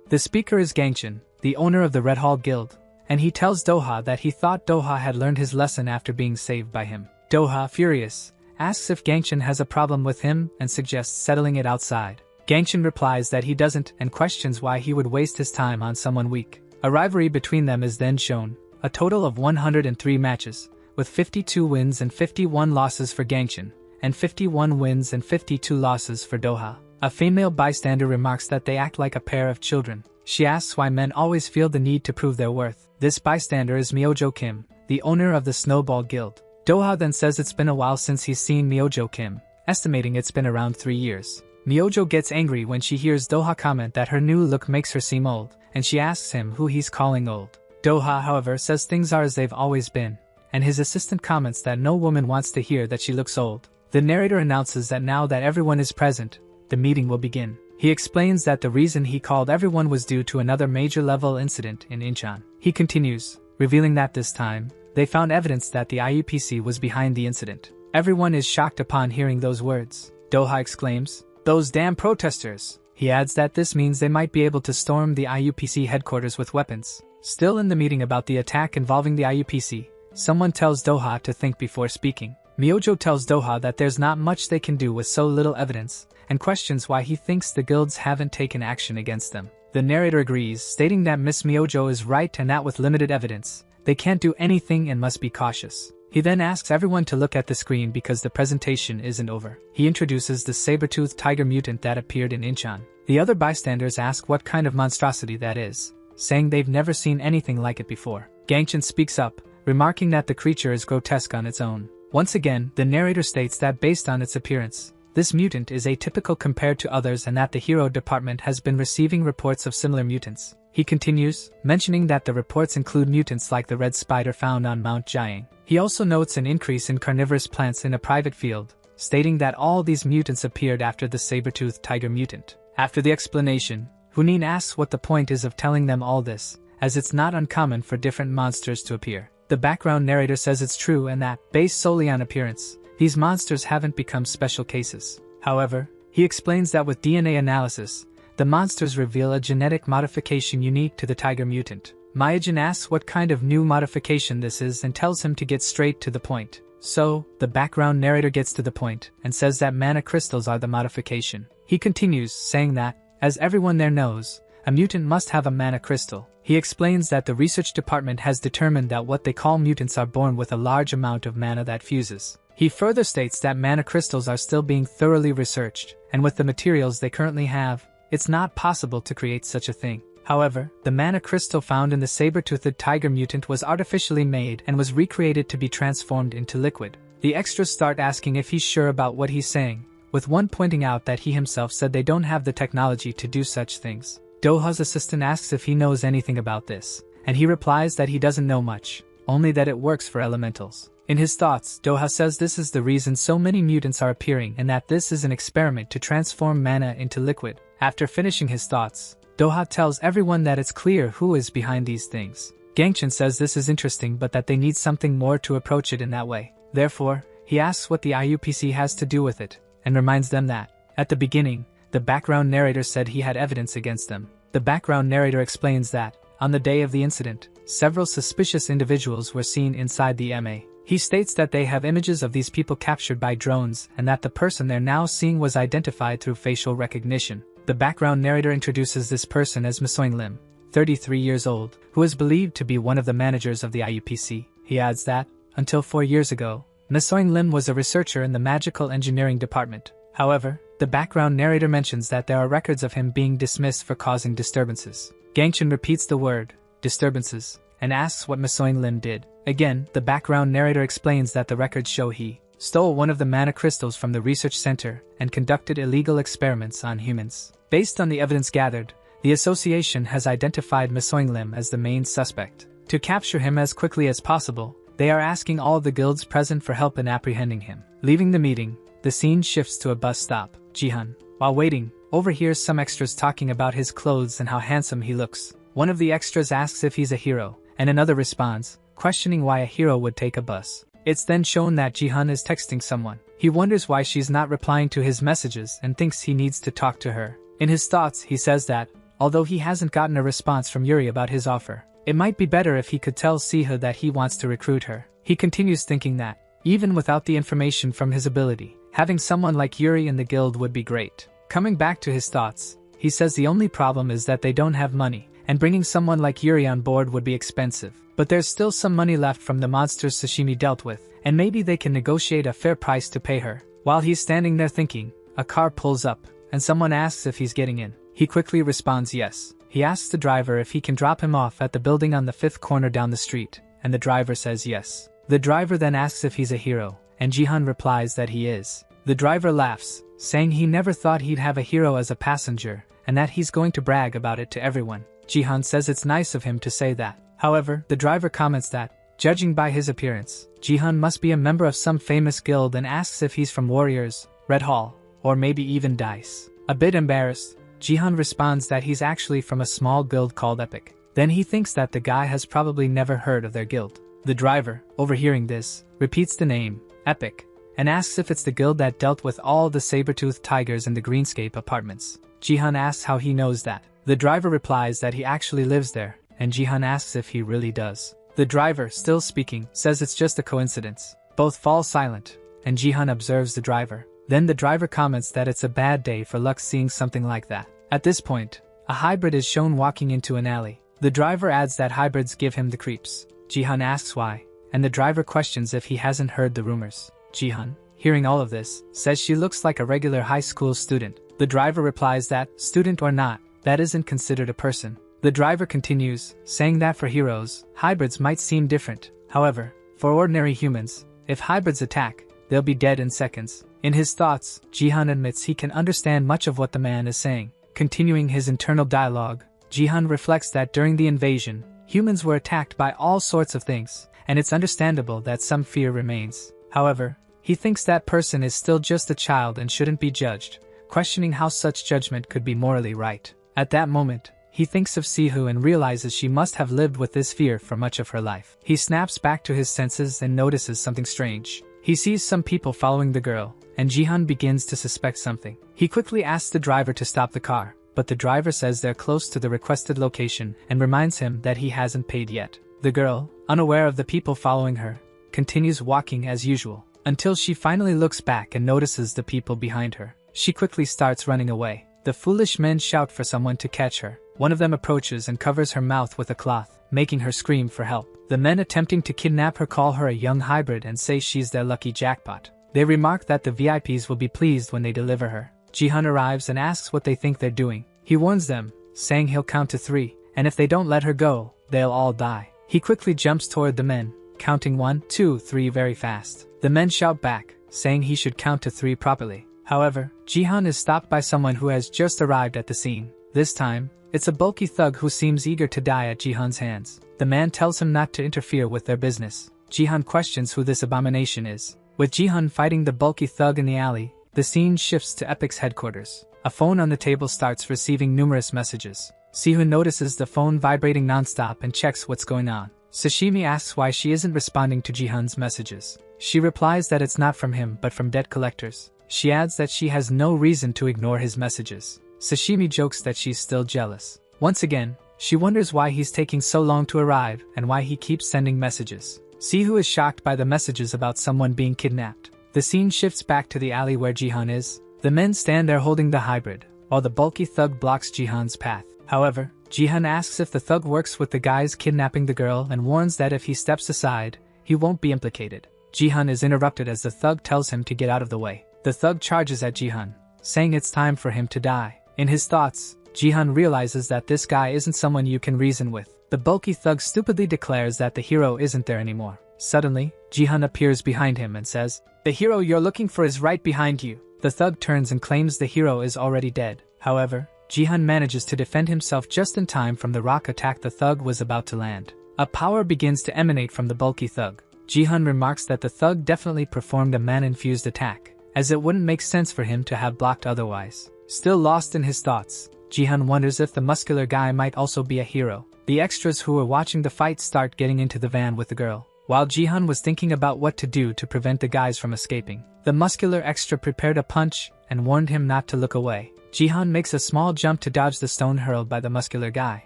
The speaker is Gangshin, the owner of the Red Hall Guild, and he tells Doha that he thought Doha had learned his lesson after being saved by him. Doha, furious, asks if Gangshin has a problem with him and suggests settling it outside. Gangshin replies that he doesn't and questions why he would waste his time on someone weak. A rivalry between them is then shown, a total of 103 matches, with 52 wins and 51 losses for Gangshin, and 51 wins and 52 losses for Doha. A female bystander remarks that they act like a pair of children. She asks why men always feel the need to prove their worth. This bystander is Myojo Kim, the owner of the Snowball Guild. Doha then says it's been a while since he's seen Myojo Kim, estimating it's been around 3 years. Myojo gets angry when she hears Doha comment that her new look makes her seem old, and she asks him who he's calling old. Doha, however, says things are as they've always been, and his assistant comments that no woman wants to hear that she looks old. The narrator announces that now that everyone is present, the meeting will begin. He explains that the reason he called everyone was due to another major level incident in Incheon. He continues, revealing that this time, they found evidence that the IUPC was behind the incident. Everyone is shocked upon hearing those words. Doha exclaims, "Those damn protesters!" He adds that this means they might be able to storm the IUPC headquarters with weapons. Still in the meeting about the attack involving the IUPC, someone tells Doha to think before speaking. Myojo tells Doha that there's not much they can do with so little evidence, and questions why he thinks the guilds haven't taken action against them. The narrator agrees, stating that Miss Myojo is right and that with limited evidence, they can't do anything and must be cautious. He then asks everyone to look at the screen because the presentation isn't over. He introduces the saber-toothed tiger mutant that appeared in Incheon. The other bystanders ask what kind of monstrosity that is, saying they've never seen anything like it before. Gangshin speaks up, remarking that the creature is grotesque on its own. Once again, the narrator states that based on its appearance, this mutant is atypical compared to others and that the hero department has been receiving reports of similar mutants. He continues, mentioning that the reports include mutants like the red spider found on Mount Jiang. He also notes an increase in carnivorous plants in a private field, stating that all these mutants appeared after the saber-toothed tiger mutant. After the explanation, Hunin asks what the point is of telling them all this, as it's not uncommon for different monsters to appear. The background narrator says it's true and that, based solely on appearance, these monsters haven't become special cases. However, he explains that with DNA analysis, the monsters reveal a genetic modification unique to the tiger mutant. Myojin asks what kind of new modification this is and tells him to get straight to the point. So, the background narrator gets to the point and says that mana crystals are the modification. He continues, saying that, as everyone there knows, a mutant must have a mana crystal. He explains that the research department has determined that what they call mutants are born with a large amount of mana that fuses. He further states that mana crystals are still being thoroughly researched, and with the materials they currently have, it's not possible to create such a thing. However, the mana crystal found in the saber-toothed tiger mutant was artificially made and was recreated to be transformed into liquid. The extras start asking if he's sure about what he's saying, with one pointing out that he himself said they don't have the technology to do such things. Doha's assistant asks if he knows anything about this, and he replies that he doesn't know much, only that it works for elementals. In his thoughts, Doha says this is the reason so many mutants are appearing and that this is an experiment to transform mana into liquid. After finishing his thoughts, Doha tells everyone that it's clear who is behind these things. Gangshin says this is interesting but that they need something more to approach it in that way. Therefore, he asks what the IUPC has to do with it, and reminds them that, at the beginning, the background narrator said he had evidence against them. The background narrator explains that, on the day of the incident, several suspicious individuals were seen inside the MA. He states that they have images of these people captured by drones and that the person they're now seeing was identified through facial recognition. The background narrator introduces this person as Misoing Lim, 33 years old, who is believed to be one of the managers of the IUPC. He adds that, until 4 years ago, Nasoing Lim was a researcher in the magical engineering department. However, the background narrator mentions that there are records of him being dismissed for causing disturbances. Gangchun repeats the word, disturbances, and asks what Nasoing Lim did. Again, the background narrator explains that the records show he stole one of the mana crystals from the research center and conducted illegal experiments on humans. Based on the evidence gathered, the association has identified Nasoing Lim as the main suspect. To capture him as quickly as possible, they are asking all the guilds present for help in apprehending him. Leaving the meeting, the scene shifts to a bus stop. Jihan, while waiting, overhears some extras talking about his clothes and how handsome he looks. One of the extras asks if he's a hero, and another responds, questioning why a hero would take a bus. It's then shown that Jihan is texting someone. He wonders why she's not replying to his messages and thinks he needs to talk to her. In his thoughts, he says that, although he hasn't gotten a response from Yuri about his offer, it might be better if he could tell Siha that he wants to recruit her. He continues thinking that, even without the information from his ability, having someone like Yuri in the guild would be great. Coming back to his thoughts, he says the only problem is that they don't have money, and bringing someone like Yuri on board would be expensive. But there's still some money left from the monsters Sashimi dealt with, and maybe they can negotiate a fair price to pay her. While he's standing there thinking, a car pulls up, and someone asks if he's getting in. He quickly responds yes. He asks the driver if he can drop him off at the building on the 5th corner down the street, and the driver says yes. The driver then asks if he's a hero, and Jihan replies that he is. The driver laughs, saying he never thought he'd have a hero as a passenger, and that he's going to brag about it to everyone. Jihan says it's nice of him to say that. However, the driver comments that, judging by his appearance, Jihan must be a member of some famous guild and asks if he's from Warriors, Red Hall, or maybe even Dice. A bit embarrassed, Jihan responds that he's actually from a small guild called Epic. Then he thinks that the guy has probably never heard of their guild. The driver, overhearing this, repeats the name, Epic, and asks if it's the guild that dealt with all the saber-toothed tigers in the Greenscape apartments. Jihan asks how he knows that. The driver replies that he actually lives there, and Jihan asks if he really does. The driver, still speaking, says it's just a coincidence. Both fall silent, and Jihan observes the driver. Then the driver comments that it's a bad day for luck seeing something like that. At this point, a hybrid is shown walking into an alley. The driver adds that hybrids give him the creeps. Jihan asks why, and the driver questions if he hasn't heard the rumors. Jihan, hearing all of this, says she looks like a regular high school student. The driver replies that, student or not, that isn't considered a person. The driver continues, saying that for heroes, hybrids might seem different. However, for ordinary humans, if hybrids attack, they'll be dead in seconds. In his thoughts, Jihan admits he can understand much of what the man is saying. Continuing his internal dialogue, Jihan reflects that during the invasion, humans were attacked by all sorts of things, and it's understandable that some fear remains. However, he thinks that person is still just a child and shouldn't be judged, questioning how such judgment could be morally right. At that moment, he thinks of Sihu and realizes she must have lived with this fear for much of her life. He snaps back to his senses and notices something strange. He sees some people following the girl, and Jihan begins to suspect something. He quickly asks the driver to stop the car, but the driver says they're close to the requested location and reminds him that he hasn't paid yet. The girl, unaware of the people following her, continues walking as usual, until she finally looks back and notices the people behind her. She quickly starts running away. The foolish men shout for someone to catch her. One of them approaches and covers her mouth with a cloth, making her scream for help. The men attempting to kidnap her call her a young hybrid and say she's their lucky jackpot. They remark that the VIPs will be pleased when they deliver her. Jihan arrives and asks what they think they're doing. He warns them, saying he'll count to 3, and if they don't let her go, they'll all die. He quickly jumps toward the men, counting 1, 2, 3 very fast. The men shout back, saying he should count to 3 properly. However, Jihan is stopped by someone who has just arrived at the scene. This time, it's a bulky thug who seems eager to die at Jihan's hands. The man tells him not to interfere with their business. Jihan questions who this abomination is. With Jihan fighting the bulky thug in the alley, the scene shifts to Epic's headquarters. A phone on the table starts receiving numerous messages. Sihu notices the phone vibrating nonstop and checks what's going on. Sashimi asks why she isn't responding to Jihan's messages. She replies that it's not from him but from debt collectors. She adds that she has no reason to ignore his messages. Sashimi jokes that she's still jealous. Once again, she wonders why he's taking so long to arrive and why he keeps sending messages. Sihu is shocked by the messages about someone being kidnapped. The scene shifts back to the alley where Jihan is. The men stand there holding the hybrid, while the bulky thug blocks Jihan's path. However, Jihan asks if the thug works with the guys kidnapping the girl and warns that if he steps aside, he won't be implicated. Jihan is interrupted as the thug tells him to get out of the way. The thug charges at Jihan, saying it's time for him to die. In his thoughts, Jihan realizes that this guy isn't someone you can reason with. The bulky thug stupidly declares that the hero isn't there anymore. Suddenly, Jihan appears behind him and says, "The hero you're looking for is right behind you." The thug turns and claims the hero is already dead. However, Jihan manages to defend himself just in time from the rock attack the thug was about to land. A power begins to emanate from the bulky thug. Jihan remarks that the thug definitely performed a man-infused attack, as it wouldn't make sense for him to have blocked otherwise. Still lost in his thoughts, Jihan wonders if the muscular guy might also be a hero. The extras who were watching the fight start getting into the van with the girl. While Jihan was thinking about what to do to prevent the guys from escaping, the muscular extra prepared a punch and warned him not to look away. Jihan makes a small jump to dodge the stone hurled by the muscular guy.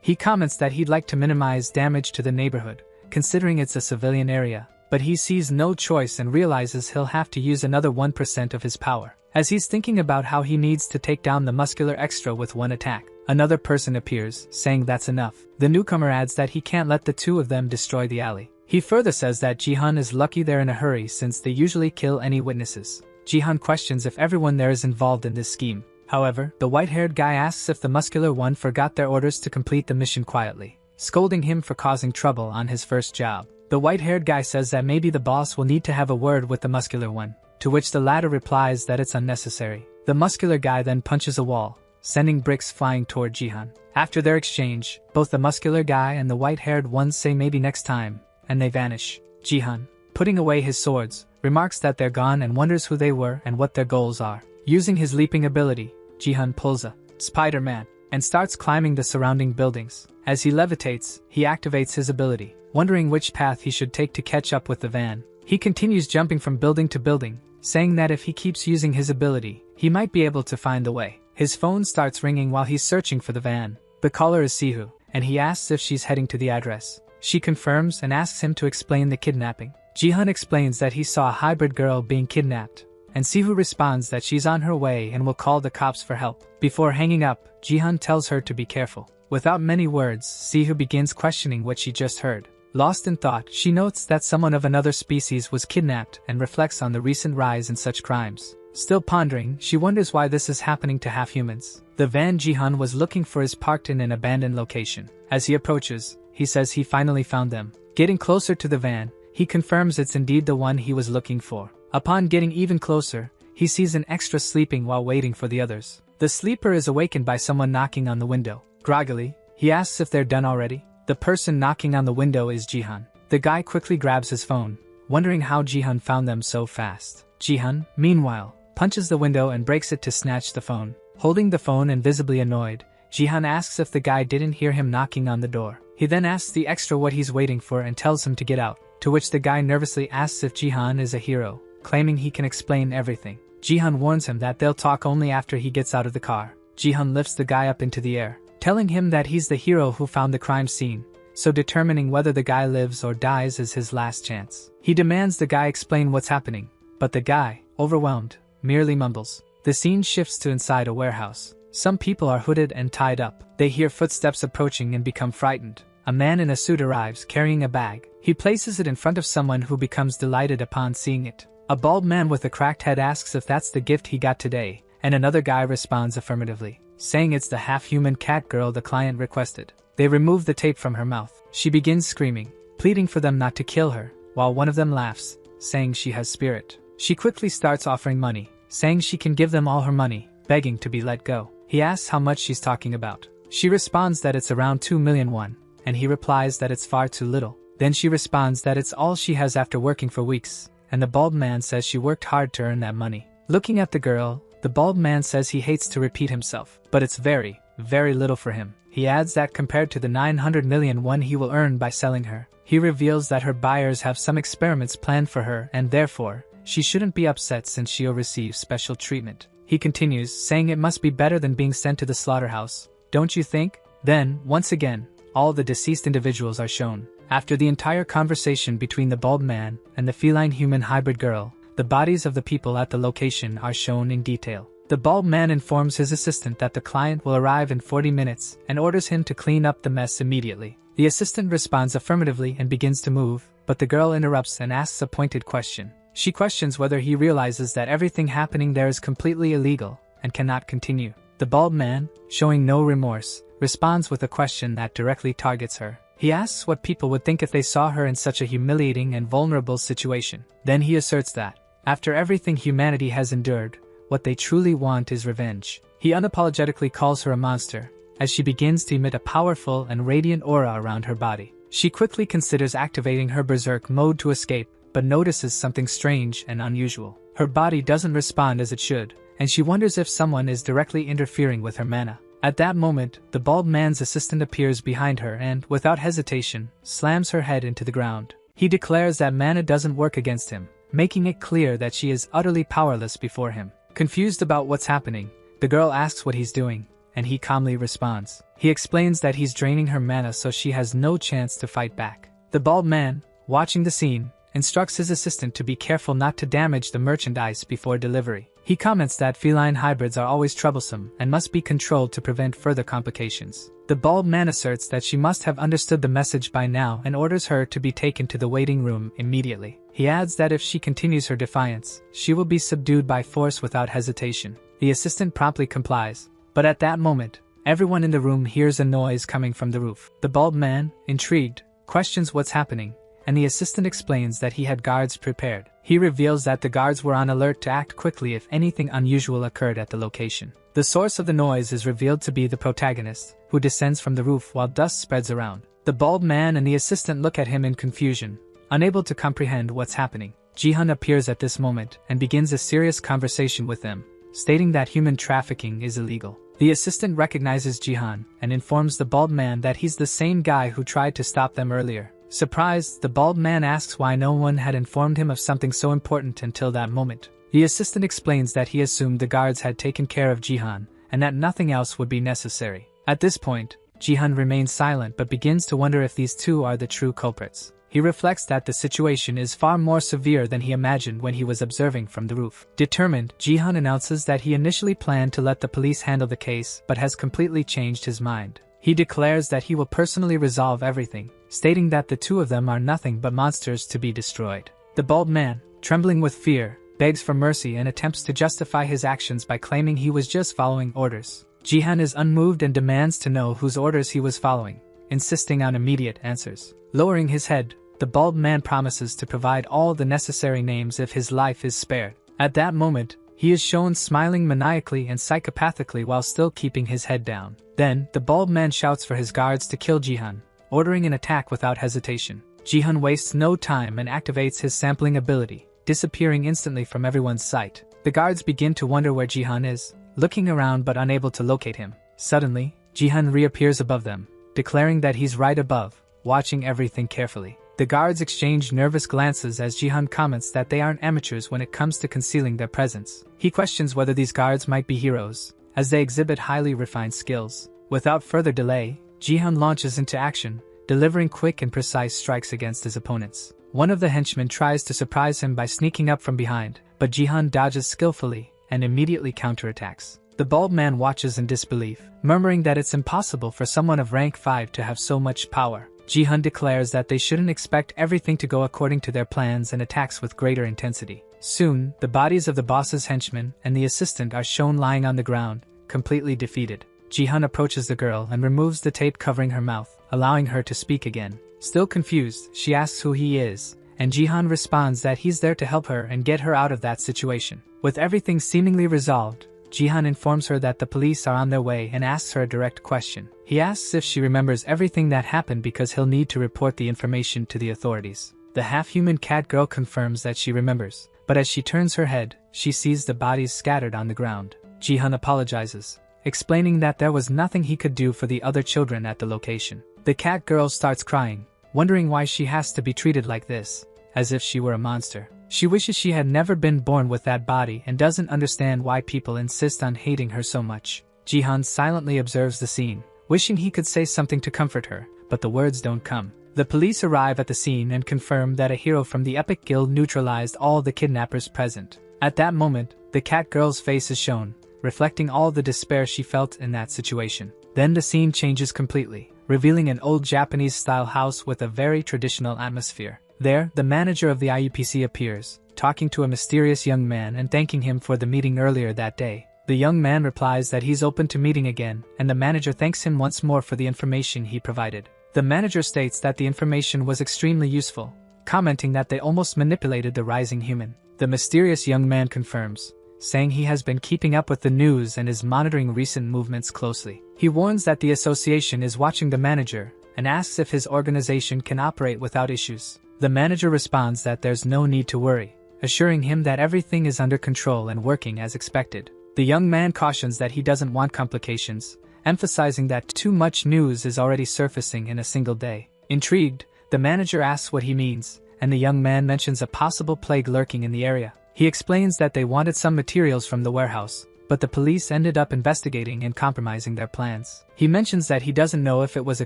He comments that he'd like to minimize damage to the neighborhood, considering it's a civilian area, but he sees no choice and realizes he'll have to use another 1% of his power. As he's thinking about how he needs to take down the muscular extra with one attack, another person appears, saying that's enough. The newcomer adds that he can't let the two of them destroy the alley. He further says that Jihan is lucky they're in a hurry since they usually kill any witnesses. Jihan questions if everyone there is involved in this scheme. However, the white-haired guy asks if the muscular one forgot their orders to complete the mission quietly, scolding him for causing trouble on his first job. The white-haired guy says that maybe the boss will need to have a word with the muscular one, to which the latter replies that it's unnecessary. The muscular guy then punches a wall, sending bricks flying toward Jihan. After their exchange, both the muscular guy and the white-haired one say maybe next time, and they vanish. Jihan, putting away his swords, remarks that they're gone and wonders who they were and what their goals are. Using his leaping ability, Jihan pulls a Spider-Man and starts climbing the surrounding buildings. As he levitates, he activates his ability, wondering which path he should take to catch up with the van. He continues jumping from building to building, saying that if he keeps using his ability, he might be able to find the way. His phone starts ringing while he's searching for the van. The caller is Sihu, and he asks if she's heading to the address. She confirms and asks him to explain the kidnapping. Jihan explains that he saw a hybrid girl being kidnapped, and Sihu responds that she's on her way and will call the cops for help. Before hanging up, Jihan tells her to be careful. Without many words, Sihu begins questioning what she just heard. Lost in thought, she notes that someone of another species was kidnapped and reflects on the recent rise in such crimes. Still pondering, she wonders why this is happening to half-humans. The van Jihan was looking for is parked in an abandoned location. As he approaches, he says he finally found them. Getting closer to the van, he confirms it's indeed the one he was looking for. Upon getting even closer, he sees an extra sleeping while waiting for the others. The sleeper is awakened by someone knocking on the window. Groggily, he asks if they're done already. The person knocking on the window is Jihan. The guy quickly grabs his phone, wondering how Jihan found them so fast. Jihan, meanwhile, punches the window and breaks it to snatch the phone. Holding the phone and visibly annoyed, Jihan asks if the guy didn't hear him knocking on the door. He then asks the extra what he's waiting for and tells him to get out, to which the guy nervously asks if Jihan is a hero, claiming he can explain everything. Jihan warns him that they'll talk only after he gets out of the car. Jihan lifts the guy up into the air, telling him that he's the hero who found the crime scene, so determining whether the guy lives or dies is his last chance. He demands the guy explain what's happening, but the guy, overwhelmed, merely mumbles. The scene shifts to inside a warehouse. Some people are hooded and tied up. They hear footsteps approaching and become frightened. A man in a suit arrives carrying a bag. He places it in front of someone who becomes delighted upon seeing it. A bald man with a cracked head asks if that's the gift he got today, and another guy responds affirmatively, saying it's the half-human cat girl the client requested. They remove the tape from her mouth. She begins screaming, pleading for them not to kill her, while one of them laughs, saying she has spirit. She quickly starts offering money, saying she can give them all her money, begging to be let go. He asks how much she's talking about. She responds that it's around 2 million won, and he replies that it's far too little. Then she responds that it's all she has after working for weeks, and the bald man says she worked hard to earn that money. Looking at the girl, the bald man says he hates to repeat himself, but it's very, very little for him. He adds that compared to the 900 million won he will earn by selling her, he reveals that her buyers have some experiments planned for her and therefore, she shouldn't be upset since she'll receive special treatment. He continues, saying it must be better than being sent to the slaughterhouse, don't you think? Then, once again, all the deceased individuals are shown. After the entire conversation between the bald man and the feline-human hybrid girl, the bodies of the people at the location are shown in detail. The bald man informs his assistant that the client will arrive in 40 minutes and orders him to clean up the mess immediately. The assistant responds affirmatively and begins to move, but the girl interrupts and asks a pointed question. She questions whether he realizes that everything happening there is completely illegal and cannot continue. The bald man, showing no remorse, responds with a question that directly targets her. He asks what people would think if they saw her in such a humiliating and vulnerable situation. Then he asserts that, after everything humanity has endured, what they truly want is revenge. He unapologetically calls her a monster, as she begins to emit a powerful and radiant aura around her body. She quickly considers activating her berserk mode to escape, but notices something strange and unusual. Her body doesn't respond as it should, and she wonders if someone is directly interfering with her mana. At that moment, the bald man's assistant appears behind her and, without hesitation, slams her head into the ground. He declares that mana doesn't work against him, making it clear that she is utterly powerless before him. Confused about what's happening, the girl asks what he's doing, and he calmly responds. He explains that he's draining her mana so she has no chance to fight back. The bald man, watching the scene, instructs his assistant to be careful not to damage the merchandise before delivery. He comments that feline hybrids are always troublesome and must be controlled to prevent further complications. The bald man asserts that she must have understood the message by now and orders her to be taken to the waiting room immediately. He adds that if she continues her defiance, she will be subdued by force without hesitation. The assistant promptly complies, but at that moment, everyone in the room hears a noise coming from the roof. The bald man, intrigued, questions what's happening, and the assistant explains that he had guards prepared. He reveals that the guards were on alert to act quickly if anything unusual occurred at the location. The source of the noise is revealed to be the protagonist, who descends from the roof while dust spreads around. The bald man and the assistant look at him in confusion, unable to comprehend what's happening. Jihan appears at this moment and begins a serious conversation with them, stating that human trafficking is illegal. The assistant recognizes Jihan and informs the bald man that he's the same guy who tried to stop them earlier. Surprised, the bald man asks why no one had informed him of something so important until that moment. The assistant explains that he assumed the guards had taken care of Jihan and that nothing else would be necessary. At this point, Jihan remains silent but begins to wonder if these two are the true culprits. He reflects that the situation is far more severe than he imagined when he was observing from the roof. Determined, Jihan announces that he initially planned to let the police handle the case but has completely changed his mind. He declares that he will personally resolve everything, stating that the two of them are nothing but monsters to be destroyed. The bald man, trembling with fear, begs for mercy and attempts to justify his actions by claiming he was just following orders. Jihan is unmoved and demands to know whose orders he was following, insisting on immediate answers. Lowering his head, the bald man promises to provide all the necessary names if his life is spared. At that moment, he is shown smiling maniacally and psychopathically while still keeping his head down. Then, the bald man shouts for his guards to kill Jihan, ordering an attack without hesitation. Jihan wastes no time and activates his sampling ability, disappearing instantly from everyone's sight. The guards begin to wonder where Jihan is, looking around but unable to locate him. Suddenly, Jihan reappears above them, declaring that he's right above, watching everything carefully. The guards exchange nervous glances as Jihan comments that they aren't amateurs when it comes to concealing their presence. He questions whether these guards might be heroes, as they exhibit highly refined skills. Without further delay, Jihan launches into action, delivering quick and precise strikes against his opponents. One of the henchmen tries to surprise him by sneaking up from behind, but Jihan dodges skillfully and immediately counterattacks. The bald man watches in disbelief, murmuring that it's impossible for someone of rank 5 to have so much power. Jihan declares that they shouldn't expect everything to go according to their plans and attacks with greater intensity. Soon, the bodies of the boss's henchmen and the assistant are shown lying on the ground, completely defeated. Jihan approaches the girl and removes the tape covering her mouth, allowing her to speak again. Still confused, she asks who he is, and Jihan responds that he's there to help her and get her out of that situation. With everything seemingly resolved, Jihan informs her that the police are on their way and asks her a direct question. He asks if she remembers everything that happened because he'll need to report the information to the authorities. The half-human cat girl confirms that she remembers, but as she turns her head, she sees the bodies scattered on the ground. Jihan apologizes, explaining that there was nothing he could do for the other children at the location. The cat girl starts crying, wondering why she has to be treated like this, as if she were a monster. She wishes she had never been born with that body and doesn't understand why people insist on hating her so much. Jihan silently observes the scene, wishing he could say something to comfort her, but the words don't come. The police arrive at the scene and confirm that a hero from the Epic Guild neutralized all the kidnappers present. At that moment, the cat girl's face is shown, reflecting all the despair she felt in that situation. Then the scene changes completely, revealing an old Japanese-style house with a very traditional atmosphere. There, the manager of the IUPC appears, talking to a mysterious young man and thanking him for the meeting earlier that day. The young man replies that he's open to meeting again, and the manager thanks him once more for the information he provided. The manager states that the information was extremely useful, commenting that they almost manipulated the rising human. The mysterious young man confirms, saying he has been keeping up with the news and is monitoring recent movements closely. He warns that the association is watching the manager and asks if his organization can operate without issues. The manager responds that there's no need to worry, assuring him that everything is under control and working as expected. The young man cautions that he doesn't want complications, emphasizing that too much news is already surfacing in a single day. Intrigued, the manager asks what he means, and the young man mentions a possible plague lurking in the area. He explains that they wanted some materials from the warehouse, but the police ended up investigating and compromising their plans. He mentions that he doesn't know if it was a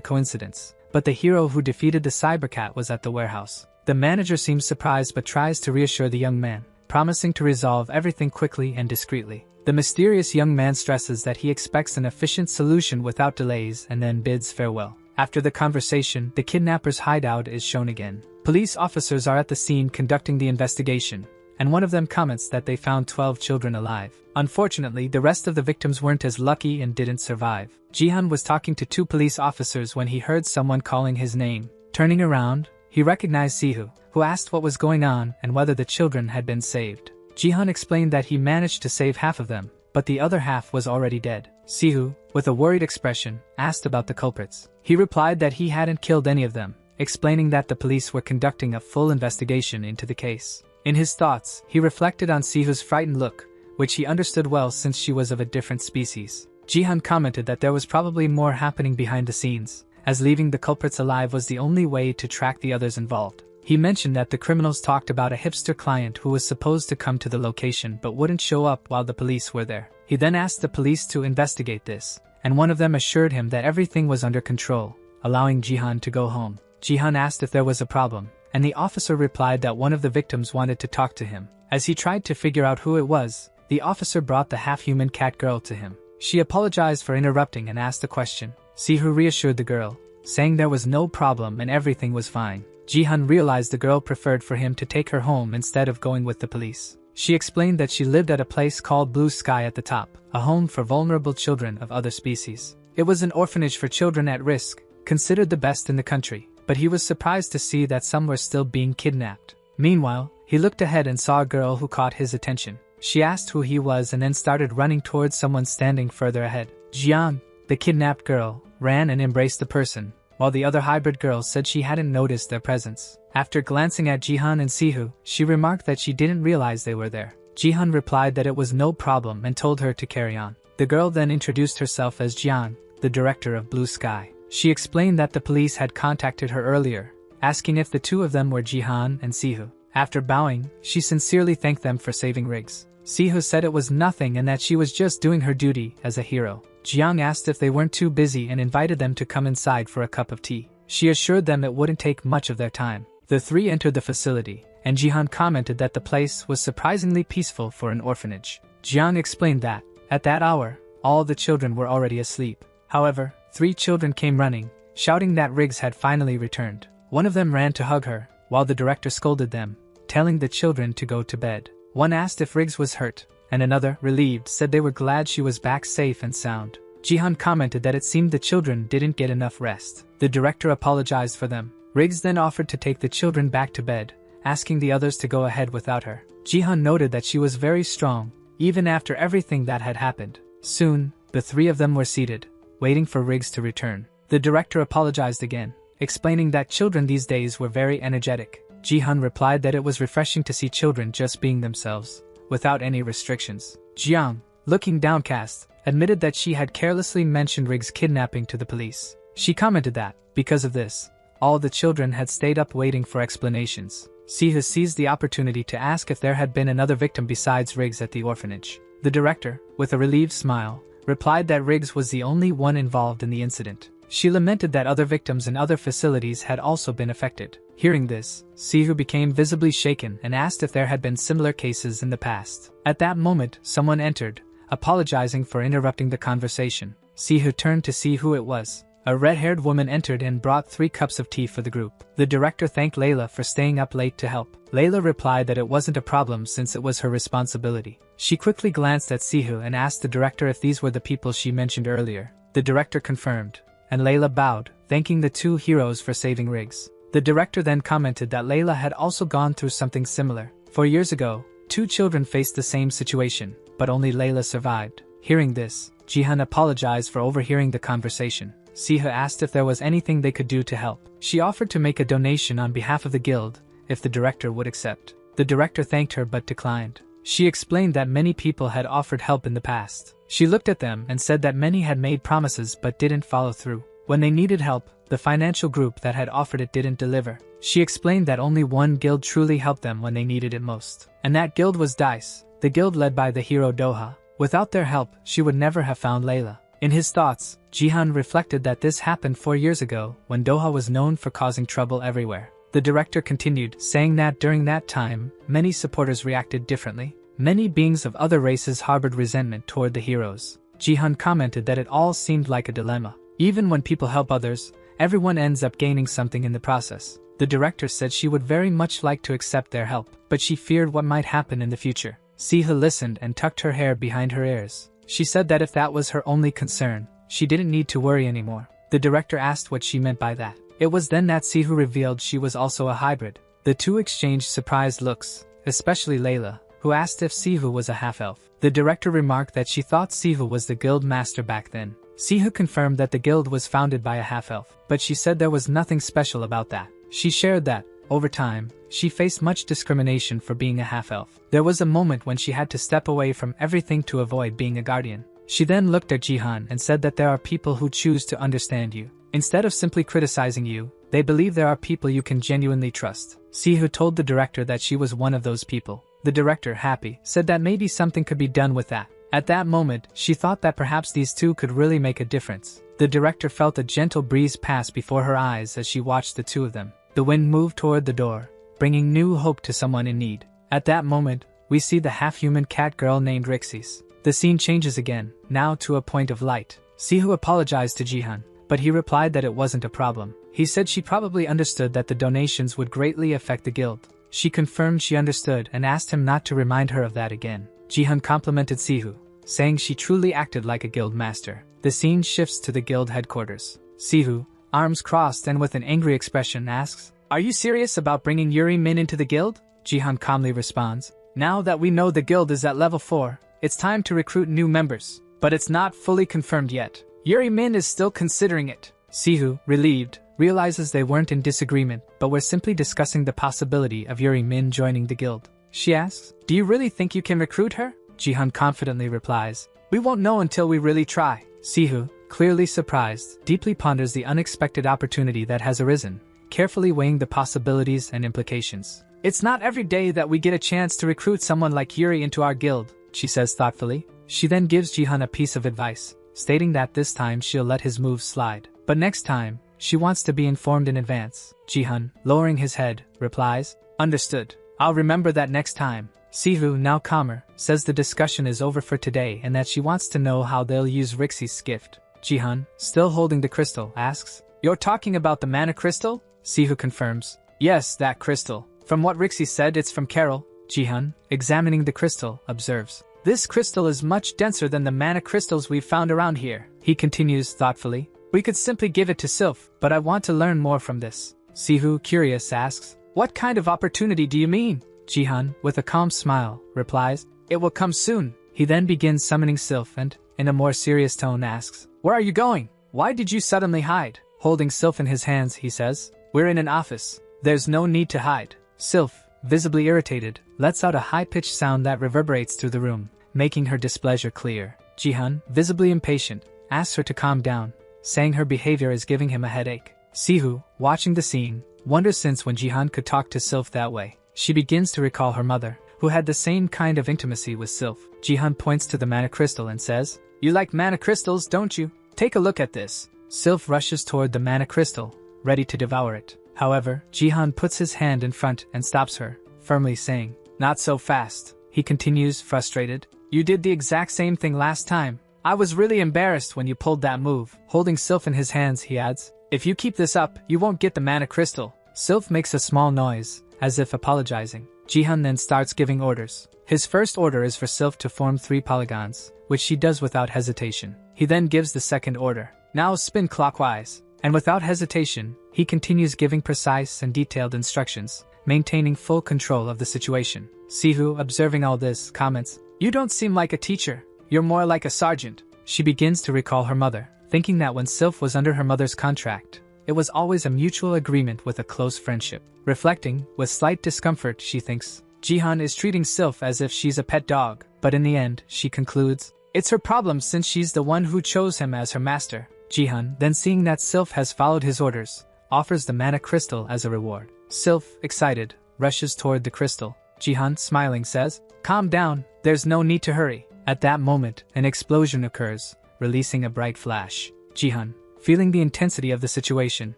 coincidence, but the hero who defeated the cybercat was at the warehouse. The manager seems surprised but tries to reassure the young man, promising to resolve everything quickly and discreetly. The mysterious young man stresses that he expects an efficient solution without delays and then bids farewell. After the conversation, the kidnapper's hideout is shown again. Police officers are at the scene conducting the investigation, and one of them comments that they found 12 children alive. Unfortunately, the rest of the victims weren't as lucky and didn't survive. Jihan was talking to 2 police officers when he heard someone calling his name. Turning around, he recognized Sihu, who asked what was going on and whether the children had been saved. Jihan explained that he managed to save half of them, but the other half was already dead. Sihu, with a worried expression, asked about the culprits. He replied that he hadn't killed any of them, explaining that the police were conducting a full investigation into the case. In his thoughts, he reflected on Sihu's frightened look, which he understood well since she was of a different species. Jihan commented that there was probably more happening behind the scenes, as leaving the culprits alive was the only way to track the others involved. He mentioned that the criminals talked about a hipster client who was supposed to come to the location but wouldn't show up while the police were there. He then asked the police to investigate this, and one of them assured him that everything was under control, allowing Jihan to go home. Jihan asked if there was a problem, and the officer replied that one of the victims wanted to talk to him. As he tried to figure out who it was, the officer brought the half-human cat girl to him. She apologized for interrupting and asked a question. Sihu reassured the girl, saying there was no problem and everything was fine. Jihan realized the girl preferred for him to take her home instead of going with the police. She explained that she lived at a place called Blue Sky at the top, a home for vulnerable children of other species. It was an orphanage for children at risk, considered the best in the country, but he was surprised to see that some were still being kidnapped. Meanwhile, he looked ahead and saw a girl who caught his attention. She asked who he was and then started running towards someone standing further ahead. Jiang, the kidnapped girl, ran and embraced the person, while the other hybrid girl said she hadn't noticed their presence. After glancing at Jihan and Sihu, she remarked that she didn't realize they were there. Jihan replied that it was no problem and told her to carry on. The girl then introduced herself as Jiang, the director of Blue Sky. She explained that the police had contacted her earlier, asking if the 2 of them were Jihan and Sihu. After bowing, she sincerely thanked them for saving Riggs. Sihu said it was nothing and that she was just doing her duty as a hero. Jiang asked if they weren't too busy and invited them to come inside for a cup of tea. She assured them it wouldn't take much of their time. The 3 entered the facility, and Jihan commented that the place was surprisingly peaceful for an orphanage. Jiang explained that, at that hour, all the children were already asleep. However, 3 children came running, shouting that Riggs had finally returned. One of them ran to hug her, while the director scolded them, telling the children to go to bed. One asked if Riggs was hurt, and another, relieved, said they were glad she was back safe and sound. Jihan commented that it seemed the children didn't get enough rest. The director apologized for them. Riggs then offered to take the children back to bed, asking the others to go ahead without her. Jihan noted that she was very strong, even after everything that had happened. Soon, the 3 of them were seated, waiting for Riggs to return. The director apologized again, explaining that children these days were very energetic. Jihan replied that it was refreshing to see children just being themselves, without any restrictions. Jiang, looking downcast, admitted that she had carelessly mentioned Riggs' kidnapping to the police. She commented that, because of this, all the children had stayed up waiting for explanations. Sihu seized the opportunity to ask if there had been another victim besides Riggs at the orphanage. The director, with a relieved smile, replied that Riggs was the only one involved in the incident. She lamented that other victims in other facilities had also been affected. Hearing this, Sihu became visibly shaken and asked if there had been similar cases in the past. At that moment, someone entered, apologizing for interrupting the conversation. Sihu turned to see who it was. A red-haired woman entered and brought 3 cups of tea for the group. The director thanked Layla for staying up late to help. Layla replied that it wasn't a problem since it was her responsibility. She quickly glanced at Sihu and asked the director if these were the people she mentioned earlier. The director confirmed, and Layla bowed, thanking the 2 heroes for saving Riggs. The director then commented that Layla had also gone through something similar. 4 years ago, 2 children faced the same situation, but only Layla survived. Hearing this, Jihan apologized for overhearing the conversation. Siha asked if there was anything they could do to help. She offered to make a donation on behalf of the guild, if the director would accept. The director thanked her but declined. She explained that many people had offered help in the past. She looked at them and said that many had made promises but didn't follow through. When they needed help, the financial group that had offered it didn't deliver. She explained that only one guild truly helped them when they needed it most. And that guild was Dice, the guild led by the hero Doha. Without their help, she would never have found Layla. In his thoughts, Jihan reflected that this happened 4 years ago when Doha was known for causing trouble everywhere. The director continued, saying that during that time, many supporters reacted differently. Many beings of other races harbored resentment toward the heroes. Jihan commented that it all seemed like a dilemma. Even when people help others, everyone ends up gaining something in the process. The director said she would very much like to accept their help, but she feared what might happen in the future. Siha listened and tucked her hair behind her ears. She said that if that was her only concern, she didn't need to worry anymore. The director asked what she meant by that. It was then that Sihu revealed she was also a hybrid. The 2 exchanged surprised looks, especially Layla, who asked if Sihu was a half-elf. The director remarked that she thought Sihu was the guild master back then. Sihu confirmed that the guild was founded by a half-elf, but she said there was nothing special about that. She shared that, over time, she faced much discrimination for being a half-elf. There was a moment when she had to step away from everything to avoid being a guardian. She then looked at Jihan and said that there are people who choose to understand you. Instead of simply criticizing you, they believe there are people you can genuinely trust. Sihu told the director that she was one of those people. The director, happy, said that maybe something could be done with that. At that moment, she thought that perhaps these 2 could really make a difference. The director felt a gentle breeze pass before her eyes as she watched the 2 of them. The wind moved toward the door, bringing new hope to someone in need. At that moment, we see the half-human cat girl named Rixis. The scene changes again, now to a point of light. Sihu apologized to Jihan, but he replied that it wasn't a problem. He said she probably understood that the donations would greatly affect the guild. She confirmed she understood and asked him not to remind her of that again. Jihan complimented Sihu, saying she truly acted like a guild master. The scene shifts to the guild headquarters. Sihu, arms crossed and with an angry expression, asks, "Are you serious about bringing Yuri Min into the guild?" Jihan calmly responds, "Now that we know the guild is at level 4, it's time to recruit new members. But it's not fully confirmed yet. Yuri Min is still considering it." Sihu, relieved, realizes they weren't in disagreement, but were simply discussing the possibility of Yuri Min joining the guild. She asks, "Do you really think you can recruit her?" Jihan confidently replies, "We won't know until we really try." Sihu, clearly surprised, deeply ponders the unexpected opportunity that has arisen, carefully weighing the possibilities and implications. "It's not every day that we get a chance to recruit someone like Yuri into our guild," she says thoughtfully. She then gives Jihan a piece of advice, stating that this time she'll let his moves slide. But next time, she wants to be informed in advance. Jihan, lowering his head, replies, "Understood. I'll remember that next time." Sihu, now calmer, says the discussion is over for today and that she wants to know how they'll use Rixie's gift. Jihan, still holding the crystal, asks, "You're talking about the mana crystal?" Sihu confirms, "Yes, that crystal. From what Rixie said, it's from Carol." Jihan, examining the crystal, observes, "This crystal is much denser than the mana crystals we've found around here." He continues thoughtfully, "We could simply give it to Sylph, but I want to learn more from this." Sihu, curious, asks, "What kind of opportunity do you mean?" Jihan, with a calm smile, replies, "It will come soon." He then begins summoning Sylph and, in a more serious tone, asks, "Where are you going? Why did you suddenly hide?" Holding Sylph in his hands, he says, "We're in an office. There's no need to hide." Sylph, visibly irritated, lets out a high-pitched sound that reverberates through the room, making her displeasure clear. Jihan, visibly impatient, asks her to calm down, saying her behavior is giving him a headache. Sihu, watching the scene, wonders since when Jihan could talk to Sylph that way. She begins to recall her mother, who had the same kind of intimacy with Sylph. Jihan points to the mana crystal and says, "You like mana crystals, don't you? Take a look at this." Sylph rushes toward the mana crystal, ready to devour it. However, Jihan puts his hand in front and stops her, firmly saying, "Not so fast." He continues, frustrated, You did the exact same thing last time. I was really embarrassed when you pulled that move. Holding Sylph in his hands, he adds, if you keep this up, you won't get the mana crystal. Sylph makes a small noise, as if apologizing. Jihan then starts giving orders. His first order is for Sylph to form 3 polygons, which she does without hesitation. He then gives the second order. Now spin clockwise. And without hesitation, he continues giving precise and detailed instructions, maintaining full control of the situation. Sihu, observing all this, comments, you don't seem like a teacher. You're more like a sergeant. She begins to recall her mother, thinking that when Sylph was under her mother's contract, it was always a mutual agreement with a close friendship. Reflecting, with slight discomfort, she thinks, Jihan is treating Sylph as if she's a pet dog, but in the end, she concludes, it's her problem since she's the one who chose him as her master. Jihan, then seeing that Sylph has followed his orders, offers the mana crystal as a reward. Sylph, excited, rushes toward the crystal. Jihan, smiling, says, calm down, there's no need to hurry. At that moment, an explosion occurs, releasing a bright flash. Jihan, feeling the intensity of the situation,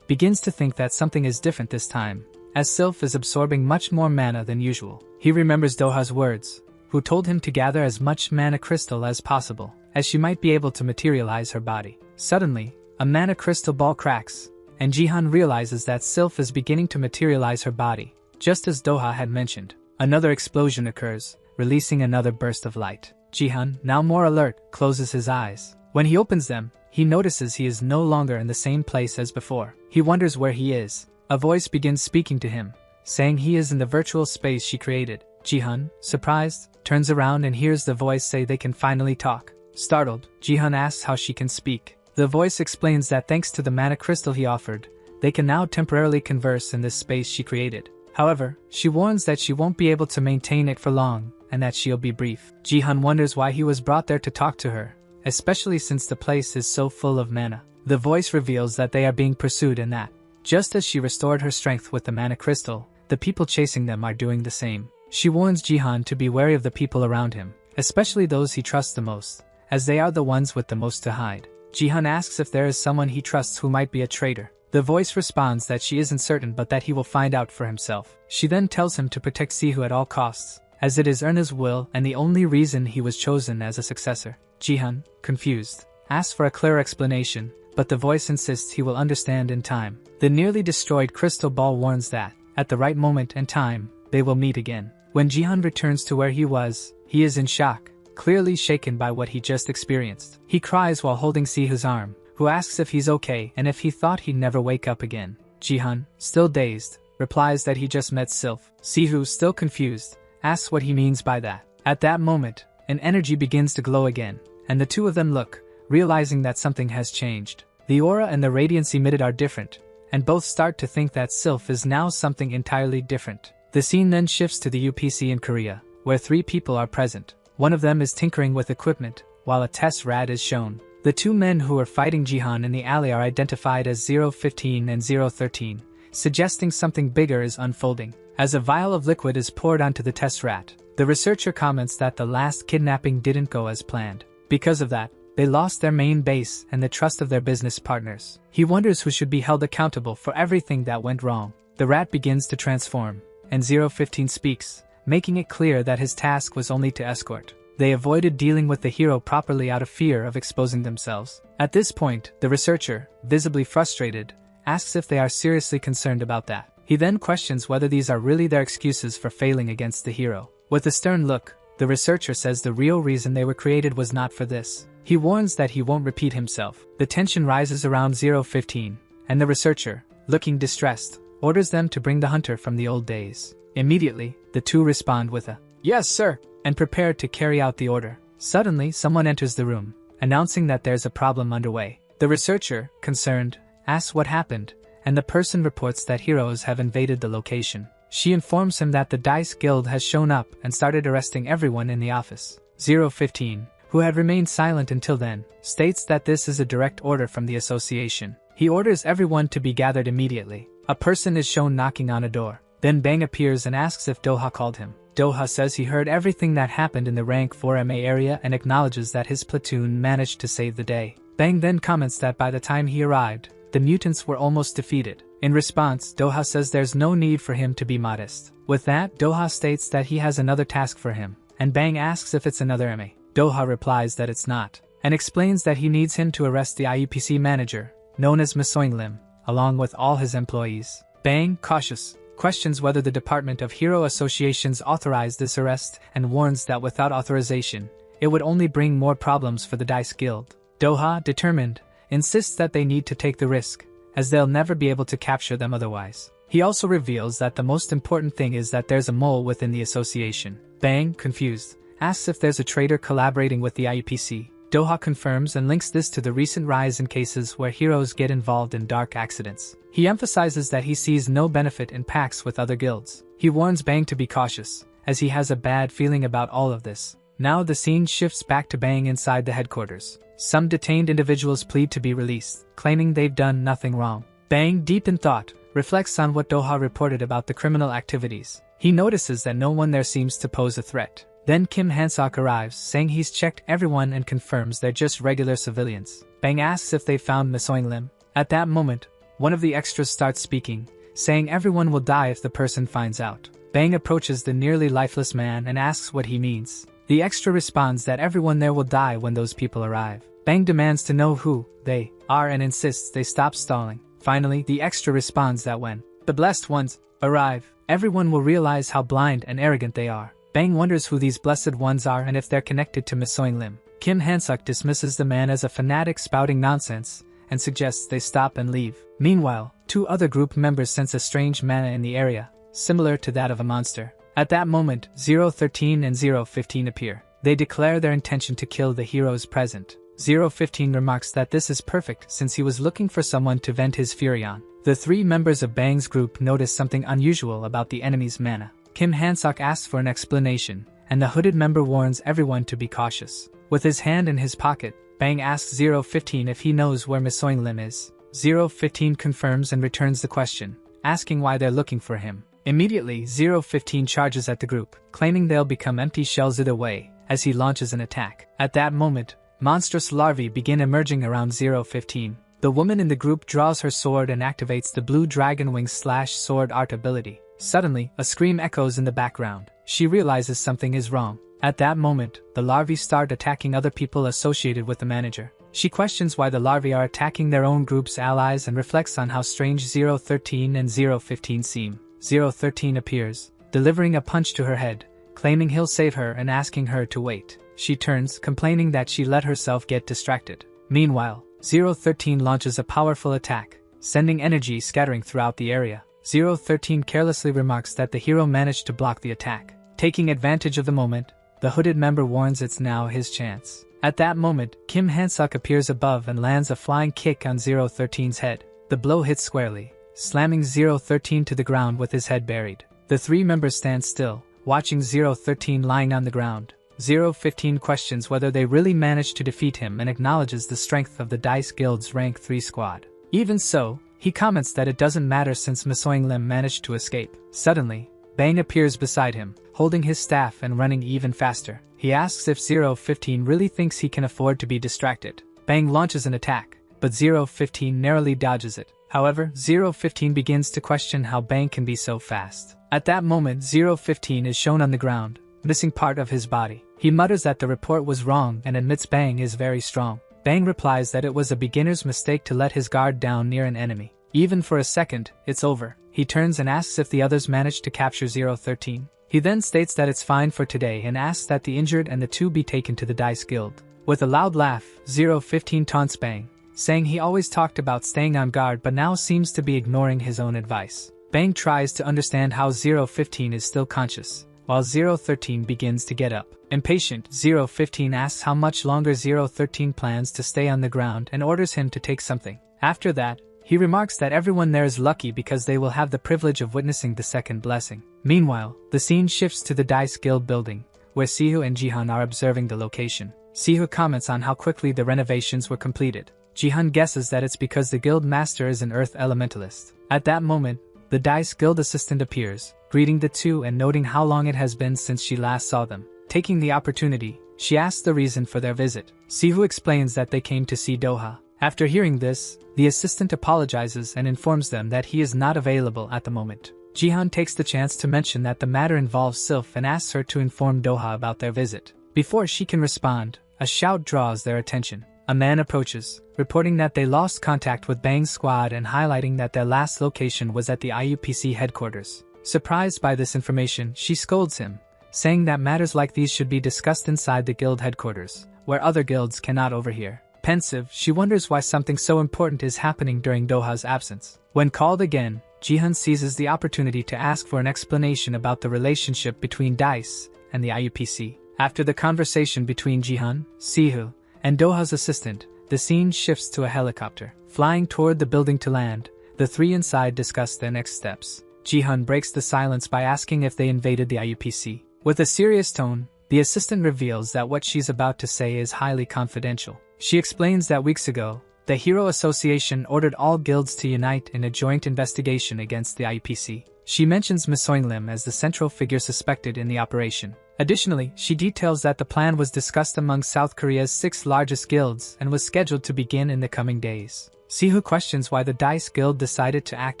begins to think that something is different this time, as Sylph is absorbing much more mana than usual. He remembers Doha's words, who told him to gather as much mana crystal as possible, as she might be able to materialize her body. Suddenly, a mana crystal ball cracks, and Jihan realizes that Sylph is beginning to materialize her body, just as Doha had mentioned. Another explosion occurs, releasing another burst of light. Jihan, now more alert, closes his eyes. When he opens them, he notices he is no longer in the same place as before. He wonders where he is. A voice begins speaking to him, saying he is in the virtual space she created. Jihan, surprised, turns around and hears the voice say they can finally talk. Startled, Jihan asks how she can speak. The voice explains that thanks to the mana crystal he offered, they can now temporarily converse in this space she created. However, she warns that she won't be able to maintain it for long, and that she'll be brief. Jihan wonders why he was brought there to talk to her, especially since the place is so full of mana. The voice reveals that they are being pursued and that, just as she restored her strength with the mana crystal, the people chasing them are doing the same. She warns Jihan to be wary of the people around him, especially those he trusts the most, as they are the ones with the most to hide. Jihan asks if there is someone he trusts who might be a traitor. The voice responds that she isn't certain but that he will find out for himself. She then tells him to protect Sihu at all costs, as it is Erna's will and the only reason he was chosen as a successor. Jihan, confused, asks for a clear explanation, but the voice insists he will understand in time. The nearly destroyed crystal ball warns that, at the right moment and time, they will meet again. When Jihan returns to where he was, he is in shock, clearly shaken by what he just experienced. He cries while holding Sihu's arm, who asks if he's okay and if he thought he'd never wake up again. Jihan, still dazed, replies that he just met Sylph. Sihu, still confused, asks what he means by that. At that moment, an energy begins to glow again, and the two of them look, realizing that something has changed. The aura and the radiance emitted are different, and both start to think that Sylph is now something entirely different. The scene then shifts to the UPC in Korea, where 3 people are present. One of them is tinkering with equipment, while a test rad is shown. The 2 men who are fighting Jihan in the alley are identified as 015 and 013, suggesting something bigger is unfolding. As a vial of liquid is poured onto the test rat, the researcher comments that the last kidnapping didn't go as planned. Because of that, they lost their main base and the trust of their business partners. He wonders who should be held accountable for everything that went wrong. The rat begins to transform, and 015 speaks, making it clear that his task was only to escort. They avoided dealing with the hero properly out of fear of exposing themselves. At this point, the researcher, visibly frustrated, asks if they are seriously concerned about that. He then questions whether these are really their excuses for failing against the hero. With a stern look, the researcher says the real reason they were created was not for this. He warns that he won't repeat himself. The tension rises around 015, and the researcher, looking distressed, orders them to bring the hunter from the old days. Immediately, the 2 respond with a, "Yes, sir," and prepare to carry out the order. Suddenly, someone enters the room, announcing that there's a problem underway. The researcher, concerned, asks what happened, and the person reports that heroes have invaded the location. She informs him that the Dice Guild has shown up and started arresting everyone in the office. 015, who had remained silent until then, states that this is a direct order from the association. He orders everyone to be gathered immediately. A person is shown knocking on a door. Then Bang appears and asks if Doha called him. Doha says he heard everything that happened in the rank 4MA area and acknowledges that his platoon managed to save the day. Bang then comments that by the time he arrived, the mutants were almost defeated. In response, Doha says there's no need for him to be modest. With that, Doha states that he has another task for him, and Bang asks if it's another Emmy. Doha replies that it's not, and explains that he needs him to arrest the IUPC manager, known as Masoing Lim, along with all his employees. Bang, cautious, questions whether the Department of Hero Associations authorized this arrest and warns that without authorization, it would only bring more problems for the Dice Guild. Doha, determined, insists that they need to take the risk, as they'll never be able to capture them otherwise. He also reveals that the most important thing is that there's a mole within the association. Bang, confused, asks if there's a traitor collaborating with the IUPC. Doha confirms and links this to the recent rise in cases where heroes get involved in dark accidents. He emphasizes that he sees no benefit in pacts with other guilds. He warns Bang to be cautious, as he has a bad feeling about all of this. Now the scene shifts back to Bang inside the headquarters. Some detained individuals plead to be released, claiming they've done nothing wrong. Bang, deep in thought, reflects on what Doha reported about the criminal activities. He notices that no one there seems to pose a threat. Then Kim Han-sok arrives, saying he's checked everyone and confirms they're just regular civilians. Bang asks if they found Masoing Lim. At that moment, one of the extras starts speaking, saying everyone will die if the person finds out. Bang approaches the nearly lifeless man and asks what he means. The extra responds that everyone there will die when those people arrive. Bang demands to know who they are and insists they stop stalling. Finally, the extra responds that when the blessed ones arrive, everyone will realize how blind and arrogant they are. Bang wonders who these blessed ones are and if they're connected to Masoing Lim. Kim Han-sok dismisses the man as a fanatic spouting nonsense and suggests they stop and leave. Meanwhile, two other group members sense a strange mana in the area, similar to that of a monster. At that moment, 013 and 015 appear. They declare their intention to kill the heroes present. 015 remarks that this is perfect since he was looking for someone to vent his fury on. The three members of Bang's group notice something unusual about the enemy's mana. Kim Han-sok asks for an explanation, and the hooded member warns everyone to be cautious. With his hand in his pocket, Bang asks 015 if he knows where Masoing Lim is. 015 confirms and returns the question, asking why they're looking for him. Immediately, 015 charges at the group, claiming they'll become empty shells either way, as he launches an attack. At that moment, monstrous larvae begin emerging around 015. The woman in the group draws her sword and activates the blue dragon wing /sword art ability. Suddenly, a scream echoes in the background. She realizes something is wrong. At that moment, the larvae start attacking other people associated with the manager. She questions why the larvae are attacking their own group's allies and reflects on how strange 013 and 015 seem. 013 appears, delivering a punch to her head, claiming he'll save her and asking her to wait. She turns, complaining that she let herself get distracted. Meanwhile, 013 launches a powerful attack, sending energy scattering throughout the area. 013 carelessly remarks that the hero managed to block the attack. Taking advantage of the moment, the hooded member warns it's now his chance. At that moment, Kim Han-sok appears above and lands a flying kick on 013's head. The blow hits squarely, slamming 013 to the ground with his head buried. The three members stand still, watching 013 lying on the ground. 015 questions whether they really managed to defeat him and acknowledges the strength of the Dice Guild's Rank 3 squad. Even so, he comments that it doesn't matter since Masoing Lim managed to escape. Suddenly, Bang appears beside him, holding his staff and running even faster. He asks if 015 really thinks he can afford to be distracted. Bang launches an attack, but 015 narrowly dodges it. However, 015 begins to question how Bang can be so fast. At that moment, 015 is shown on the ground, missing part of his body. He mutters that the report was wrong and admits Bang is very strong. Bang replies that it was a beginner's mistake to let his guard down near an enemy. Even for a second, it's over. He turns and asks if the others managed to capture 013. He then states that it's fine for today and asks that the injured and the two be taken to the Dice Guild. With a loud laugh, 015 taunts Bang, saying he always talked about staying on guard but now seems to be ignoring his own advice. Bang tries to understand how 015 is still conscious, while 013 begins to get up. Impatient, 015 asks how much longer 013 plans to stay on the ground and orders him to take something. After that, he remarks that everyone there is lucky because they will have the privilege of witnessing the second blessing. Meanwhile, the scene shifts to the Dice Guild building, where Sihu and Jihan are observing the location. Sihu comments on how quickly the renovations were completed. Jihan guesses that it's because the guild master is an earth elementalist. At that moment, the Dice Guild assistant appears, greeting the two and noting how long it has been since she last saw them. Taking the opportunity, she asks the reason for their visit. Sihu explains that they came to see Doha. After hearing this, the assistant apologizes and informs them that he is not available at the moment. Jihan takes the chance to mention that the matter involves Sylph and asks her to inform Doha about their visit. Before she can respond, a shout draws their attention. A man approaches, reporting that they lost contact with Bang's squad and highlighting that their last location was at the IUPC headquarters. Surprised by this information, she scolds him, saying that matters like these should be discussed inside the guild headquarters, where other guilds cannot overhear. Pensive, she wonders why something so important is happening during Doha's absence. When called again, Jihan seizes the opportunity to ask for an explanation about the relationship between DICE and the IUPC. After the conversation between Jihan, Sihu, and Doha's assistant, the scene shifts to a helicopter. Flying toward the building to land, the three inside discuss their next steps. Jihan breaks the silence by asking if they invaded the IUPC. With a serious tone, the assistant reveals that what she's about to say is highly confidential. She explains that weeks ago, the Hero Association ordered all guilds to unite in a joint investigation against the IUPC. She mentions Misoinglim as the central figure suspected in the operation. Additionally, she details that the plan was discussed among South Korea's 6 largest guilds and was scheduled to begin in the coming days. Sihu questions why the DICE guild decided to act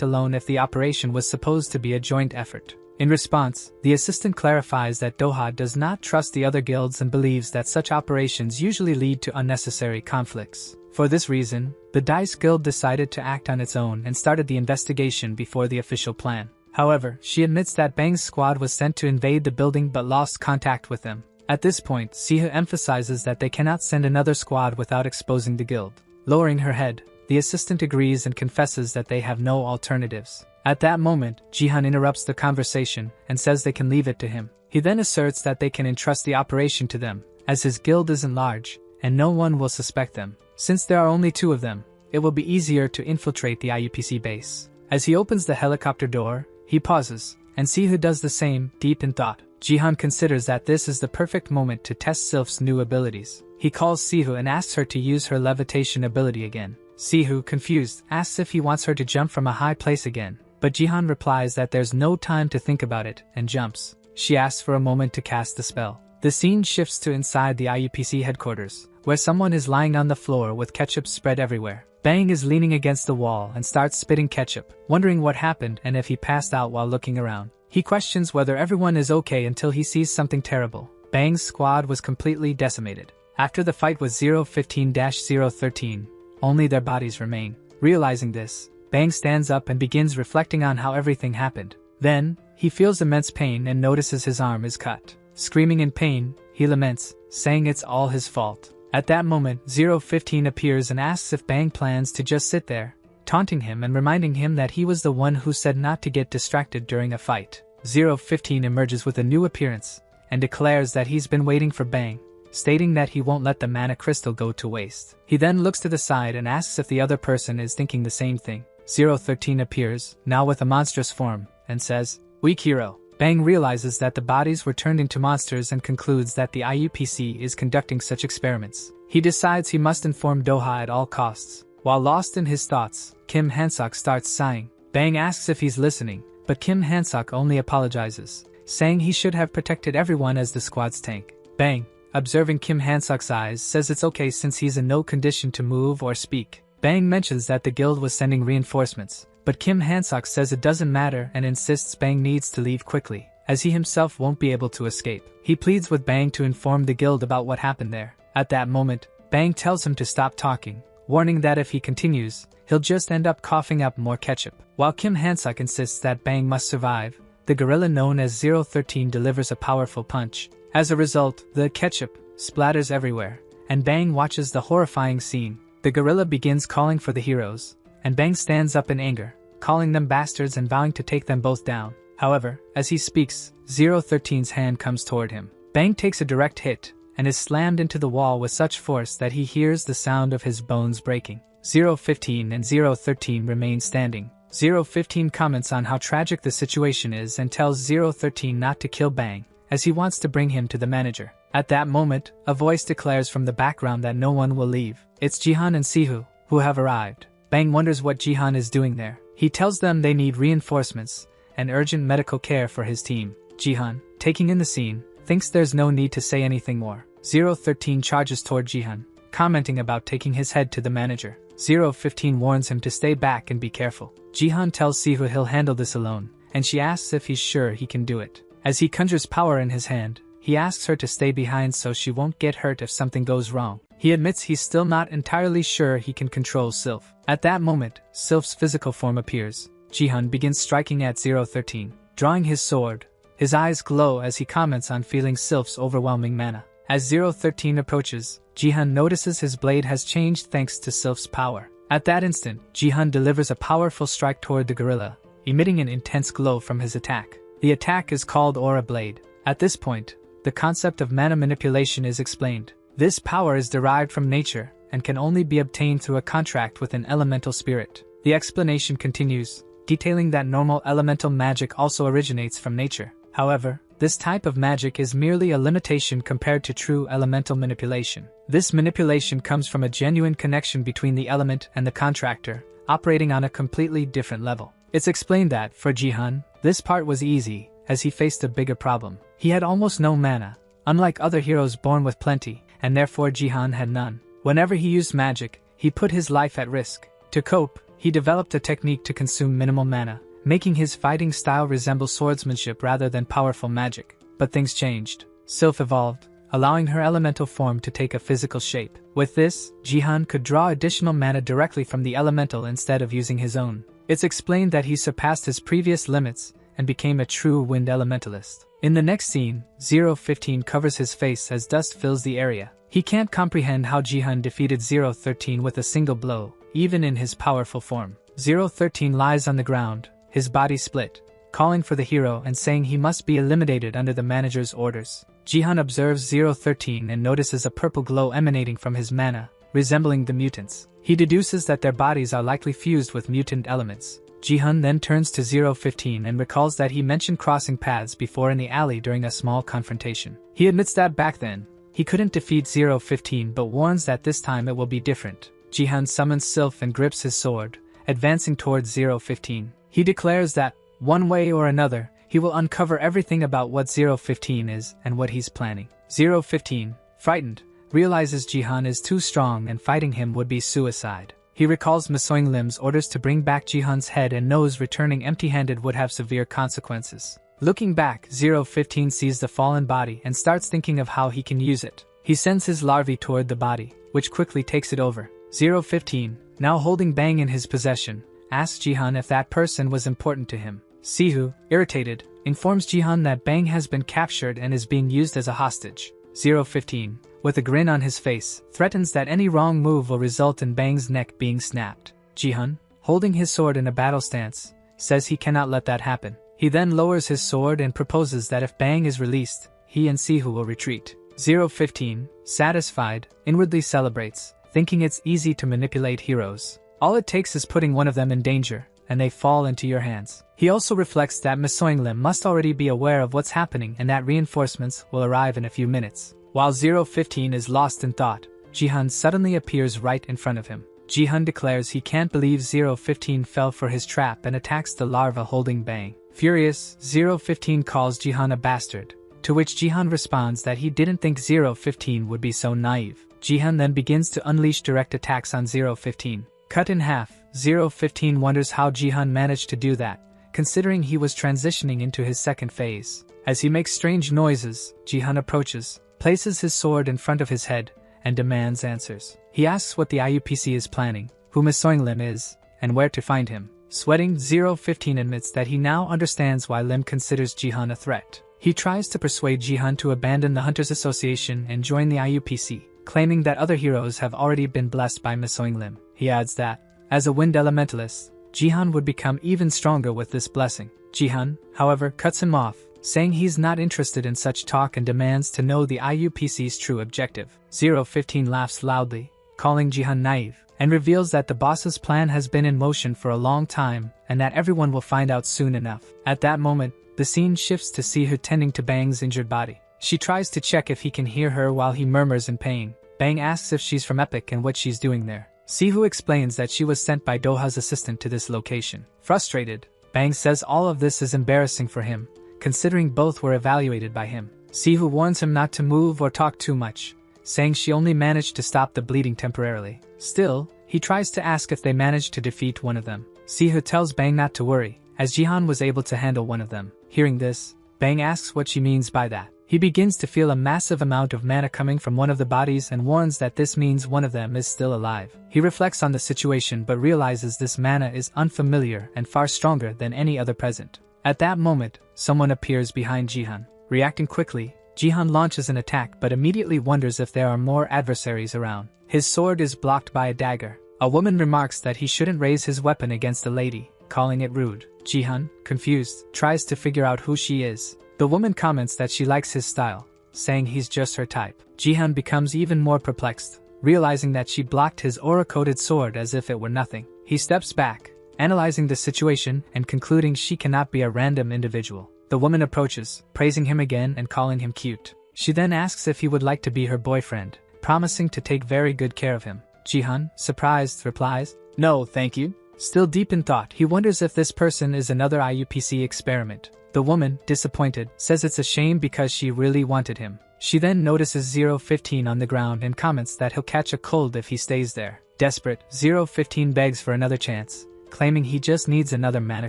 alone if the operation was supposed to be a joint effort. In response, the assistant clarifies that Doha does not trust the other guilds and believes that such operations usually lead to unnecessary conflicts. For this reason, the DICE guild decided to act on its own and started the investigation before the official plan. However, she admits that Bang's squad was sent to invade the building but lost contact with them. At this point, Siha emphasizes that they cannot send another squad without exposing the guild. Lowering her head, the assistant agrees and confesses that they have no alternatives. At that moment, Jihan interrupts the conversation and says they can leave it to him. He then asserts that they can entrust the operation to them, as his guild isn't large, and no one will suspect them. Since there are only 2 of them, it will be easier to infiltrate the IUPC base. As he opens the helicopter door, he pauses, and Sihu does the same, deep in thought. Jihan considers that this is the perfect moment to test Sylph's new abilities. He calls Sihu and asks her to use her levitation ability again. Sihu, confused, asks if he wants her to jump from a high place again, but Jihan replies that there's no time to think about it, and jumps. She asks for a moment to cast the spell. The scene shifts to inside the IUPC headquarters, where someone is lying on the floor with ketchup spread everywhere. Bang is leaning against the wall and starts spitting ketchup, wondering what happened and if he passed out while looking around. He questions whether everyone is okay until he sees something terrible. Bang's squad was completely decimated. After the fight with 015-013, only their bodies remain. Realizing this, Bang stands up and begins reflecting on how everything happened. Then, he feels immense pain and notices his arm is cut. Screaming in pain, he laments, saying it's all his fault. At that moment, 015 appears and asks if Bang plans to just sit there, taunting him and reminding him that he was the one who said not to get distracted during a fight. 015 emerges with a new appearance and declares that he's been waiting for Bang, stating that he won't let the mana crystal go to waste. He then looks to the side and asks if the other person is thinking the same thing. 013 appears, now with a monstrous form, and says, "Weak hero." Bang realizes that the bodies were turned into monsters and concludes that the IUPC is conducting such experiments. He decides he must inform Doha at all costs. While lost in his thoughts, Kim Hansok starts sighing. Bang asks if he's listening, but Kim Hansok only apologizes, saying he should have protected everyone as the squad's tank. Bang, observing Kim Hansok's eyes, says it's okay since he's in no condition to move or speak. Bang mentions that the guild was sending reinforcements, but Kim Hansok says it doesn't matter and insists Bang needs to leave quickly, as he himself won't be able to escape. He pleads with Bang to inform the guild about what happened there. At that moment, Bang tells him to stop talking, warning that if he continues, he'll just end up coughing up more ketchup. While Kim Hansok insists that Bang must survive, the gorilla known as 013 delivers a powerful punch. As a result, the ketchup splatters everywhere, and Bang watches the horrifying scene. The gorilla begins calling for the heroes, and Bang stands up in anger, calling them bastards and vowing to take them both down. However, as he speaks, 013's hand comes toward him. Bang takes a direct hit, and is slammed into the wall with such force that he hears the sound of his bones breaking. 015 and 013 remain standing. 015 comments on how tragic the situation is and tells 013 not to kill Bang, as he wants to bring him to the manager. At that moment, a voice declares from the background that no one will leave. It's Jihan and Sihu, who have arrived. Bang wonders what Jihan is doing there. He tells them they need reinforcements and urgent medical care for his team. Jihan, taking in the scene, thinks there's no need to say anything more. 013 charges toward Jihan, commenting about taking his head to the manager. 015 warns him to stay back and be careful. Jihan tells Sihu he'll handle this alone, and she asks if he's sure he can do it. As he conjures power in his hand, he asks her to stay behind so she won't get hurt if something goes wrong. He admits he's still not entirely sure he can control Sylph. At that moment, Sylph's physical form appears. Jihan begins striking at 013, drawing his sword. His eyes glow as he comments on feeling Sylph's overwhelming mana. As 013 approaches, Jihan notices his blade has changed thanks to Sylph's power. At that instant, Jihan delivers a powerful strike toward the gorilla, emitting an intense glow from his attack. The attack is called Aura Blade. At this point, the concept of mana manipulation is explained. This power is derived from nature and can only be obtained through a contract with an elemental spirit. The explanation continues, detailing that normal elemental magic also originates from nature. However, this type of magic is merely a limitation compared to true elemental manipulation. This manipulation comes from a genuine connection between the element and the contractor, operating on a completely different level. It's explained that, for Jihan, this part was easy, as he faced a bigger problem. He had almost no mana, unlike other heroes born with plenty, and therefore Jihan had none. Whenever he used magic, he put his life at risk. To cope, he developed a technique to consume minimal mana, making his fighting style resemble swordsmanship rather than powerful magic. But things changed. Sylph evolved, allowing her elemental form to take a physical shape. With this, Jihan could draw additional mana directly from the elemental instead of using his own. It's explained that he surpassed his previous limits and became a true wind elementalist. In the next scene, 015 covers his face as dust fills the area. He can't comprehend how Jihan defeated 013 with a single blow, even in his powerful form. 013 lies on the ground, his body split, calling for the hero and saying he must be eliminated under the manager's orders. Jihan observes 013 and notices a purple glow emanating from his mana, resembling the mutants. He deduces that their bodies are likely fused with mutant elements. Jihan then turns to 015 and recalls that he mentioned crossing paths before in the alley during a small confrontation. He admits that back then, he couldn't defeat 015 but warns that this time it will be different. Jihan summons Sylph and grips his sword, advancing towards 015. He declares that, one way or another, he will uncover everything about what 015 is and what he's planning. 015, frightened, realizes Jihan is too strong and fighting him would be suicide. He recalls Masoing Lim's orders to bring back Jihan's head and knows returning empty-handed would have severe consequences. Looking back, 015 sees the fallen body and starts thinking of how he can use it. He sends his larvae toward the body, which quickly takes it over. 015, now holding Bang in his possession, asks Jihan if that person was important to him. Sihu, irritated, informs Jihan that Bang has been captured and is being used as a hostage. 015, with a grin on his face, threatens that any wrong move will result in Bang's neck being snapped. Jihan, holding his sword in a battle stance, says he cannot let that happen. He then lowers his sword and proposes that if Bang is released, he and Sihu will retreat. 015, satisfied, inwardly celebrates, thinking it's easy to manipulate heroes. All it takes is putting one of them in danger, and they fall into your hands. He also reflects that Masoing Lim must already be aware of what's happening and that reinforcements will arrive in a few minutes. While 015 is lost in thought, Jihan suddenly appears right in front of him. Jihan declares he can't believe 015 fell for his trap and attacks the larva holding Bang. Furious, 015 calls Jihan a bastard, to which Jihan responds that he didn't think 015 would be so naive. Jihan then begins to unleash direct attacks on 015. Cut in half, 015 wonders how Jihan managed to do that, considering he was transitioning into his second phase. As he makes strange noises, Jihan approaches, places his sword in front of his head, and demands answers. He asks what the IUPC is planning, who Masoing Lim is, and where to find him. Sweating, 015 admits that he now understands why Lim considers Jihan a threat. He tries to persuade Jihan to abandon the Hunters Association and join the IUPC, claiming that other heroes have already been blessed by Masoing Lim. He adds that, as a wind elementalist, Jihan would become even stronger with this blessing. Jihan, however, cuts him off, saying he's not interested in such talk and demands to know the IUPC's true objective. 015 laughs loudly, calling Jihan naive, and reveals that the boss's plan has been in motion for a long time and that everyone will find out soon enough. At that moment, the scene shifts to see her tending to Bang's injured body. She tries to check if he can hear her while he murmurs in pain. Bang asks if she's from Epic and what she's doing there. Sihu explains that she was sent by Doha's assistant to this location. Frustrated, Bang says all of this is embarrassing for him, considering both were evaluated by him. Sihu warns him not to move or talk too much, saying she only managed to stop the bleeding temporarily. Still, he tries to ask if they managed to defeat one of them. Sihu tells Bang not to worry, as Jihan was able to handle one of them. Hearing this, Bang asks what she means by that. He begins to feel a massive amount of mana coming from one of the bodies and warns that this means one of them is still alive. He reflects on the situation but realizes this mana is unfamiliar and far stronger than any other present. At that moment, someone appears behind Jihan. Reacting quickly, Jihan launches an attack but immediately wonders if there are more adversaries around. His sword is blocked by a dagger. A woman remarks that he shouldn't raise his weapon against a lady, calling it rude. Jihan, confused, tries to figure out who she is. The woman comments that she likes his style, saying he's just her type. Jihan becomes even more perplexed, realizing that she blocked his aura-coated sword as if it were nothing. He steps back, analyzing the situation and concluding she cannot be a random individual. The woman approaches, praising him again and calling him cute. She then asks if he would like to be her boyfriend, promising to take very good care of him. Jihan, surprised, replies, "No, thank you." Still deep in thought, he wonders if this person is another IUPC experiment. The woman, disappointed, says it's a shame because she really wanted him. She then notices 015 on the ground and comments that he'll catch a cold if he stays there. Desperate, 015 begs for another chance, claiming he just needs another mana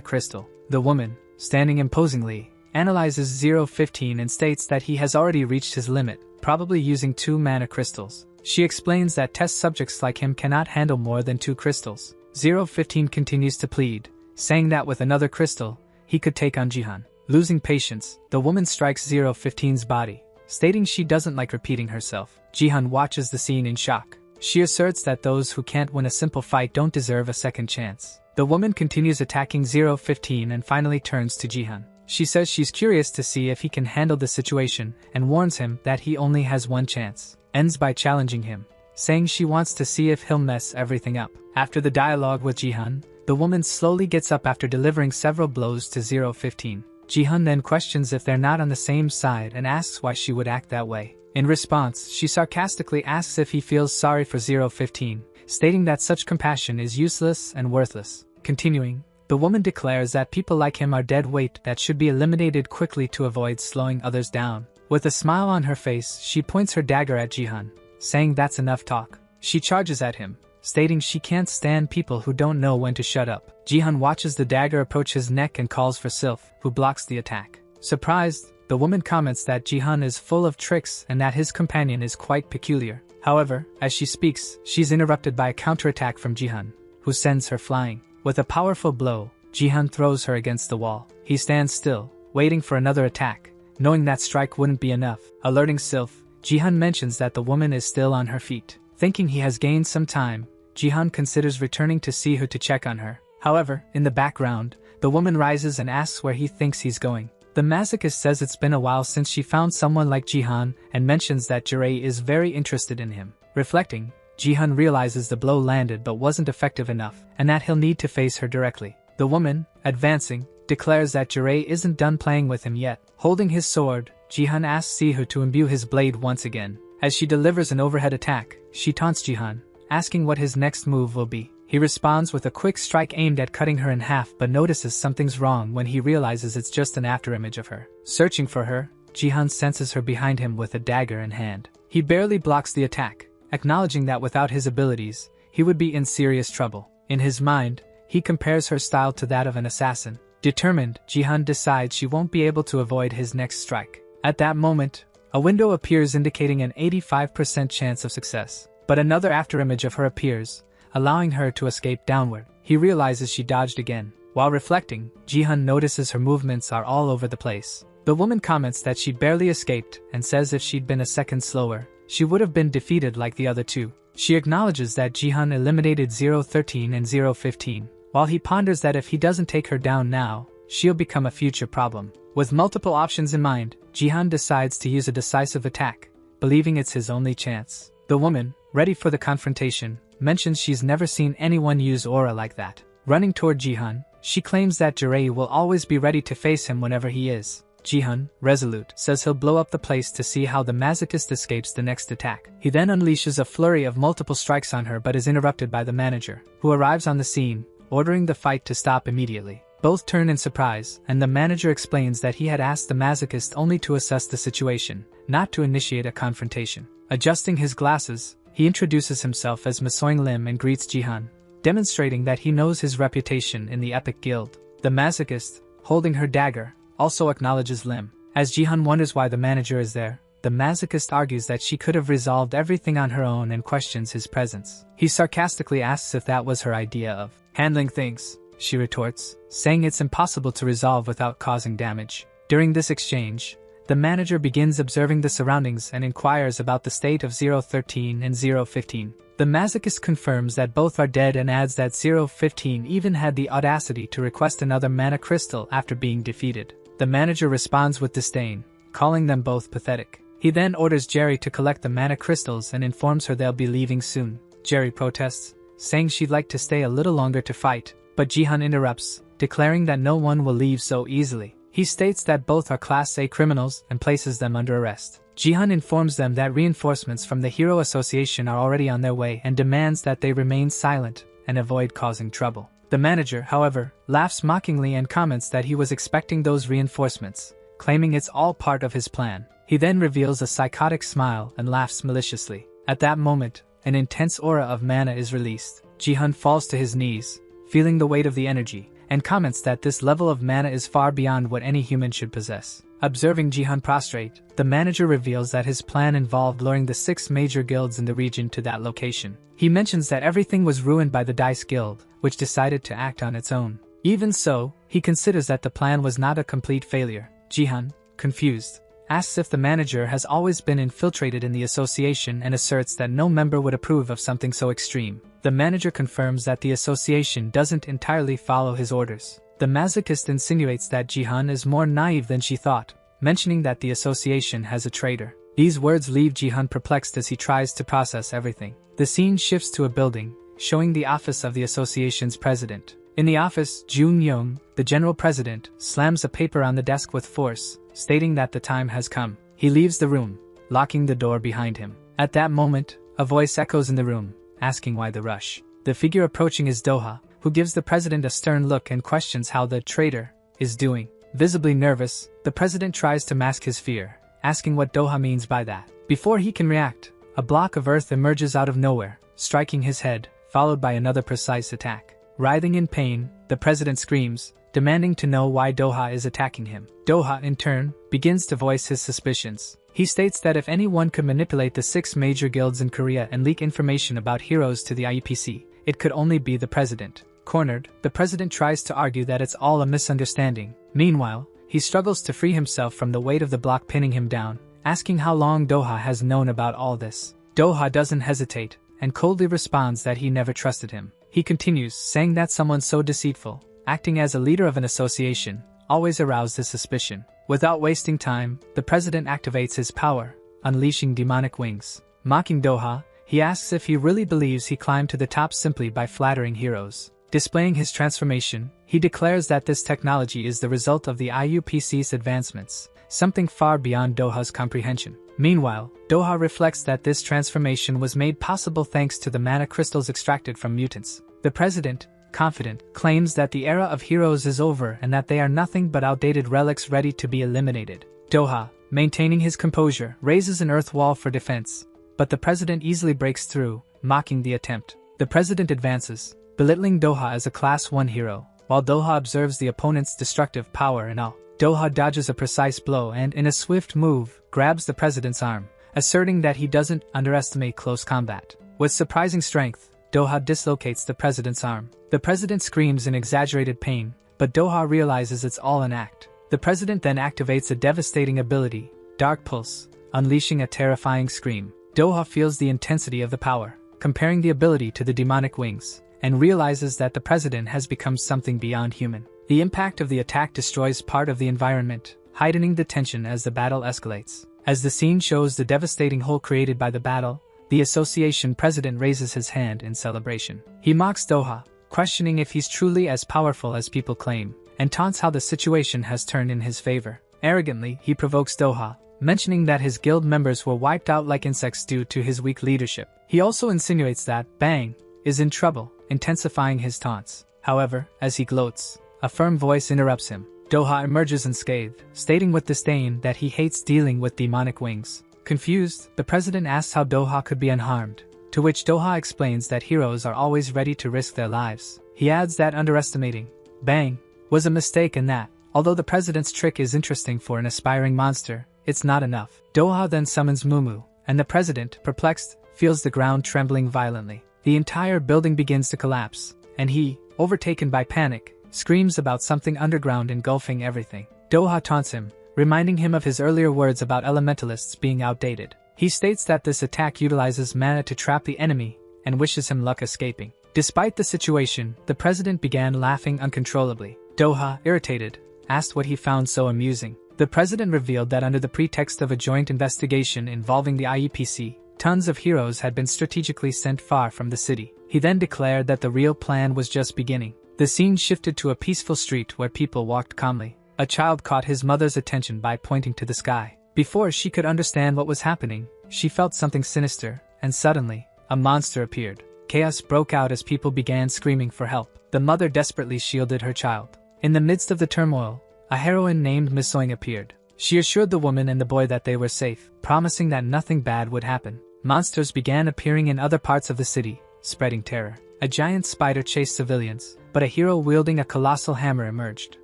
crystal. The woman, standing imposingly, analyzes 015 and states that he has already reached his limit, probably using 2 mana crystals. She explains that test subjects like him cannot handle more than 2 crystals. 015 continues to plead, saying that with another crystal, he could take on Jihan. Losing patience, the woman strikes 015's body, stating she doesn't like repeating herself. Jihan watches the scene in shock. She asserts that those who can't win a simple fight don't deserve a second chance. The woman continues attacking 015 and finally turns to Jihan. She says she's curious to see if he can handle the situation and warns him that he only has one chance. Ends by challenging him, saying she wants to see if he'll mess everything up. After the dialogue with Jihan, the woman slowly gets up after delivering several blows to 015. Jihan then questions if they're not on the same side and asks why she would act that way. In response, she sarcastically asks if he feels sorry for 015, stating that such compassion is useless and worthless. Continuing, the woman declares that people like him are dead weight that should be eliminated quickly to avoid slowing others down. With a smile on her face, she points her dagger at Jihan, saying that's enough talk. She charges at him, stating she can't stand people who don't know when to shut up. Jihan watches the dagger approach his neck and calls for Sylph, who blocks the attack. Surprised, the woman comments that Jihan is full of tricks and that his companion is quite peculiar. However, as she speaks, she's interrupted by a counterattack from Jihan, who sends her flying. With a powerful blow, Jihan throws her against the wall. He stands still, waiting for another attack, knowing that strike wouldn't be enough. Alerting Sylph, Jihan mentions that the woman is still on her feet. Thinking he has gained some time, Jihan considers returning to see her to check on her. However, in the background, the woman rises and asks where he thinks he's going. The masochist says it's been a while since she found someone like Jihan and mentions that Jirei is very interested in him. Reflecting, Jihan realizes the blow landed but wasn't effective enough and that he'll need to face her directly. The woman, advancing, declares that Jirei isn't done playing with him yet. Holding his sword, Jihan asks Sihu to imbue his blade once again. As she delivers an overhead attack, she taunts Jihan, asking what his next move will be. He responds with a quick strike aimed at cutting her in half but notices something's wrong when he realizes it's just an afterimage of her. Searching for her, Jihan senses her behind him with a dagger in hand. He barely blocks the attack, acknowledging that without his abilities, he would be in serious trouble. In his mind, he compares her style to that of an assassin. Determined, Jihan decides she won't be able to avoid his next strike. At that moment, a window appears indicating an 85% chance of success. But another afterimage of her appears, allowing her to escape downward. He realizes she dodged again. While reflecting, Jihan notices her movements are all over the place. The woman comments that she barely escaped and says if she'd been a second slower, she would have been defeated like the other two. She acknowledges that Jihan eliminated 013 and 015, while he ponders that if he doesn't take her down now, she'll become a future problem. With multiple options in mind, Jihan decides to use a decisive attack, believing it's his only chance. The woman, ready for the confrontation, mentions she's never seen anyone use aura like that. Running toward Jihan, she claims that Jirei will always be ready to face him whenever he is. Jihan, resolute, says he'll blow up the place to see how the masochist escapes the next attack. He then unleashes a flurry of multiple strikes on her but is interrupted by the manager, who arrives on the scene, ordering the fight to stop immediately. Both turn in surprise, and the manager explains that he had asked the masochist only to assess the situation, not to initiate a confrontation. Adjusting his glasses, he introduces himself as Masoing Lim and greets Jihan, demonstrating that he knows his reputation in the Epic Guild. The masochist, holding her dagger, also acknowledges Lim. As Jihan wonders why the manager is there, the masochist argues that she could have resolved everything on her own and questions his presence. He sarcastically asks if that was her idea of handling things. She retorts, saying it's impossible to resolve without causing damage. During this exchange, the manager begins observing the surroundings and inquires about the state of 013 and 015. The masochist confirms that both are dead and adds that 015 even had the audacity to request another mana crystal after being defeated. The manager responds with disdain, calling them both pathetic. He then orders Jerry to collect the mana crystals and informs her they'll be leaving soon. Jerry protests, saying she'd like to stay a little longer to fight, but Jihan interrupts, declaring that no one will leave so easily. He states that both are Class A criminals and places them under arrest. Jihan informs them that reinforcements from the Hero Association are already on their way and demands that they remain silent and avoid causing trouble. The manager, however, laughs mockingly and comments that he was expecting those reinforcements, claiming it's all part of his plan. He then reveals a psychotic smile and laughs maliciously. At that moment, an intense aura of mana is released. Jihan falls to his knees, feeling the weight of the energy, and comments that this level of mana is far beyond what any human should possess. Observing Jihan prostrate, the manager reveals that his plan involved luring the 6 major guilds in the region to that location. He mentions that everything was ruined by the Dice Guild, which decided to act on its own. Even so, he considers that the plan was not a complete failure. Jihan, confused, asks if the manager has always been infiltrated in the association and asserts that no member would approve of something so extreme. The manager confirms that the association doesn't entirely follow his orders. The masochist insinuates that Jihan is more naive than she thought, mentioning that the association has a traitor. These words leave Jihan perplexed as he tries to process everything. The scene shifts to a building, showing the office of the association's president. In the office, Jun Young, the general president, slams a paper on the desk with force, stating that the time has come. He leaves the room, locking the door behind him. At that moment, a voice echoes in the room, asking why the rush. The figure approaching is Doha, who gives the president a stern look and questions how the traitor is doing. Visibly nervous, the president tries to mask his fear, asking what Doha means by that. Before he can react, a block of earth emerges out of nowhere, striking his head, followed by another precise attack. Writhing in pain, the president screams, demanding to know why Doha is attacking him. Doha, in turn, begins to voice his suspicions. He states that if anyone could manipulate the 6 major guilds in Korea and leak information about heroes to the IUPC, it could only be the president. Cornered, the president tries to argue that it's all a misunderstanding. Meanwhile, he struggles to free himself from the weight of the block pinning him down, asking how long Doha has known about all this. Doha doesn't hesitate, and coldly responds that he never trusted him. He continues, saying that someone so deceitful, acting as a leader of an association, always aroused his suspicion. Without wasting time, the president activates his power, unleashing demonic wings. Mocking Doha, he asks if he really believes he climbed to the top simply by flattering heroes. Displaying his transformation, he declares that this technology is the result of the IUPC's advancements, something far beyond Doha's comprehension. Meanwhile, Doha reflects that this transformation was made possible thanks to the mana crystals extracted from mutants. The president, confident, claims that the era of heroes is over and that they are nothing but outdated relics ready to be eliminated. Doha, maintaining his composure, raises an earth wall for defense, but the president easily breaks through, mocking the attempt. The president advances, belittling Doha as a Class 1 hero, while Doha observes the opponent's destructive power in awe. Doha dodges a precise blow and, in a swift move, grabs the president's arm, asserting that he doesn't underestimate close combat. With surprising strength, Doha dislocates the president's arm. The president screams in exaggerated pain, but Doha realizes it's all an act. The president then activates a devastating ability, Dark Pulse, unleashing a terrifying scream. Doha feels the intensity of the power, comparing the ability to the demonic wings, and realizes that the president has become something beyond human. The impact of the attack destroys part of the environment, heightening the tension as the battle escalates. As the scene shows the devastating hole created by the battle, the association president raises his hand in celebration. He mocks Doha, questioning if he's truly as powerful as people claim, and taunts how the situation has turned in his favor. Arrogantly, he provokes Doha, mentioning that his guild members were wiped out like insects due to his weak leadership. He also insinuates that Bang is in trouble, intensifying his taunts. However, as he gloats, a firm voice interrupts him. Doha emerges unscathed, stating with disdain that he hates dealing with demonic wings. Confused, the president asks how Doha could be unharmed, to which Doha explains that heroes are always ready to risk their lives. He adds that underestimating Bang was a mistake in that, although the president's trick is interesting for an aspiring monster, it's not enough. Doha then summons Mumu, and the president, perplexed, feels the ground trembling violently. The entire building begins to collapse, and he, overtaken by panic, screams about something underground engulfing everything. Doha taunts him, reminding him of his earlier words about elementalists being outdated. He states that this attack utilizes mana to trap the enemy, and wishes him luck escaping. Despite the situation, the president began laughing uncontrollably. Doha, irritated, asked what he found so amusing. The president revealed that under the pretext of a joint investigation involving the IEPC, tons of heroes had been strategically sent far from the city. He then declared that the real plan was just beginning. The scene shifted to a peaceful street where people walked calmly. A child caught his mother's attention by pointing to the sky. Before she could understand what was happening, she felt something sinister, and suddenly, a monster appeared. Chaos broke out as people began screaming for help. The mother desperately shielded her child. In the midst of the turmoil, a heroine named Misoing appeared. She assured the woman and the boy that they were safe, promising that nothing bad would happen. Monsters began appearing in other parts of the city, spreading terror. A giant spider chased civilians, but a hero wielding a colossal hammer emerged.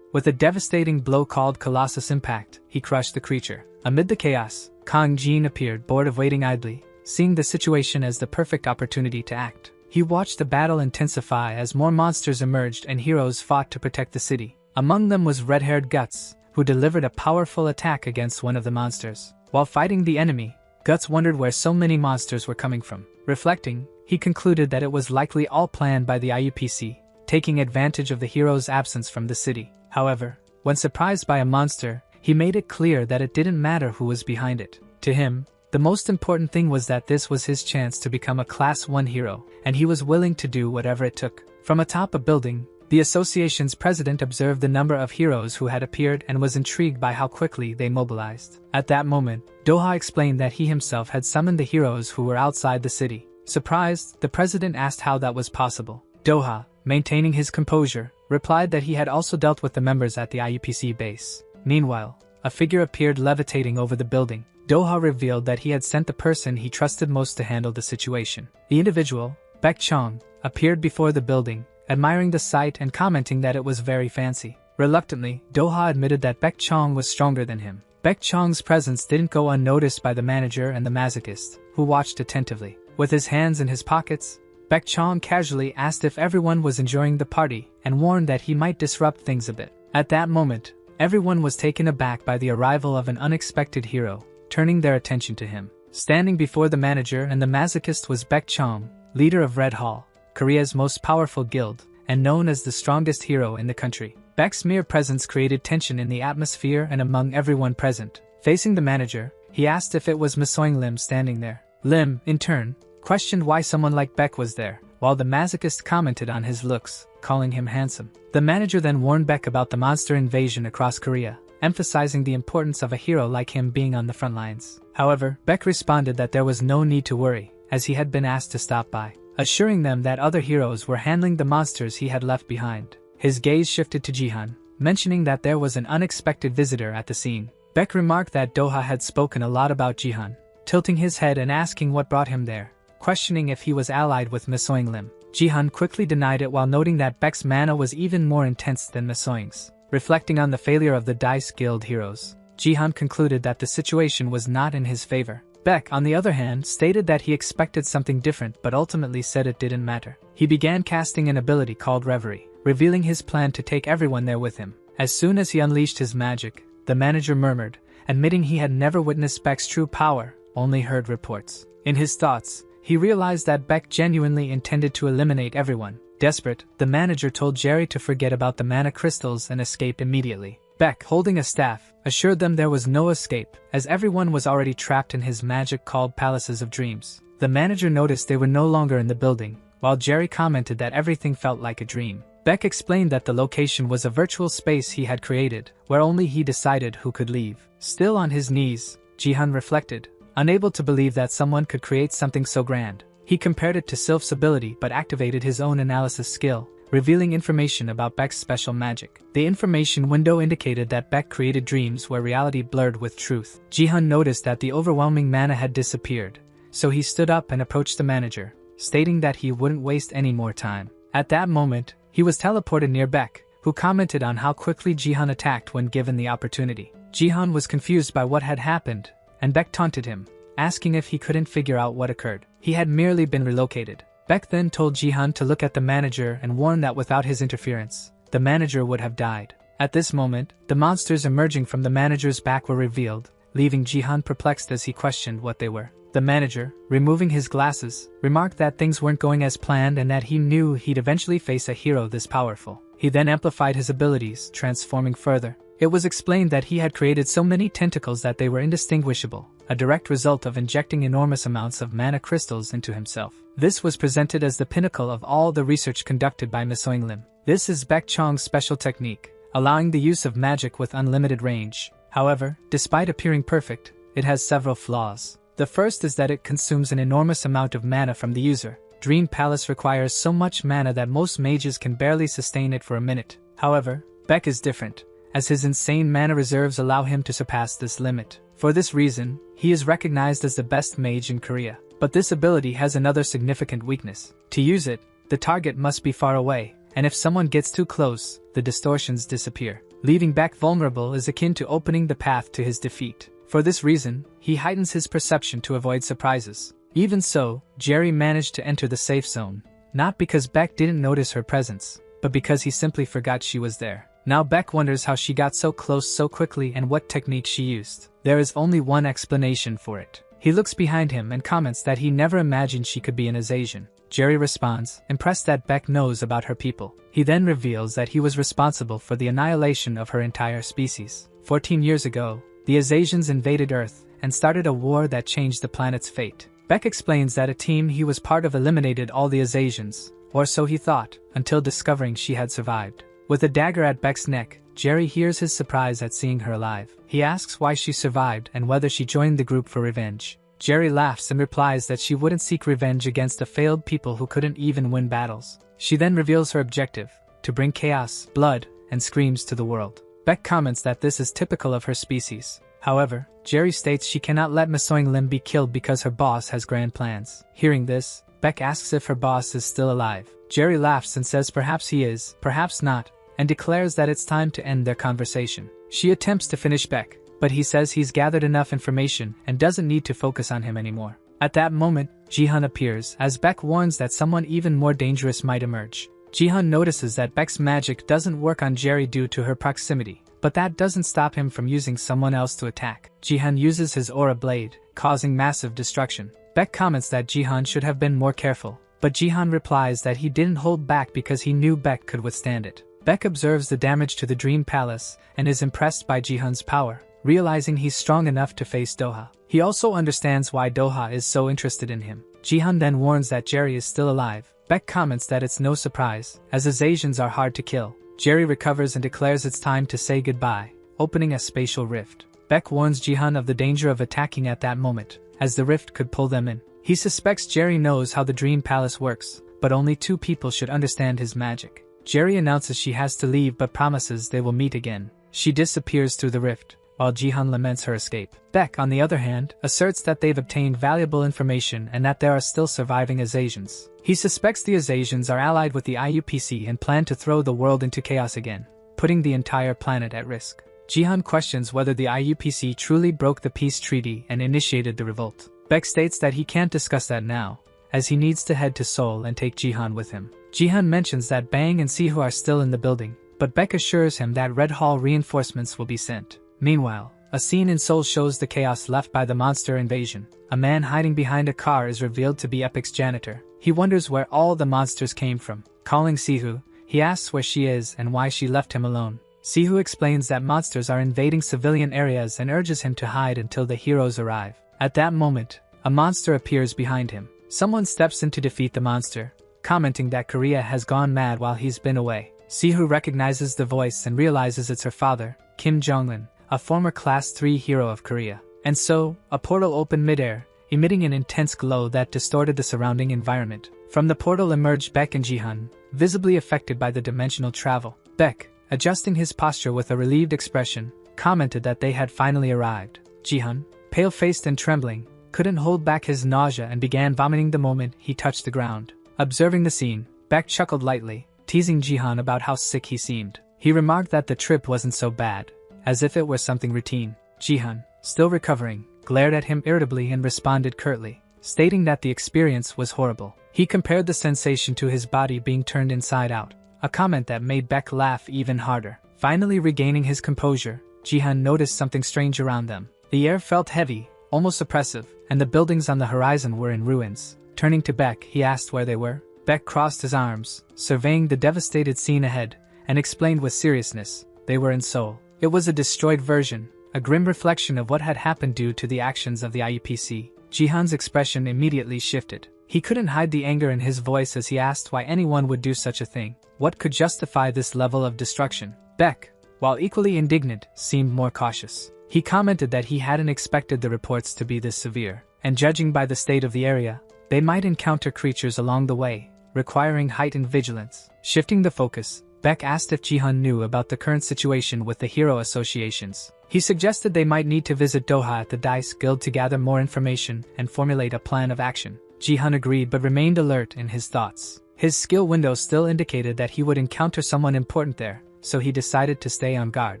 With a devastating blow called Colossus Impact, he crushed the creature. Amid the chaos, Kang Jin appeared, bored of waiting idly, seeing the situation as the perfect opportunity to act. He watched the battle intensify as more monsters emerged and heroes fought to protect the city. Among them was red-haired Guts, who delivered a powerful attack against one of the monsters. While fighting the enemy, Guts wondered where so many monsters were coming from. Reflecting, he concluded that it was likely all planned by the IUPC, taking advantage of the hero's absence from the city. However, when surprised by a monster, he made it clear that it didn't matter who was behind it. To him, the most important thing was that this was his chance to become a Class 1 hero, and he was willing to do whatever it took. From atop a building, the association's president observed the number of heroes who had appeared and was intrigued by how quickly they mobilized. At that moment, Doha explained that he himself had summoned the heroes who were outside the city. Surprised, the president asked how that was possible. Doha, maintaining his composure, replied that he had also dealt with the members at the IUPC base. Meanwhile, a figure appeared levitating over the building. Doha revealed that he had sent the person he trusted most to handle the situation. The individual, Baek Chong, appeared before the building, admiring the sight and commenting that it was very fancy. Reluctantly, Doha admitted that Baek Chong was stronger than him. Baek Chong's presence didn't go unnoticed by the manager and the masochist, who watched attentively. With his hands in his pockets, Baek Chong casually asked if everyone was enjoying the party and warned that he might disrupt things a bit. At that moment, everyone was taken aback by the arrival of an unexpected hero, turning their attention to him. Standing before the manager and the masochist was Baek Chong, leader of Red Hall, Korea's most powerful guild, and known as the strongest hero in the country. Baek's mere presence created tension in the atmosphere and among everyone present. Facing the manager, he asked if it was Misoing Lim standing there. Lim, in turn, questioned why someone like Baek was there, while the masochist commented on his looks, calling him handsome. The manager then warned Baek about the monster invasion across Korea, emphasizing the importance of a hero like him being on the front lines. However, Baek responded that there was no need to worry, as he had been asked to stop by, assuring them that other heroes were handling the monsters he had left behind. His gaze shifted to Jihan, mentioning that there was an unexpected visitor at the scene. Baek remarked that Doha had spoken a lot about Jihan, tilting his head and asking what brought him there, questioning if he was allied with Misoing Lim. Jihan quickly denied it while noting that Baek's mana was even more intense than Misoing's. Reflecting on the failure of the Dice Guild heroes, Jihan concluded that the situation was not in his favor. Baek, on the other hand, stated that he expected something different but ultimately said it didn't matter. He began casting an ability called Reverie, revealing his plan to take everyone there with him. As soon as he unleashed his magic, the manager murmured, admitting he had never witnessed Baek's true power, only heard reports. In his thoughts, he realized that Baek genuinely intended to eliminate everyone. Desperate, the manager told Jerry to forget about the mana crystals and escape immediately. Baek, holding a staff, assured them there was no escape, as everyone was already trapped in his magic called Palaces of Dreams. The manager noticed they were no longer in the building, while Jerry commented that everything felt like a dream. Baek explained that the location was a virtual space he had created, where only he decided who could leave. Still on his knees, Jihan reflected, unable to believe that someone could create something so grand. He compared it to Sylph's ability but activated his own analysis skill, revealing information about Baek's special magic. The information window indicated that Baek created dreams where reality blurred with truth. Jihan noticed that the overwhelming mana had disappeared, so he stood up and approached the manager, stating that he wouldn't waste any more time. At that moment, he was teleported near Baek, who commented on how quickly Jihan attacked when given the opportunity. Jihan was confused by what had happened, and Beck taunted him, asking if he couldn't figure out what occurred. He had merely been relocated. Beck then told Jihan to look at the manager and warned that without his interference, the manager would have died. At this moment, the monsters emerging from the manager's back were revealed, leaving Jihan perplexed as he questioned what they were. The manager, removing his glasses, remarked that things weren't going as planned and that he knew he'd eventually face a hero this powerful. He then amplified his abilities, transforming further. It was explained that he had created so many tentacles that they were indistinguishable, a direct result of injecting enormous amounts of mana crystals into himself. This was presented as the pinnacle of all the research conducted by Misoing Lim. This is Baek Chong's special technique, allowing the use of magic with unlimited range. However, despite appearing perfect, it has several flaws. The first is that it consumes an enormous amount of mana from the user. Dream Palace requires so much mana that most mages can barely sustain it for a minute. However, Beck is different, as his insane mana reserves allow him to surpass this limit. For this reason, he is recognized as the best mage in Korea. But this ability has another significant weakness. To use it, the target must be far away, and if someone gets too close, the distortions disappear. Leaving Beck vulnerable is akin to opening the path to his defeat. For this reason, he heightens his perception to avoid surprises. Even so, Jerry managed to enter the safe zone, not because Beck didn't notice her presence, but because he simply forgot she was there. Now Beck wonders how she got so close so quickly and what technique she used. There is only one explanation for it. He looks behind him and comments that he never imagined she could be an Azasian. Jerry responds, impressed that Beck knows about her people. He then reveals that he was responsible for the annihilation of her entire species. 14 years ago, the Azasians invaded Earth and started a war that changed the planet's fate. Beck explains that a team he was part of eliminated all the Azasians, or so he thought, until discovering she had survived. With a dagger at Beck's neck, Jerry hears his surprise at seeing her alive. He asks why she survived and whether she joined the group for revenge. Jerry laughs and replies that she wouldn't seek revenge against a failed people who couldn't even win battles. She then reveals her objective, to bring chaos, blood, and screams to the world. Beck comments that this is typical of her species. However, Jerry states she cannot let Misoing Lim be killed because her boss has grand plans. Hearing this, Beck asks if her boss is still alive. Jerry laughs and says perhaps he is, perhaps not, and declares that it's time to end their conversation. She attempts to finish Beck, but he says he's gathered enough information and doesn't need to focus on him anymore. At that moment, Jihan appears, as Beck warns that someone even more dangerous might emerge. Jihan notices that Beck's magic doesn't work on Jerry due to her proximity, but that doesn't stop him from using someone else to attack. Jihan uses his aura blade, causing massive destruction. Beck comments that Jihan should have been more careful, but Jihan replies that he didn't hold back because he knew Beck could withstand it. Beck observes the damage to the Dream Palace and is impressed by Jihan's power, realizing he's strong enough to face Doha. He also understands why Doha is so interested in him. Jihan then warns that Jerry is still alive. Beck comments that it's no surprise, as Azasians are hard to kill. Jerry recovers and declares it's time to say goodbye, opening a spatial rift. Beck warns Jihan of the danger of attacking at that moment, as the rift could pull them in. He suspects Jerry knows how the Dream Palace works, but only two people should understand his magic. Jerry announces she has to leave but promises they will meet again. She disappears through the rift, while Jihan laments her escape. Beck, on the other hand, asserts that they've obtained valuable information and that there are still surviving Azasians. He suspects the Azasians are allied with the IUPC and plan to throw the world into chaos again, putting the entire planet at risk. Jihan questions whether the IUPC truly broke the peace treaty and initiated the revolt. Beck states that he can't discuss that now, as he needs to head to Seoul and take Jihan with him. Jihan mentions that Bang and Sihu are still in the building, but Beck assures him that Red Hall reinforcements will be sent. Meanwhile, a scene in Seoul shows the chaos left by the monster invasion. A man hiding behind a car is revealed to be Epic's janitor. He wonders where all the monsters came from. Calling Sihu, he asks where she is and why she left him alone. Sihu explains that monsters are invading civilian areas and urges him to hide until the heroes arrive. At that moment, a monster appears behind him. Someone steps in to defeat the monster, commenting that Korea has gone mad while he's been away. Sihu recognizes the voice and realizes it's her father, Kim Jong-un, a former Class 3 hero of Korea. And so, a portal opened midair, emitting an intense glow that distorted the surrounding environment. From the portal emerged Beck and Jihan, visibly affected by the dimensional travel. Beck, adjusting his posture with a relieved expression, commented that they had finally arrived. Jihan, pale-faced and trembling, couldn't hold back his nausea and began vomiting the moment he touched the ground. Observing the scene, Beck chuckled lightly, teasing Jihan about how sick he seemed. He remarked that the trip wasn't so bad, as if it were something routine. Jihan, still recovering, glared at him irritably and responded curtly, stating that the experience was horrible. He compared the sensation to his body being turned inside out, a comment that made Beck laugh even harder. Finally regaining his composure, Jihan noticed something strange around them. The air felt heavy, almost oppressive, and the buildings on the horizon were in ruins. Turning to Beck, he asked where they were. Beck crossed his arms, surveying the devastated scene ahead, and explained with seriousness, they were in Seoul. It was a destroyed version, a grim reflection of what had happened due to the actions of the IUPC. Jihan's expression immediately shifted. He couldn't hide the anger in his voice as he asked why anyone would do such a thing. What could justify this level of destruction? Beck, while equally indignant, seemed more cautious. He commented that he hadn't expected the reports to be this severe, and judging by the state of the area, they might encounter creatures along the way, requiring heightened vigilance. Shifting the focus, Beck asked if Jihan knew about the current situation with the hero associations. He suggested they might need to visit Doha at the Dice Guild to gather more information and formulate a plan of action. Jihan agreed but remained alert in his thoughts. His skill window still indicated that he would encounter someone important there, so he decided to stay on guard.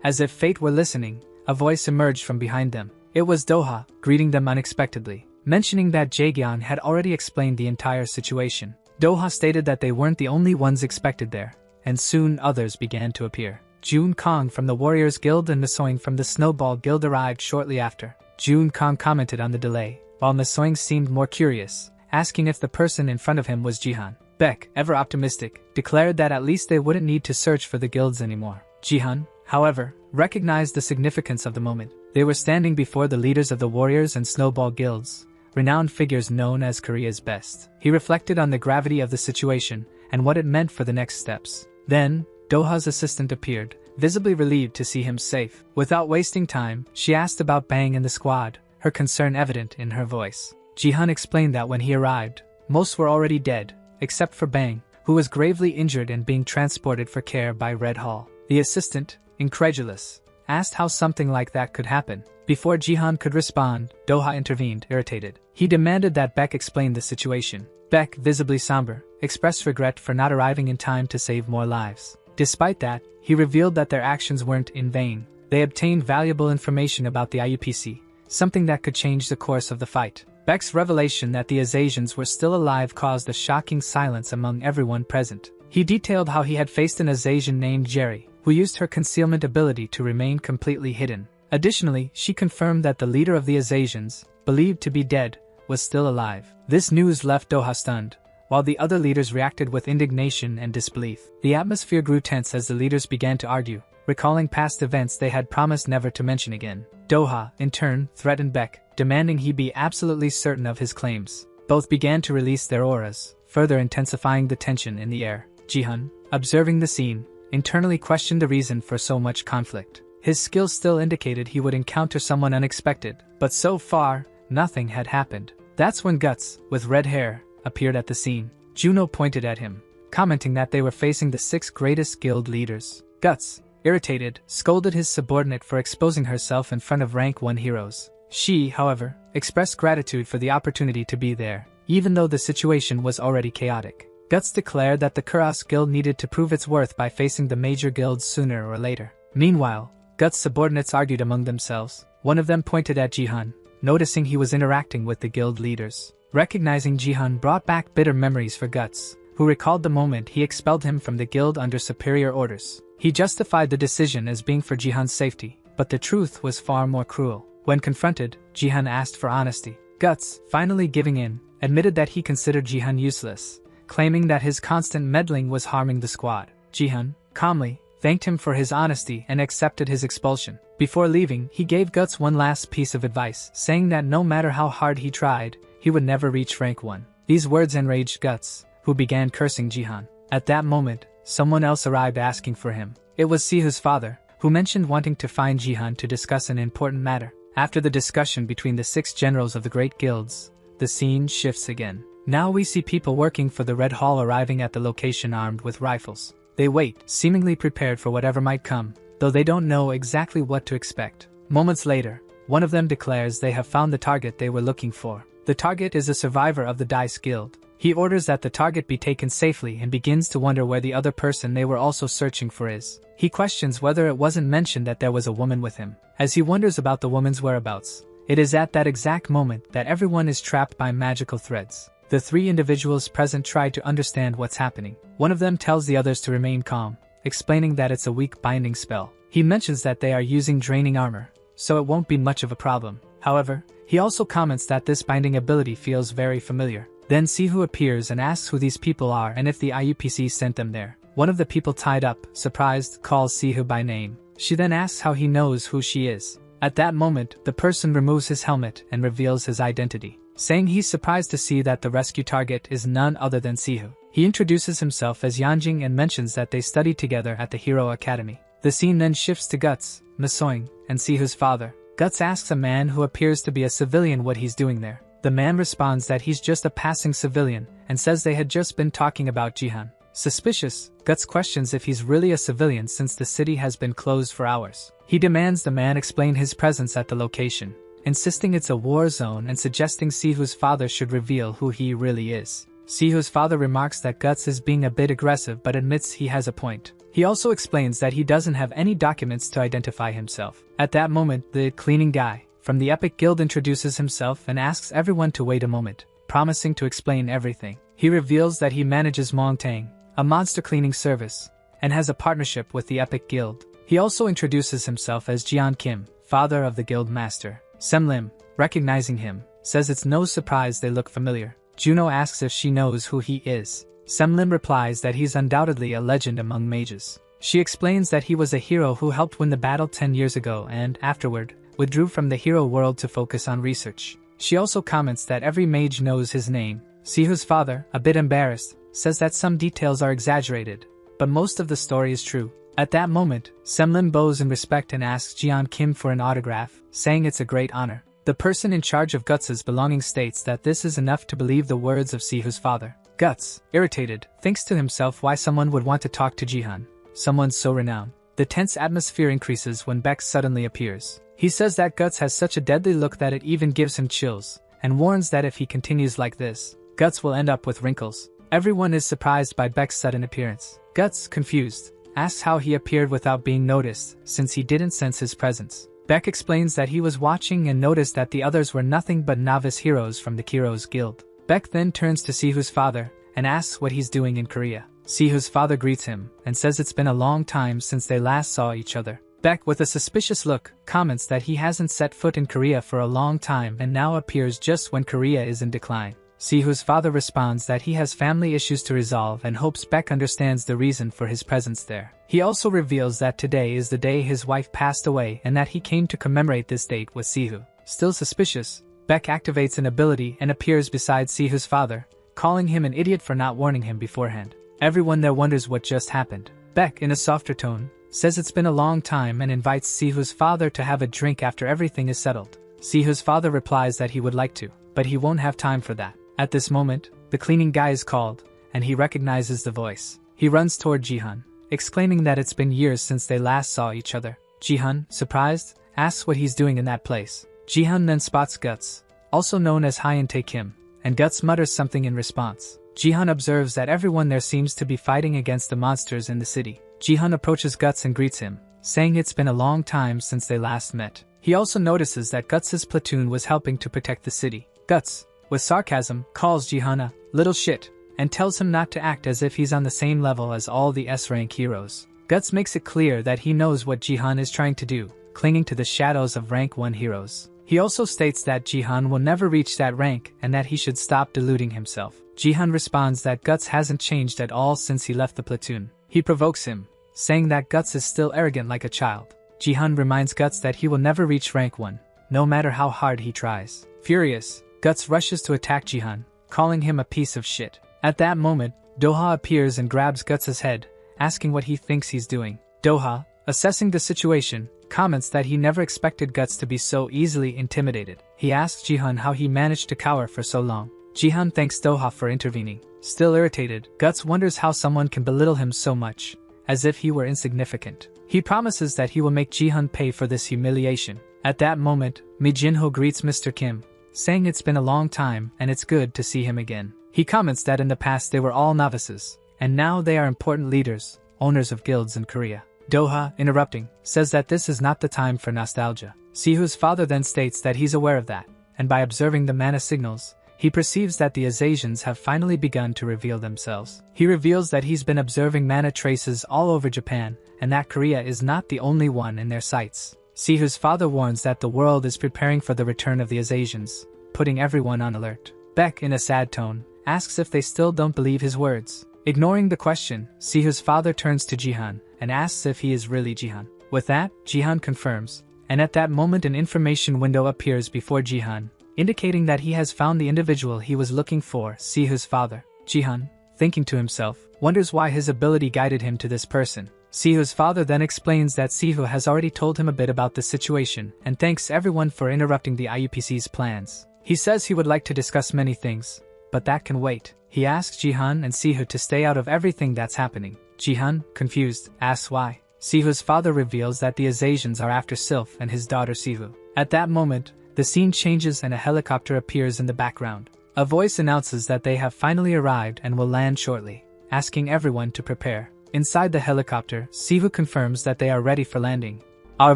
As if fate were listening, a voice emerged from behind them. It was Doha, greeting them unexpectedly, mentioning that Jaegyeon had already explained the entire situation. Doha stated that they weren't the only ones expected there, and soon others began to appear. Jun Kong from the Warriors Guild and Misoing from the Snowball Guild arrived shortly after. Jun Kong commented on the delay, while Misoing seemed more curious, asking if the person in front of him was Jihan. Beck, ever optimistic, declared that at least they wouldn't need to search for the guilds anymore. Jihan, however, recognized the significance of the moment. They were standing before the leaders of the Warriors and Snowball Guilds, renowned figures known as Korea's best. He reflected on the gravity of the situation and what it meant for the next steps. Then, Doha's assistant appeared, visibly relieved to see him safe. Without wasting time, she asked about Bang and the squad, her concern evident in her voice. Jihan explained that when he arrived, most were already dead, except for Bang, who was gravely injured and being transported for care by Red Hall. The assistant, incredulous, asked how something like that could happen. Before Jihan could respond, Doha intervened, irritated. He demanded that Beck explain the situation. Beck, visibly somber, expressed regret for not arriving in time to save more lives. Despite that, he revealed that their actions weren't in vain. They obtained valuable information about the IUPC, something that could change the course of the fight. Beck's revelation that the Azasians were still alive caused a shocking silence among everyone present. He detailed how he had faced an Azasian named Jerry, who used her concealment ability to remain completely hidden. Additionally, she confirmed that the leader of the Azasians, believed to be dead, was still alive. This news left Doha stunned, while the other leaders reacted with indignation and disbelief. The atmosphere grew tense as the leaders began to argue, recalling past events they had promised never to mention again. Doha, in turn, threatened Beck, demanding he be absolutely certain of his claims. Both began to release their auras, further intensifying the tension in the air. Jihan, observing the scene, internally questioned the reason for so much conflict. His skills still indicated he would encounter someone unexpected, but so far, nothing had happened. That's when Guts, with red hair, appeared at the scene. Juno pointed at him, commenting that they were facing the 6 greatest guild leaders. Guts, irritated, scolded his subordinate for exposing herself in front of rank 1 heroes. She, however, expressed gratitude for the opportunity to be there, even though the situation was already chaotic. Guts declared that the Kuros Guild needed to prove its worth by facing the major guilds sooner or later. Meanwhile, Guts' subordinates argued among themselves. One of them pointed at Jihan, noticing he was interacting with the guild leaders. Recognizing Jihan brought back bitter memories for Guts, who recalled the moment he expelled him from the guild under superior orders. He justified the decision as being for Jihan's safety, but the truth was far more cruel. When confronted, Jihan asked for honesty. Guts, finally giving in, admitted that he considered Jihan useless, claiming that his constant meddling was harming the squad. Jihan, calmly, thanked him for his honesty and accepted his expulsion. Before leaving, he gave Guts one last piece of advice, saying that no matter how hard he tried, he would never reach rank 1. These words enraged Guts, who began cursing Jihan. At that moment, someone else arrived asking for him. It was Sihu's father, who mentioned wanting to find Jihan to discuss an important matter. After the discussion between the 6 generals of the great guilds, the scene shifts again. Now we see people working for the Red Hall arriving at the location armed with rifles. They wait, seemingly prepared for whatever might come, though they don't know exactly what to expect. Moments later, one of them declares they have found the target they were looking for. The target is a survivor of the Dice Guild. He orders that the target be taken safely and begins to wonder where the other person they were also searching for is. He questions whether it wasn't mentioned that there was a woman with him. As he wonders about the woman's whereabouts, it is at that exact moment that everyone is trapped by magical threads. The three individuals present try to understand what's happening. One of them tells the others to remain calm, explaining that it's a weak binding spell. He mentions that they are using draining armor, so it won't be much of a problem. However, he also comments that this binding ability feels very familiar. Then Sihu appears and asks who these people are and if the IUPC sent them there. One of the people tied up, surprised, calls Sihu by name. She then asks how he knows who she is. At that moment, the person removes his helmet and reveals his identity, saying he's surprised to see that the rescue target is none other than Sihu. He introduces himself as Yanjing and mentions that they studied together at the Hero Academy. The scene then shifts to Guts, Masoing, and Sihu's father. Guts asks a man who appears to be a civilian what he's doing there. The man responds that he's just a passing civilian and says they had just been talking about Jihan. Suspicious, Guts questions if he's really a civilian since the city has been closed for hours. He demands the man explain his presence at the location, insisting it's a war zone and suggesting Sihu's father should reveal who he really is. Sihu's father remarks that Guts is being a bit aggressive but admits he has a point. He also explains that he doesn't have any documents to identify himself. At that moment, the cleaning guy from the Epic Guild introduces himself and asks everyone to wait a moment, promising to explain everything. He reveals that he manages Mongtang, a monster cleaning service, and has a partnership with the Epic Guild. He also introduces himself as Jian Kim, father of the guild master. Semlim, recognizing him, says it's no surprise they look familiar. Juno asks if she knows who he is. Semlim replies that he's undoubtedly a legend among mages. She explains that he was a hero who helped win the battle 10 years ago and, afterward, withdrew from the hero world to focus on research. She also comments that every mage knows his name. Sihu's father, a bit embarrassed, says that some details are exaggerated, but most of the story is true. At that moment, Semlim bows in respect and asks Jian Kim for an autograph, saying it's a great honor. The person in charge of Guts' belongings states that this is enough to believe the words of Sihu's father. Guts, irritated, thinks to himself why someone would want to talk to Jihan, someone so renowned. The tense atmosphere increases when Beck suddenly appears. He says that Guts has such a deadly look that it even gives him chills, and warns that if he continues like this, Guts will end up with wrinkles. Everyone is surprised by Beck's sudden appearance. Guts, confused, asks how he appeared without being noticed, since he didn't sense his presence. Beck explains that he was watching and noticed that the others were nothing but novice heroes from the Heroes Guild. Beck then turns to Sihu's father and asks what he's doing in Korea. Sihu's father greets him and says it's been a long time since they last saw each other. Beck, with a suspicious look, comments that he hasn't set foot in Korea for a long time and now appears just when Korea is in decline. Sihu's father responds that he has family issues to resolve and hopes Beck understands the reason for his presence there. He also reveals that today is the day his wife passed away and that he came to commemorate this date with Sihu. Still suspicious, Beck activates an ability and appears beside Sihu's father, calling him an idiot for not warning him beforehand. Everyone there wonders what just happened. Beck, in a softer tone, says it's been a long time and invites Sihu's father to have a drink after everything is settled. Sihu's father replies that he would like to, but he won't have time for that. At this moment, the cleaning guy is called, and he recognizes the voice. He runs toward Jihan, exclaiming that it's been years since they last saw each other. Jihan, surprised, asks what he's doing in that place. Jihan then spots Guts, also known as Hyun-tae Kim, and Guts mutters something in response. Jihan observes that everyone there seems to be fighting against the monsters in the city. Jihan approaches Guts and greets him, saying it's been a long time since they last met. He also notices that Guts' platoon was helping to protect the city. Guts, with sarcasm, calls Jihan a little shit, and tells him not to act as if he's on the same level as all the S-rank heroes. Guts makes it clear that he knows what Jihan is trying to do, clinging to the shadows of rank 1 heroes. He also states that Jihan will never reach that rank and that he should stop deluding himself. Jihan responds that Guts hasn't changed at all since he left the platoon. He provokes him, saying that Guts is still arrogant like a child. Jihan reminds Guts that he will never reach rank 1, no matter how hard he tries. Furious, Guts rushes to attack Jihan, calling him a piece of shit. At that moment, Doha appears and grabs Guts' head, asking what he thinks he's doing. Doha, assessing the situation, comments that he never expected Guts to be so easily intimidated. He asks Jihan how he managed to cower for so long. Jihan thanks Doha for intervening. Still irritated, Guts wonders how someone can belittle him so much, as if he were insignificant. He promises that he will make Jihan pay for this humiliation. At that moment, Mi Jinho greets Mr. Kim, saying it's been a long time and it's good to see him again. He comments that in the past they were all novices, and now they are important leaders, owners of guilds in Korea. Doha, interrupting, says that this is not the time for nostalgia. Sihu's father then states that he's aware of that, and by observing the mana signals, he perceives that the Azasians have finally begun to reveal themselves. He reveals that he's been observing mana traces all over Japan, and that Korea is not the only one in their sights. Sihu's father warns that the world is preparing for the return of the Azasians, putting everyone on alert. Beck, in a sad tone, asks if they still don't believe his words. Ignoring the question, Sihu's father turns to Jihan and asks if he is really Jihan. With that, Jihan confirms, and at that moment an information window appears before Jihan, indicating that he has found the individual he was looking for, Sihu's father. Jihan, thinking to himself, wonders why his ability guided him to this person. Sihu's father then explains that Sihu has already told him a bit about the situation and thanks everyone for interrupting the IUPC's plans. He says he would like to discuss many things, but that can wait. He asks Jihan and Sihu to stay out of everything that's happening. Jihan, confused, asks why. Sihu's father reveals that the Azasians are after Sylph and his daughter Sihu. At that moment, the scene changes and a helicopter appears in the background. A voice announces that they have finally arrived and will land shortly, asking everyone to prepare. Inside the helicopter, Sihu confirms that they are ready for landing. Our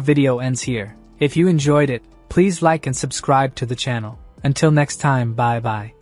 video ends here. If you enjoyed it, please like and subscribe to the channel. Until next time, bye bye.